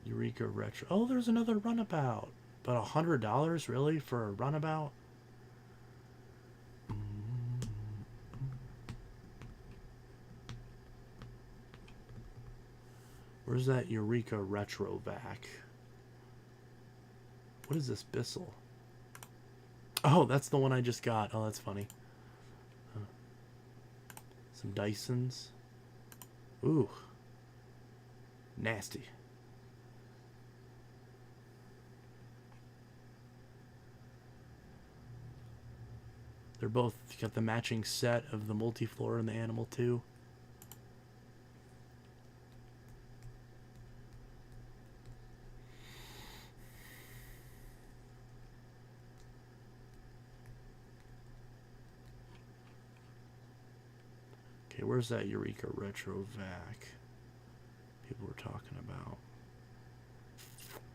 Eureka Retro. Oh, there's another runabout. But $100 really for a runabout? Where's that Eureka Retrovac? What is this Bissell? Oh, that's the one I just got. Oh, that's funny. Some Dysons. Ooh. Nasty. They're both got the matching set of the Multiflora and the Animal 2. Okay, where's that Eureka Retrovac people were talking about?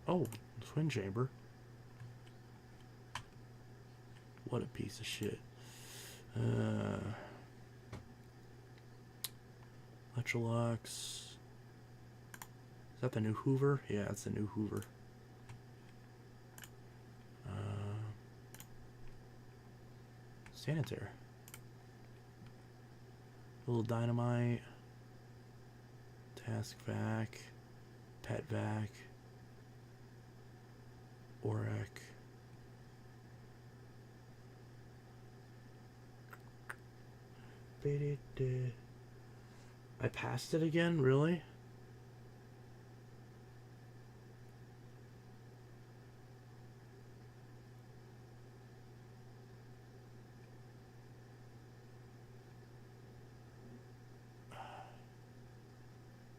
Oh, twin chamber. What a piece of shit. Electrolux. Is that the new Hoover? Yeah, it's the new Hoover. Sanitaire. Little Dynamite. Task Vac. Pet Vac. Auric. I passed it again? Really?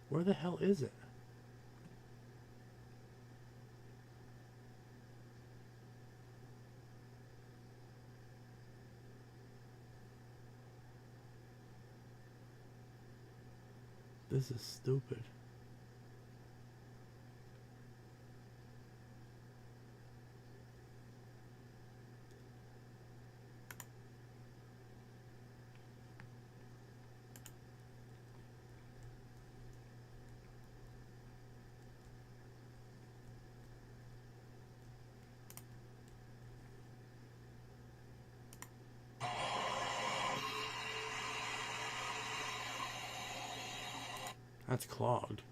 Where the hell is it? This is stupid. That's clogged.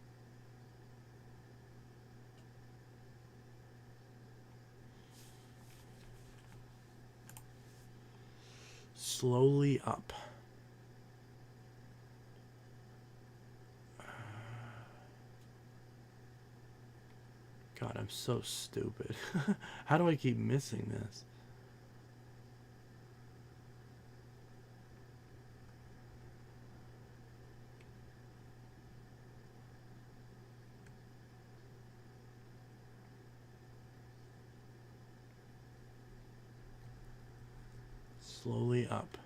Slowly up. God, I'm so stupid. How do I keep missing this? Slowly up.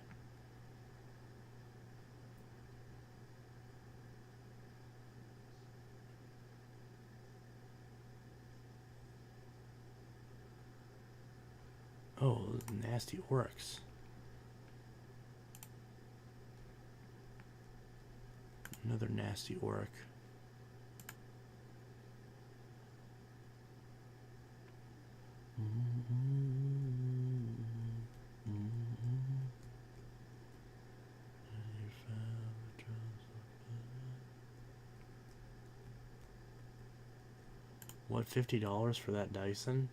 Oh, nasty Oryx. Another nasty Auric. What, $50 for that Dyson?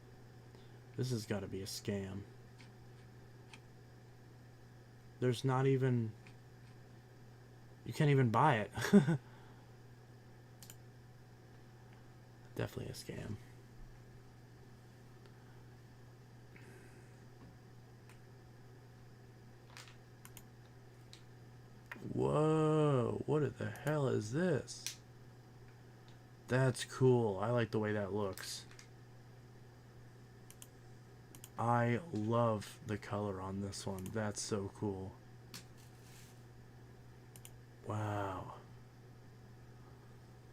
This has got to be a scam. There's not even... You can't even buy it. Definitely a scam. Whoa, what the hell is this? That's cool. I like the way that looks. I love the color on this one. That's so cool. Wow.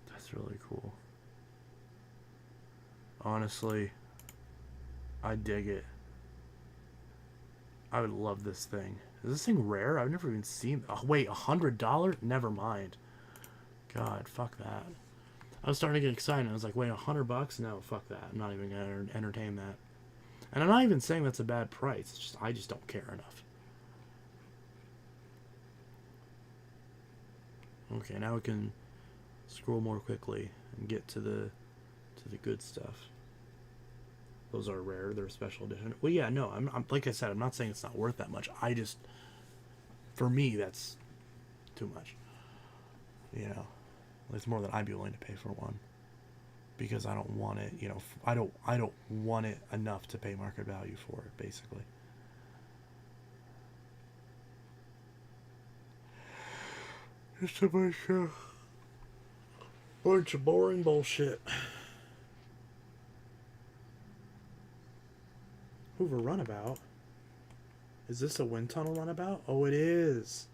That's really cool. Honestly, I dig it. I would love this thing. Is this thing rare? I've never even seen... Oh, wait, $100? Never mind. God, fuck that. I was starting to get excited. I was like, wait, $100? No, fuck that. I'm not even going to entertain that. And I'm not even saying that's a bad price. It's just I just don't care enough. Okay, now we can scroll more quickly and get to the good stuff. Those are rare. They're special edition. Well, yeah, no. I'm like I said, I'm not saying it's not worth that much. I just, for me, that's too much. You know, it's more than I'd be willing to pay for one. Because I don't want it, you know, I don't want it enough to pay market value for it, basically. Just a bunch of boring bullshit. Hoover Runabout? Is this a wind tunnel runabout? Oh, it is.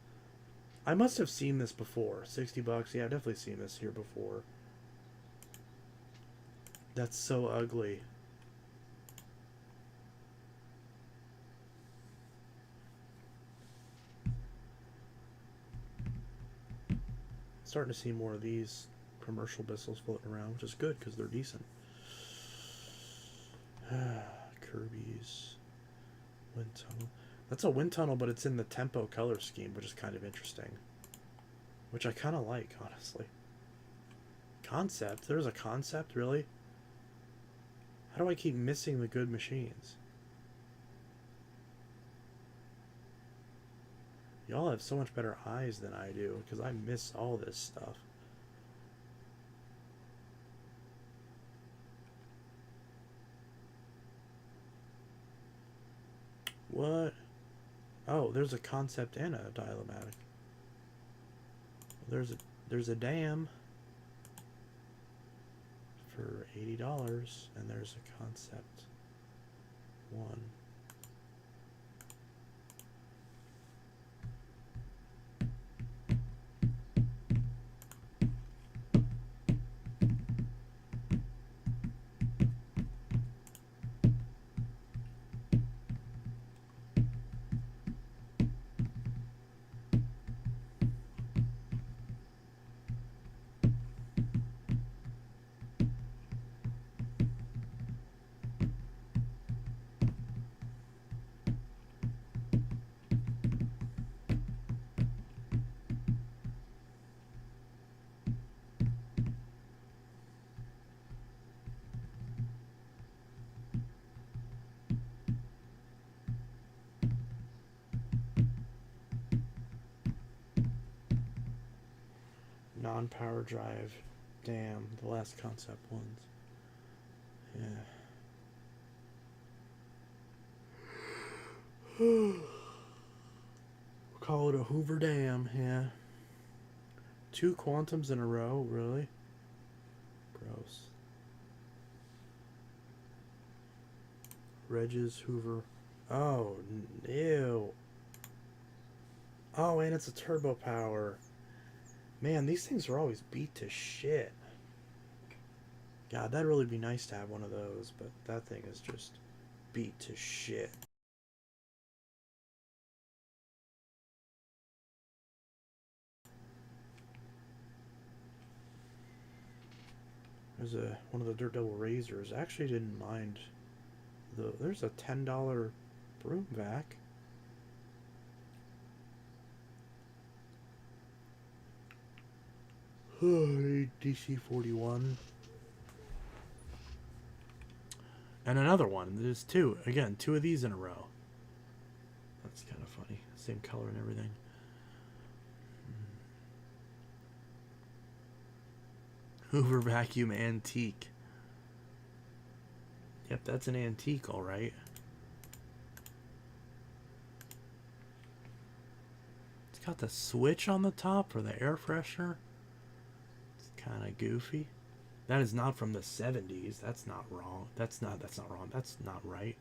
I must have seen this before. $60. Yeah, I've definitely seen this here before. That's so ugly. Starting to see more of these commercial Bissells floating around, which is good because they're decent. Kirby's wind tunnel. That's a wind tunnel, but it's in the tempo color scheme, which is kind of interesting. Which I kind of like, honestly. Concept? There's a concept, really? How do I keep missing the good machines? Y'all have so much better eyes than I do, because I miss all this stuff. What? Oh, there's a concept and a dial-o-matic. There's a dam for $80, and there's a concept one. Non-power drive. Damn, the last concept ones. Yeah. We'll call it a Hoover Dam, yeah. 2 quantums in a row, really? Gross. Regis Hoover. Oh, ew. Oh, and it's a turbo power. Man, these things are always beat to shit. God, that'd really be nice to have one of those, but that thing is just beat to shit. There's one of the Dirt Devil Razors. I actually didn't mind there's a $10 broom vac. DC-41. And another one. There's 2. Again, 2 of these in a row. That's kind of funny. Same color and everything. Hoover Vacuum Antique. Yep, that's an antique, all right. It's got the switch on the top for the air freshener. It's kind of goofy. That is not from the 70s. That's not wrong. That's not wrong. That's not right.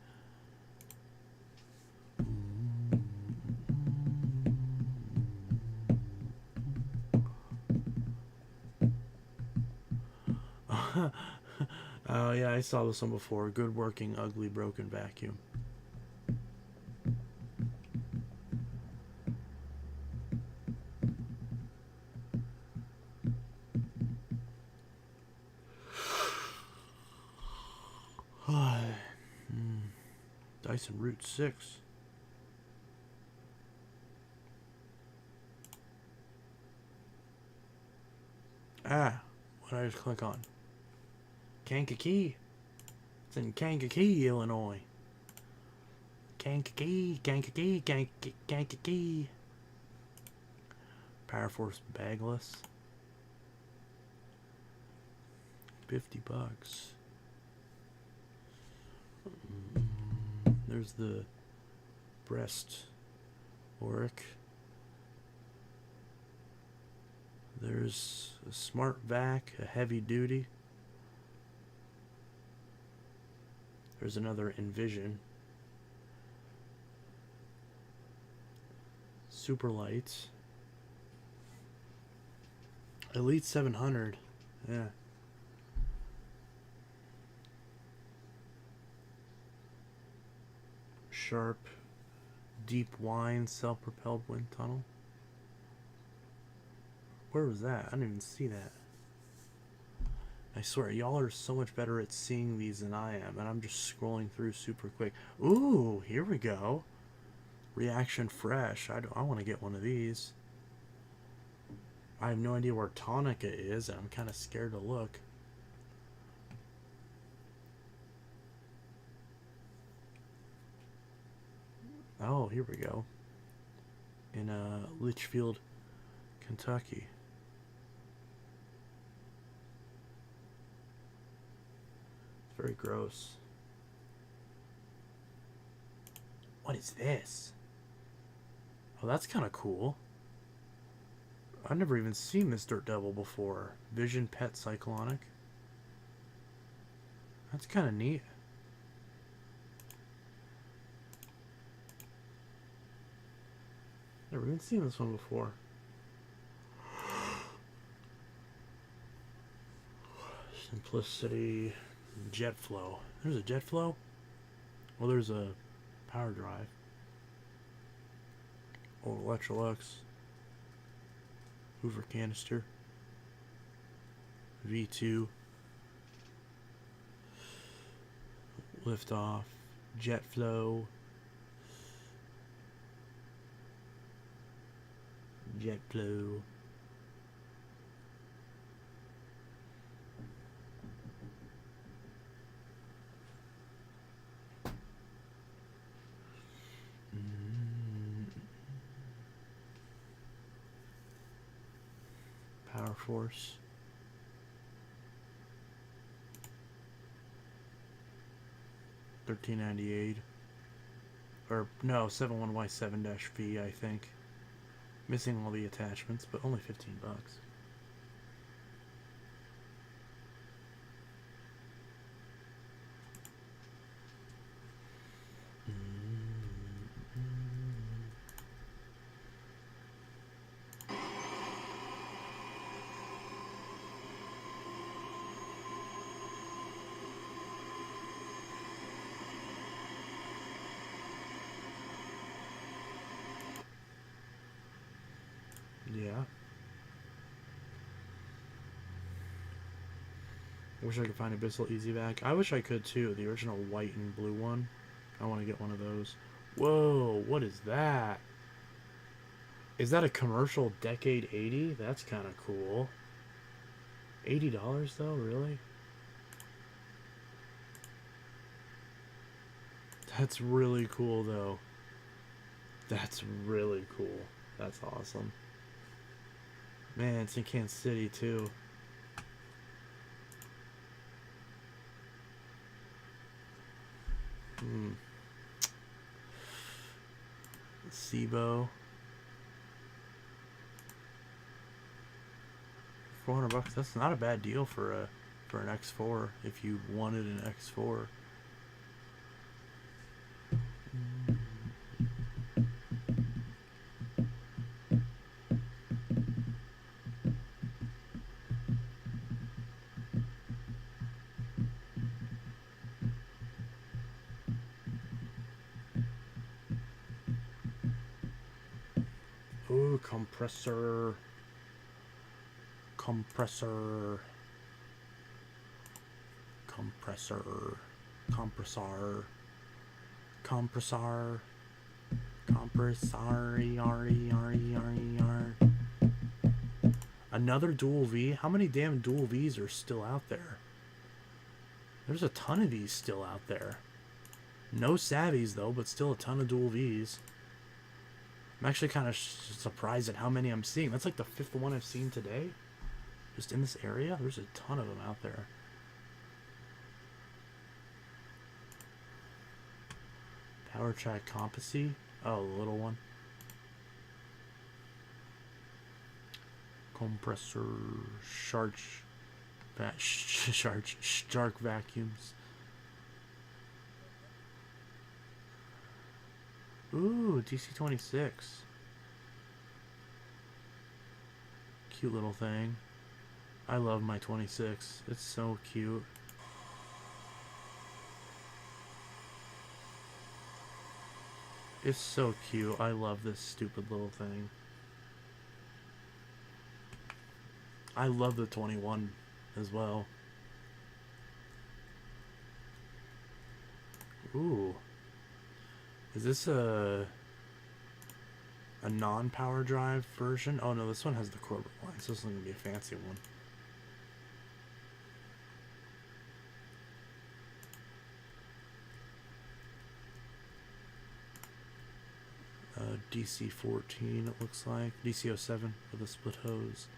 Oh yeah, I saw this one before. Good working, ugly, broken vacuum. Dyson Route 6. Ah, what did I just click on? Kankakee. It's in Kankakee, Illinois. Kankakee, Kankakee, Kankakee. Power Force bagless. $50. There's the breast work. There's a smart vac, a heavy duty. There's another Envision. Super lights. Elite 700. Yeah. Sharp, deep wine, self-propelled wind tunnel. Where was that? I didn't even see that. I swear, y'all are so much better at seeing these than I am, and I'm just scrolling through super quick. Ooh, here we go. Reaction Fresh. I want to get one of these. I have no idea where Tonica is, and I'm kind of scared to look. Oh, here we go. In Litchfield, Kentucky. It's very gross. What is this? Oh, that's kind of cool. I've never even seen this Dirt Devil before. Vision Pet Cyclonic. That's kind of neat. Never even seen this one before. Simplicity. Jet Flow. There's a Jet Flow? Well, there's a Power Drive. Old Electrolux. Hoover Canister. V2. Liftoff. Jet Flow. Jet Flow. Power Force. $13.98. Or no, 71Y7-V, I think. Missing all the attachments, but only $15. Yeah. I wish I could find a Bissell Easy Vac. I wish I could too. The original white and blue one. I want to get one of those. Whoa, what is that? Is that a commercial Decade 80? That's kind of cool. $80 though, really? That's really cool though. That's really cool. That's awesome. Man, it's in Kansas City too. SIBO. $400. That's not a bad deal for an X4 if you wanted an X4. Ooh, compressor. Compressor. Compressor. Compressor. Compressor. Compressor. Another dual V? How many damn dual Vs are still out there? There's a ton of these still out there. No Savvies though, but still a ton of dual Vs. I'm actually kind of surprised at how many I'm seeing. That's like the 5th one I've seen today. Just in this area, there's a ton of them out there. Power Track Compecy. Oh, the little one. Compressor. Shark vacuums. Ooh, DC-26. Cute little thing. I love my 26. It's so cute. It's so cute. I love this stupid little thing. I love the 21 as well. Ooh. Is this a a non-power drive version. Oh no, this one has the Corbett line, so this is going to be a fancy one. DC-14 it looks like. DC-07 with a split hose.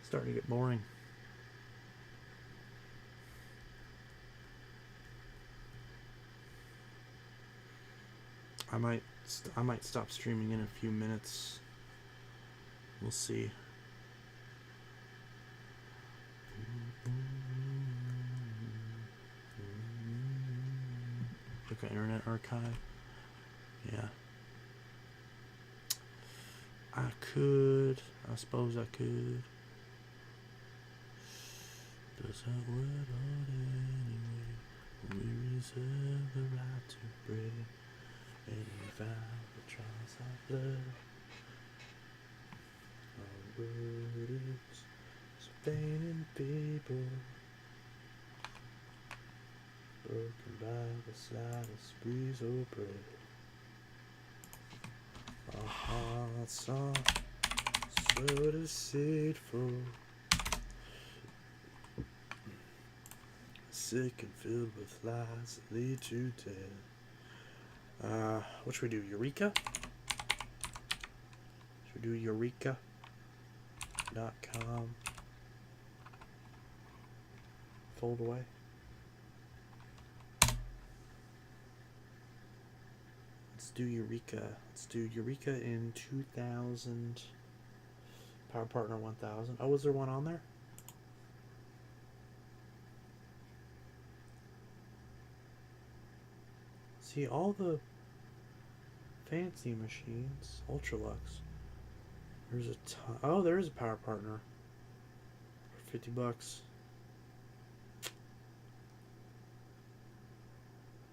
Starting to get boring. I might stop streaming in a few minutes. We'll see. Look at Internet Archive. Yeah. I suppose I could. Does that word out anyway? We reserve the right to break any vow that tries our blood. Our word is Spain and people, broken by the slightest breeze or breath. Our hearts are so deceitful, sick and filled with lies that lead to death. What should we do? Eureka? Should we do Eureka.com? Fold away. Let's do Eureka. Let's do Eureka in 2000. Power Partner 1000. Oh, was there one on there? See, all the fancy machines. Ultralux. There's a ton. Oh, there is a Power Partner. For $50.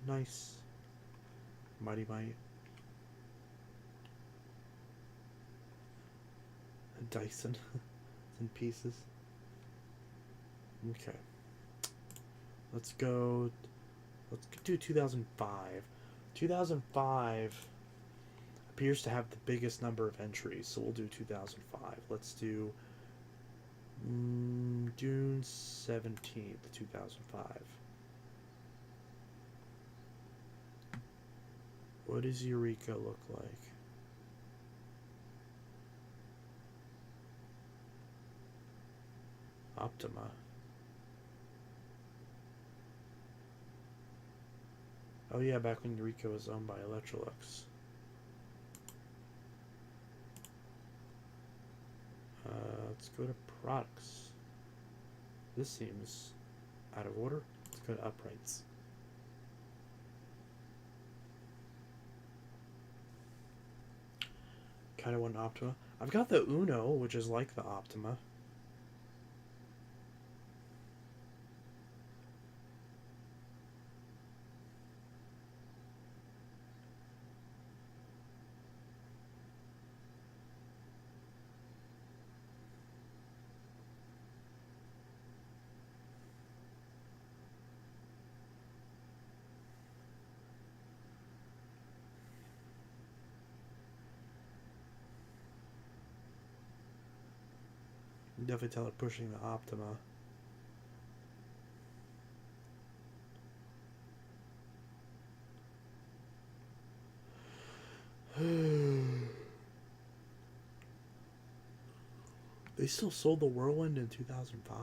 Nice. Mighty Might. A Dyson. It's in pieces. Okay. Let's go. Let's do 2005. 2005 appears to have the biggest number of entries, so we'll do 2005. Let's do June 17th, 2005. What does Eureka look like? Optima. Oh yeah, back when Eureka was owned by Electrolux. Let's go to products. This seems out of order. Let's go to uprights. Kind of want an Optima. I've got the Uno, which is like the Optima. Definitely tell it pushing the Optima. They still sold the Whirlwind in 2005?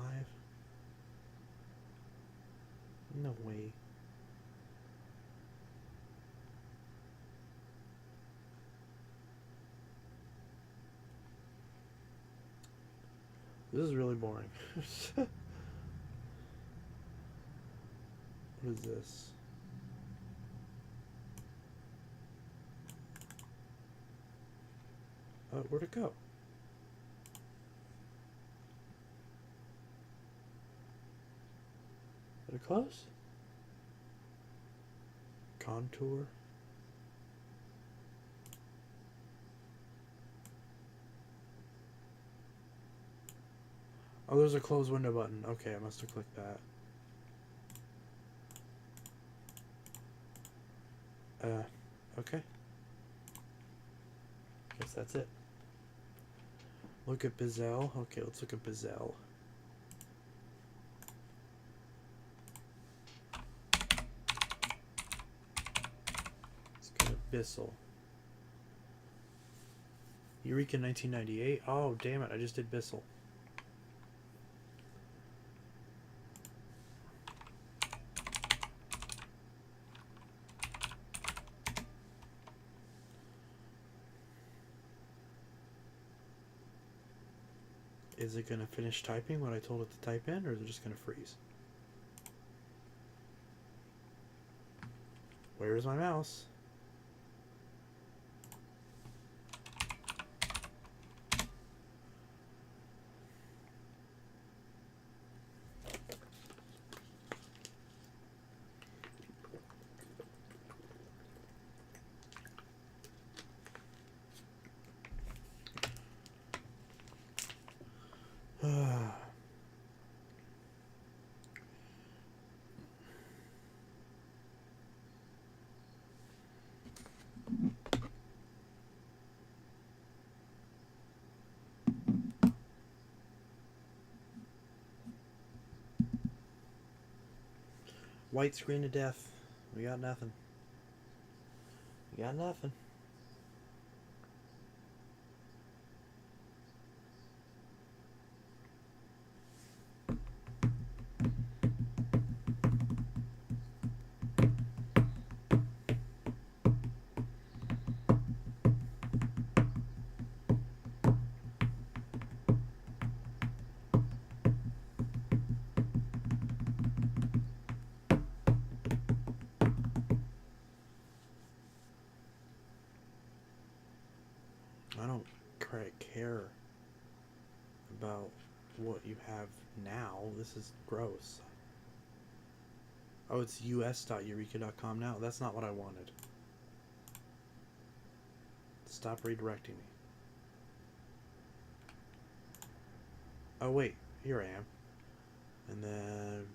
No way. This is really boring. What is this? Where'd it go? They're close. Contour. Oh, there's a close window button. Okay, I must have clicked that. Okay. Guess that's it. Look at Bezel. Okay, let's look at Bezel. Let's go to Bissell. Eureka 1998. Oh, damn it. I just did Bissell. Is it going to finish typing what I told it to type in, or is it just going to freeze? Where is my mouse? White screen to death. We got nothing. We got nothing. I don't care about what you have now. This is gross. Oh, it's us.eureka.com now. That's not what I wanted. Stop redirecting me. Oh, wait. Here I am. And then...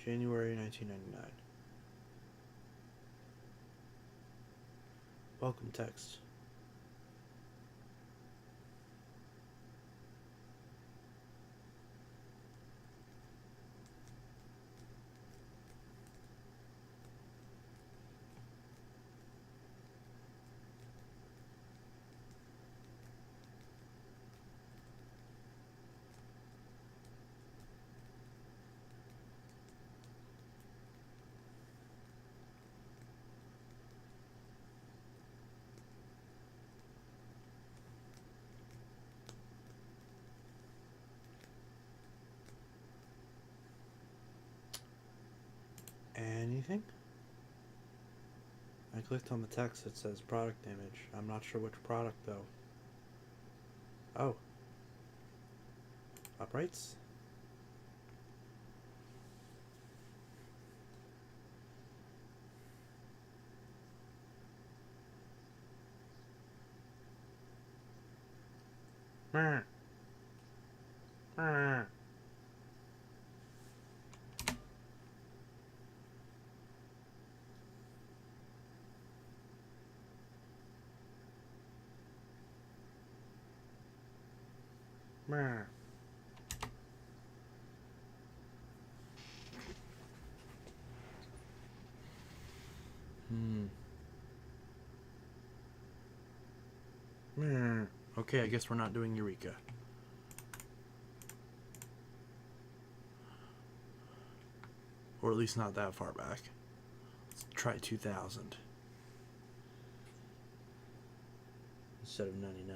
January 1999. Welcome text. Anything? I clicked on the text that says product image. I'm not sure which product though. Oh. Uprights? Meh. Meh. Meh. Meh. Okay, I guess we're not doing Eureka. Or at least not that far back. Let's try 2000. Instead of 99.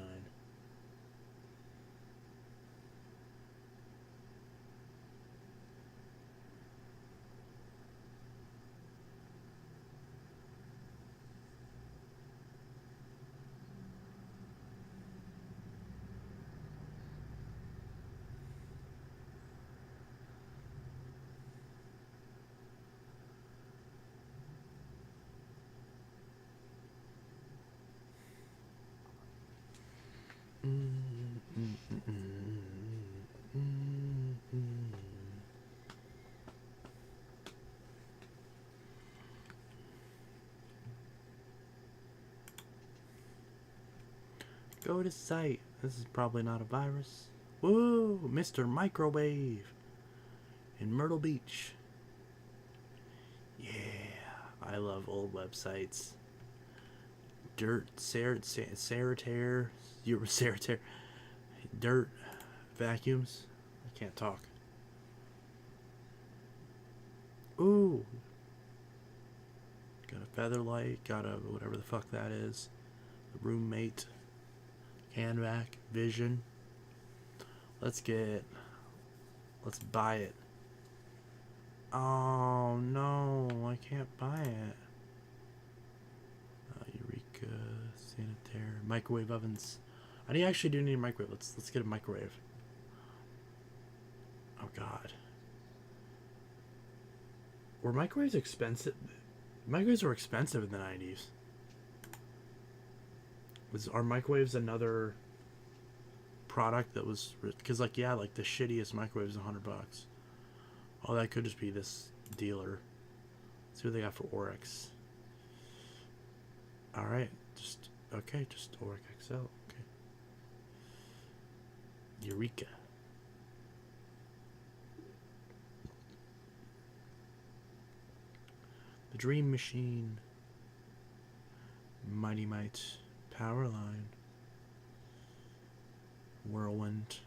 Go to site. This is probably not a virus. Whoa, Mr. Microwave in Myrtle Beach. Yeah, I love old websites. Dirt, Saratair, dirt, vacuums. I can't talk. Ooh. Got a Featherlight, got a whatever the fuck that is. The Roommate. Canvac, Vision. Let's buy it. Oh no, I can't buy it. Eureka, Sanitaire, microwave ovens. I actually do need a microwave. Let's get a microwave. Oh god. Were microwaves expensive? Microwaves were expensive in the 90s. Are microwaves another product that was, because like, yeah, like the shittiest microwave is $100. Oh, that could just be this dealer. Let's see what they got for Oryx. All right, just Oryx XL. Okay. Eureka. The Dream Machine. Mighty Might. Powerline. Whirlwind.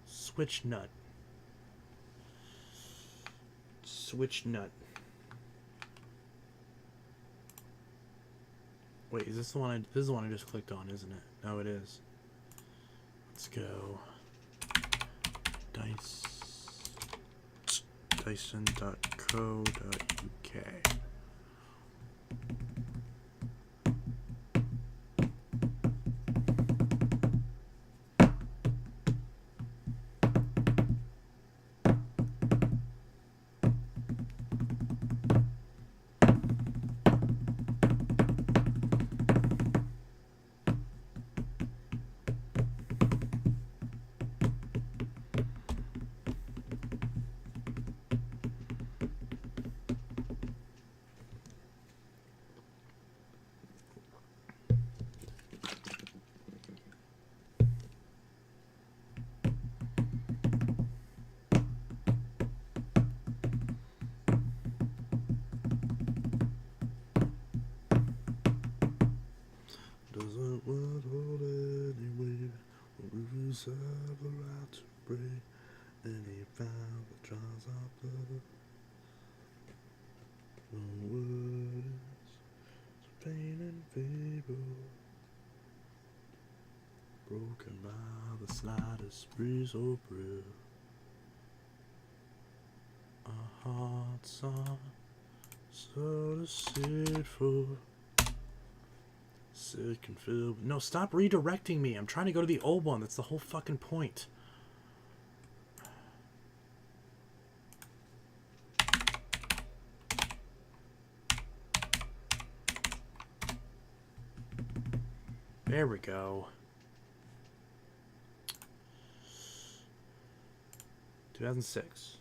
Switch nut. Switch nut. Wait, is this the one this is the one I just clicked on, isn't it? No, it is. Let's go. Dyson.co.uk. Doesn't want hold anyway. Rivers have the right to break. Any vow that draws our blood. No words, pain and feeble. Broken by the slightest breeze or brew. Our hearts are so deceitful. Sick and filled. No, stop redirecting me. I'm trying to go to the old one. That's the whole fucking point. There we go. 2006.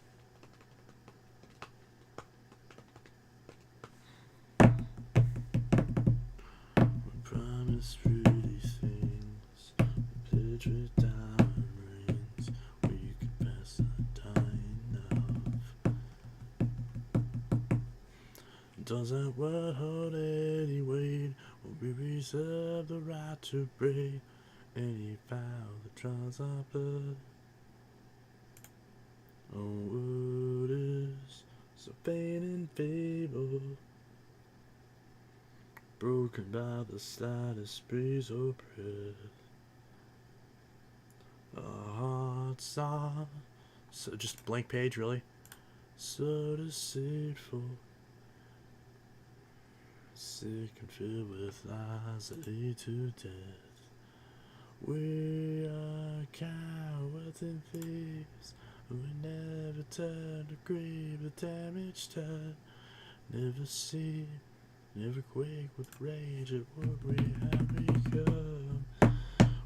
Pretty things, pledge with diamond rings, where you could pass the dying of. doesn't work hold any weight, will we reserve the right to break any vow that draws our blood? Oh, what is so vain and feeble, broken by the slightest breeze or breath? Our hearts are so just blank page, really. So deceitful, sick and filled with lies that lead to death. We are cowards and thieves who never turn to grieve the damage done. Never see, never quake with rage at what we have become.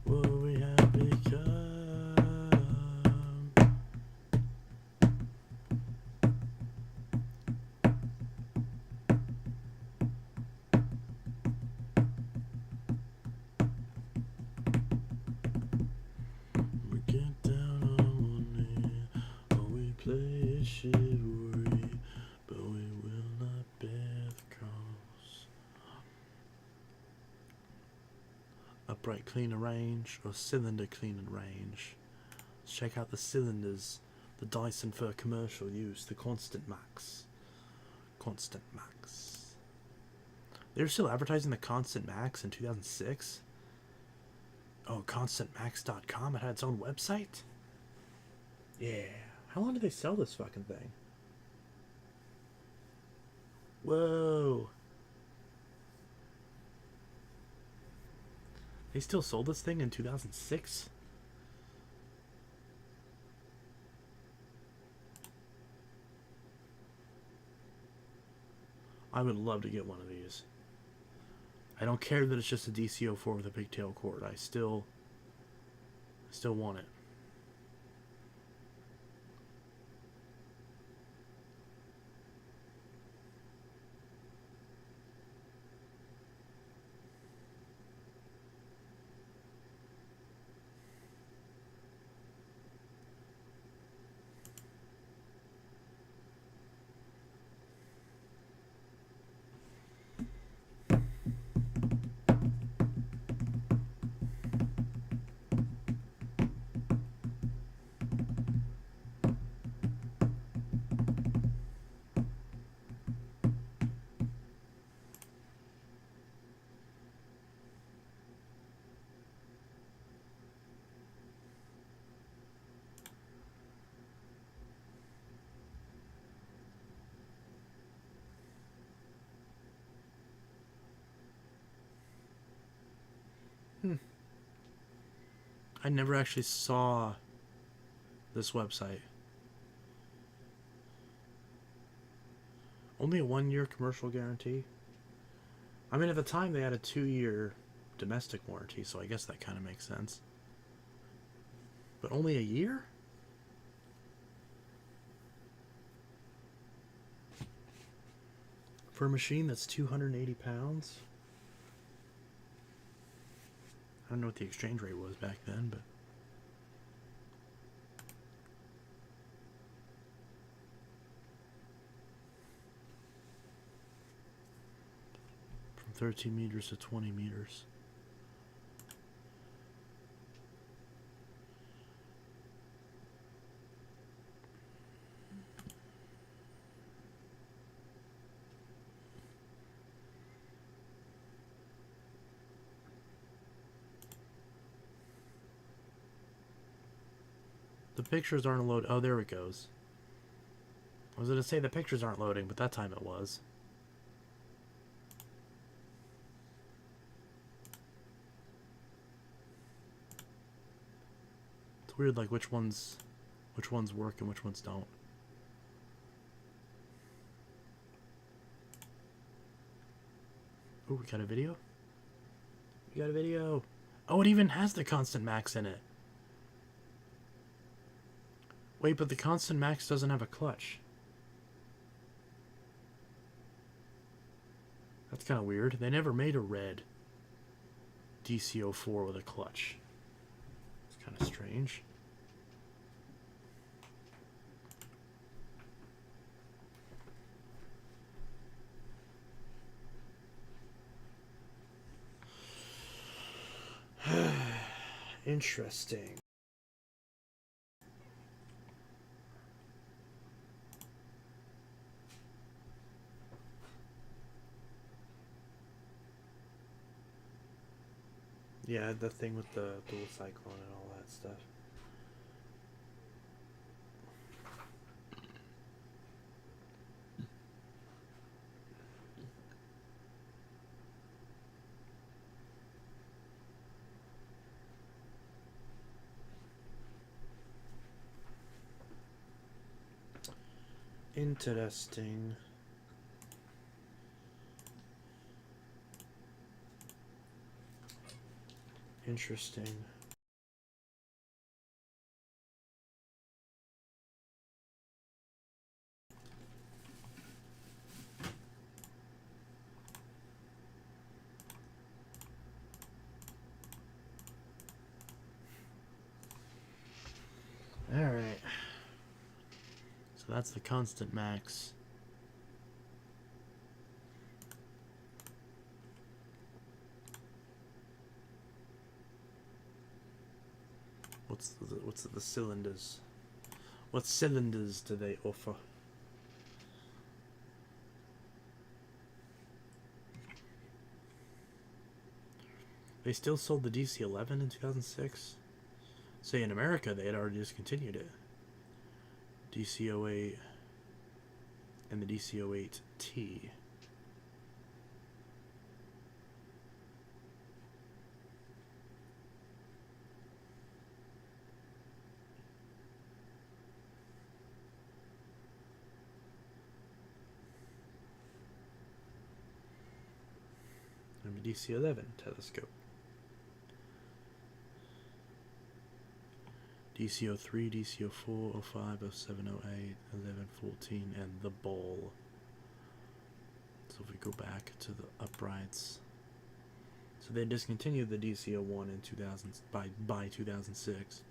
What we have become. We get down on one knee, or we play chivalry, but we will not bear the cross. Upright clean range, or cylinder clean and range. Let's check out the cylinders. The Dyson for commercial use, the Constant Max. Constant Max. They were still advertising the Constant Max in 2006? Oh, ConstantMax.com. It had its own website? Yeah. How long did they sell this fucking thing? Whoa. They still sold this thing in 2006? I would love to get one of these. I don't care that it's just a DC-04 with a pigtail cord. I still want it. I never actually saw this website. Only a 1-year commercial guarantee. I mean, at the time they had a 2-year domestic warranty, so I guess that kind of makes sense. But only a year? For a machine that's 280 pounds? I don't know what the exchange rate was back then, but... From 13 meters to 20 meters. The pictures aren't loading. Oh, there it goes. I was going to say the pictures aren't loading, but that time it was. It's weird, like which ones work and which ones don't. Oh, we got a video? We got a video. Oh, it even has the Constant Max in it. Wait, but the Constant Max doesn't have a clutch. That's kind of weird. They never made a red DC-04 with a clutch. It's kind of strange. Interesting. Yeah, the thing with the dual cyclone and all that stuff. Interesting. Interesting. Alright. So that's the constant max. What's the cylinders? What cylinders do they offer? They still sold the DC-11 in 2006? Say in America they had already discontinued it. DC-08 and the DC-08T. And the DC-11 telescope. DC-03, DC-04, 05, 07, 08, 11, 14, and the ball. So if we go back to the uprights. So they discontinued the DC-01 in 2000 by 2006.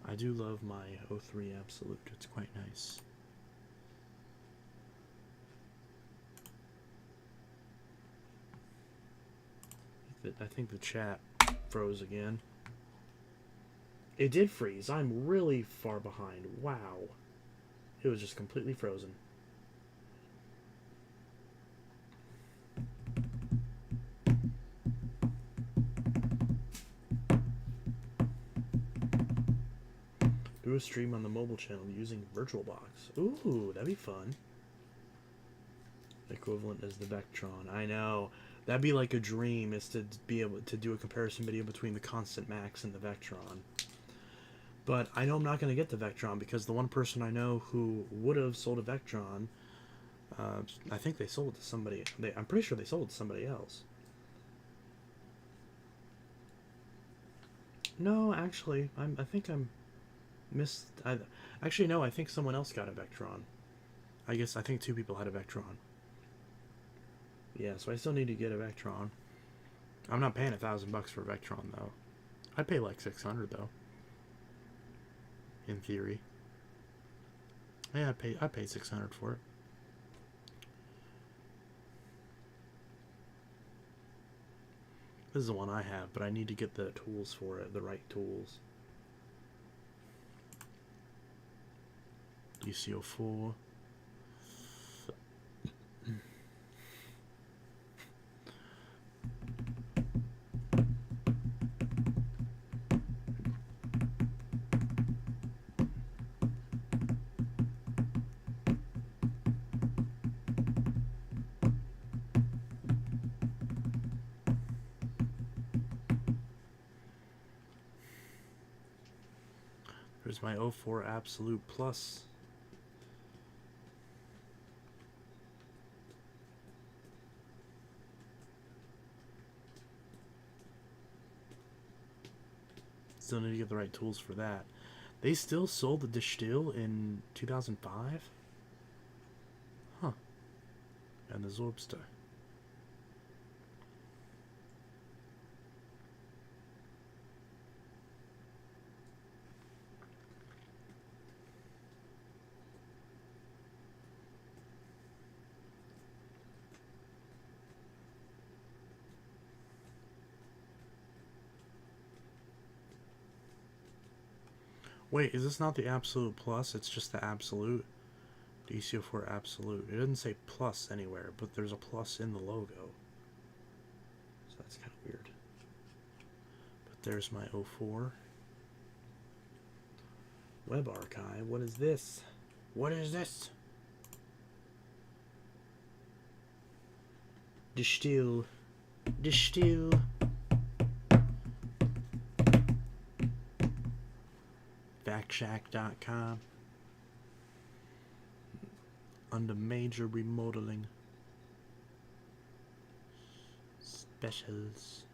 I do love my 03 Absolute. It's quite nice. I think the chat froze again. It did freeze. I'm really far behind. Wow. It was just completely frozen. Do a stream on the mobile channel using VirtualBox. Ooh, that'd be fun. Equivalent as the Vectron. I know. That'd be like a dream, is to be able to do a comparison video between the Constant Max and the Vectron. But I know I'm not going to get the Vectron because the one person I know who would have sold a Vectron, I think they sold it to somebody. I'm pretty sure they sold it to somebody else. No, actually, I think I'm missed. Actually, no, I think someone else got a Vectron. I think 2 people had a Vectron. Yeah, so I still need to get a Vectron. I'm not paying $1,000 for a Vectron though. I'd pay like 600 though. In theory. Yeah, I paid 600 for it. This is the one I have, but I need to get the tools for it, the right tools. DC-04. There's my 04 Absolute Plus. Still need to get the right tools for that. They still sold the Distill in 2005? Huh. And the Zorbster. Wait, is this not the Absolute Plus? It's just the Absolute? DCO4 Absolute. It doesn't say plus anywhere, but there's a plus in the logo. So that's kind of weird. But there's my 04. Web Archive. What is this? What is this? Distill. Distill. Factshack.com. Under major remodeling. Specials.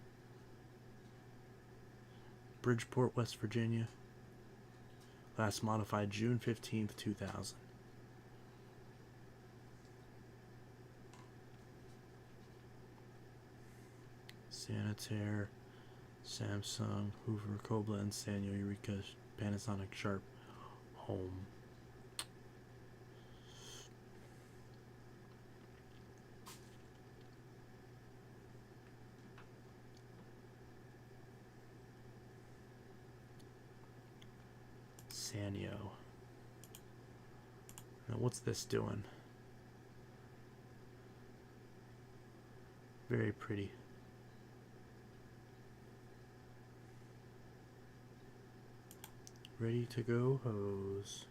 Bridgeport, West Virginia. Last modified June 15th, 2000. Sanitaire, Samsung, Hoover, Koblenz, Sanyo, Eureka, Panasonic, Sharp, Home. Sanyo. Now what's this doing? Very pretty. Ready to go hose.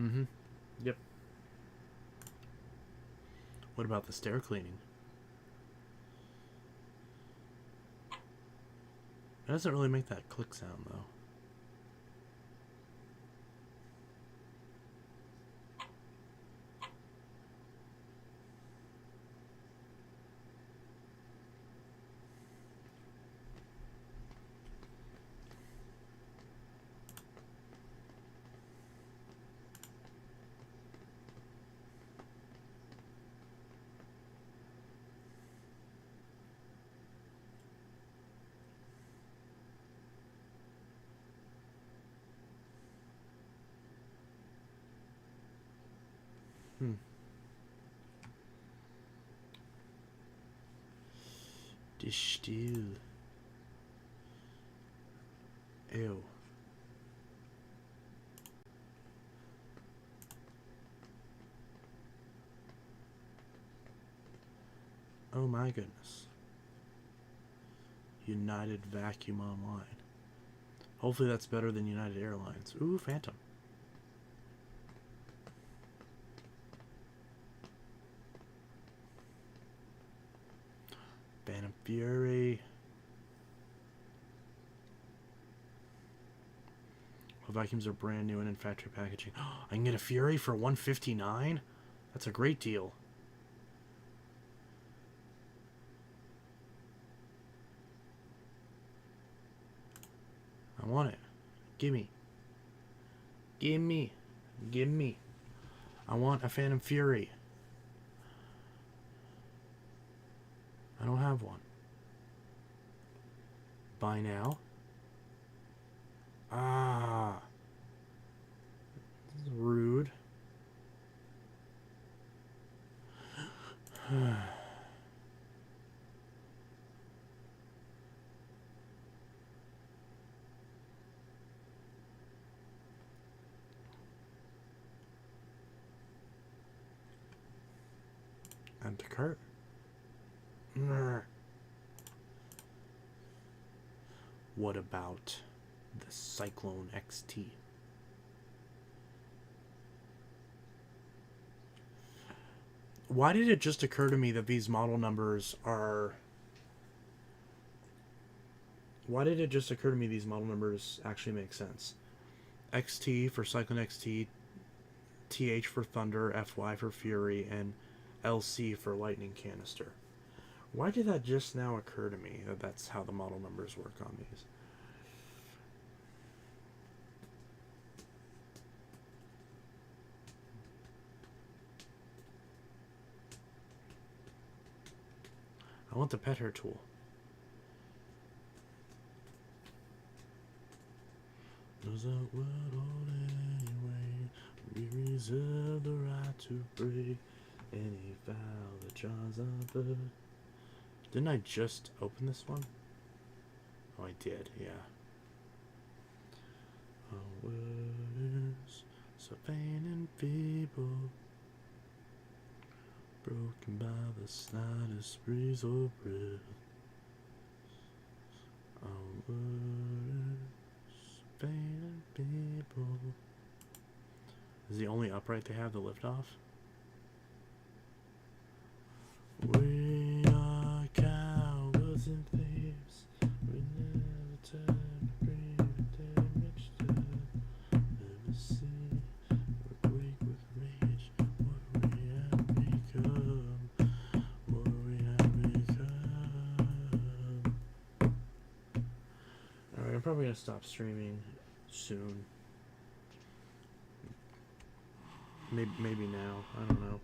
Mm-hmm. Yep. What about the stair cleaning? It doesn't really make that click sound though. Hmm. Distill. Ew. Oh my goodness. United Vacuum Online. Hopefully that's better than United Airlines. Ooh, Phantom. Phantom Fury. Well, vacuums are brand new and in factory packaging. I can get a Fury for $159? That's a great deal. I want it. Gimme. Gimme. Gimme. I want a Phantom Fury. I don't have one. Buy now. Ah. This is rude. Add to cart. what about the Cyclone XT? Why did it just occur to me that these model numbers are... Why did it just occur to me these model numbers actually make sense? XT for Cyclone XT, TH for Thunder, FY for Fury, and LC for Lightning Canister. Why did that just now occur to me that that's how the model numbers work on these? I want the pet hair tool. Knows that we're old anyway. We reserve the right to break any vow that jars our birth. Didn't I just open this one? Oh, I did, yeah. Our word is so vain and feeble, broken by the slightest breeze or breath. Our word is vain and feeble. Is the only upright they have the lift off? We are cowards and thieves. We never turn to breathe a damaged earth. Never see or quake with rage. What we have become. What we have become. Alright, I'm probably gonna stop streaming soon. Maybe now. I don't know.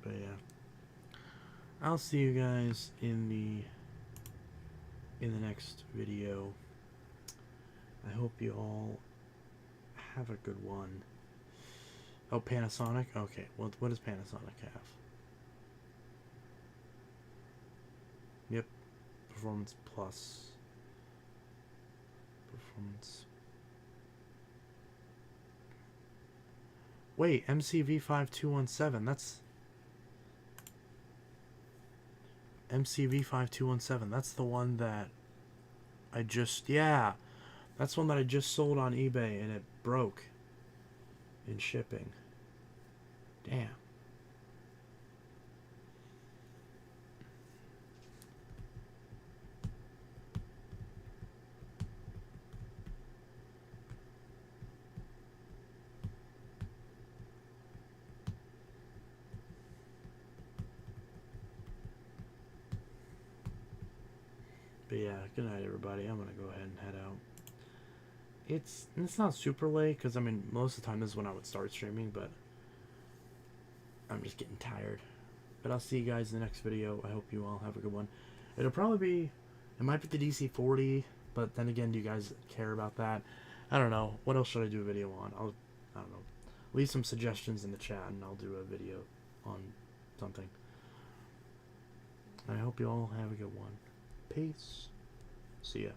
But yeah, I'll see you guys in the next video. I hope you all have a good one. Oh, Panasonic? Okay, what does Panasonic have? Yep, Performance Plus. Performance. Wait, MCV5217, that's... MCV5217, that's the one that I just... Yeah, that's one that I just sold on eBay and it broke in shipping. Damn. But yeah, good night everybody. I'm gonna go ahead and head out. It's not super late because I mean most of the time this is when I would start streaming, but I'm just getting tired. But I'll see you guys in the next video. I hope you all have a good one. It'll probably be, it might be the DC-40, but then again, do you guys care about that? I don't know. What else should I do a video on? I don't know. Leave some suggestions in the chat and I'll do a video on something. I hope you all have a good one. Peace. See ya.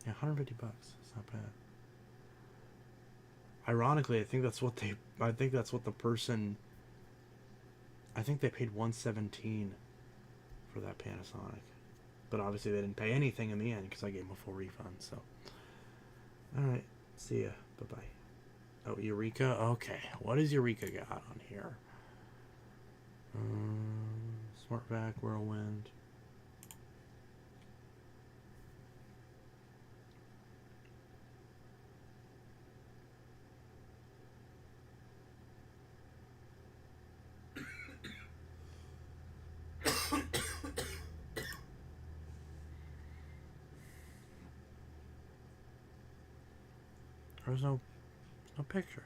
Yeah, 150 bucks. It's not bad. Ironically, I think that's what the person, I think they paid $117 for that Panasonic. But obviously they didn't pay anything in the end because I gave them a full refund, so. Alright, see ya. Bye-bye. Oh, Eureka? Okay. What does Eureka got on here? Smart Vac, Whirlwind. There's no picture.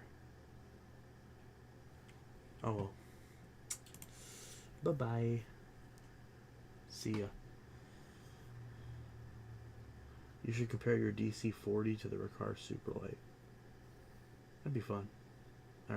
Oh well. Bye-bye. See ya. You should compare your DC-40 to the Riccar Superlight. That'd be fun.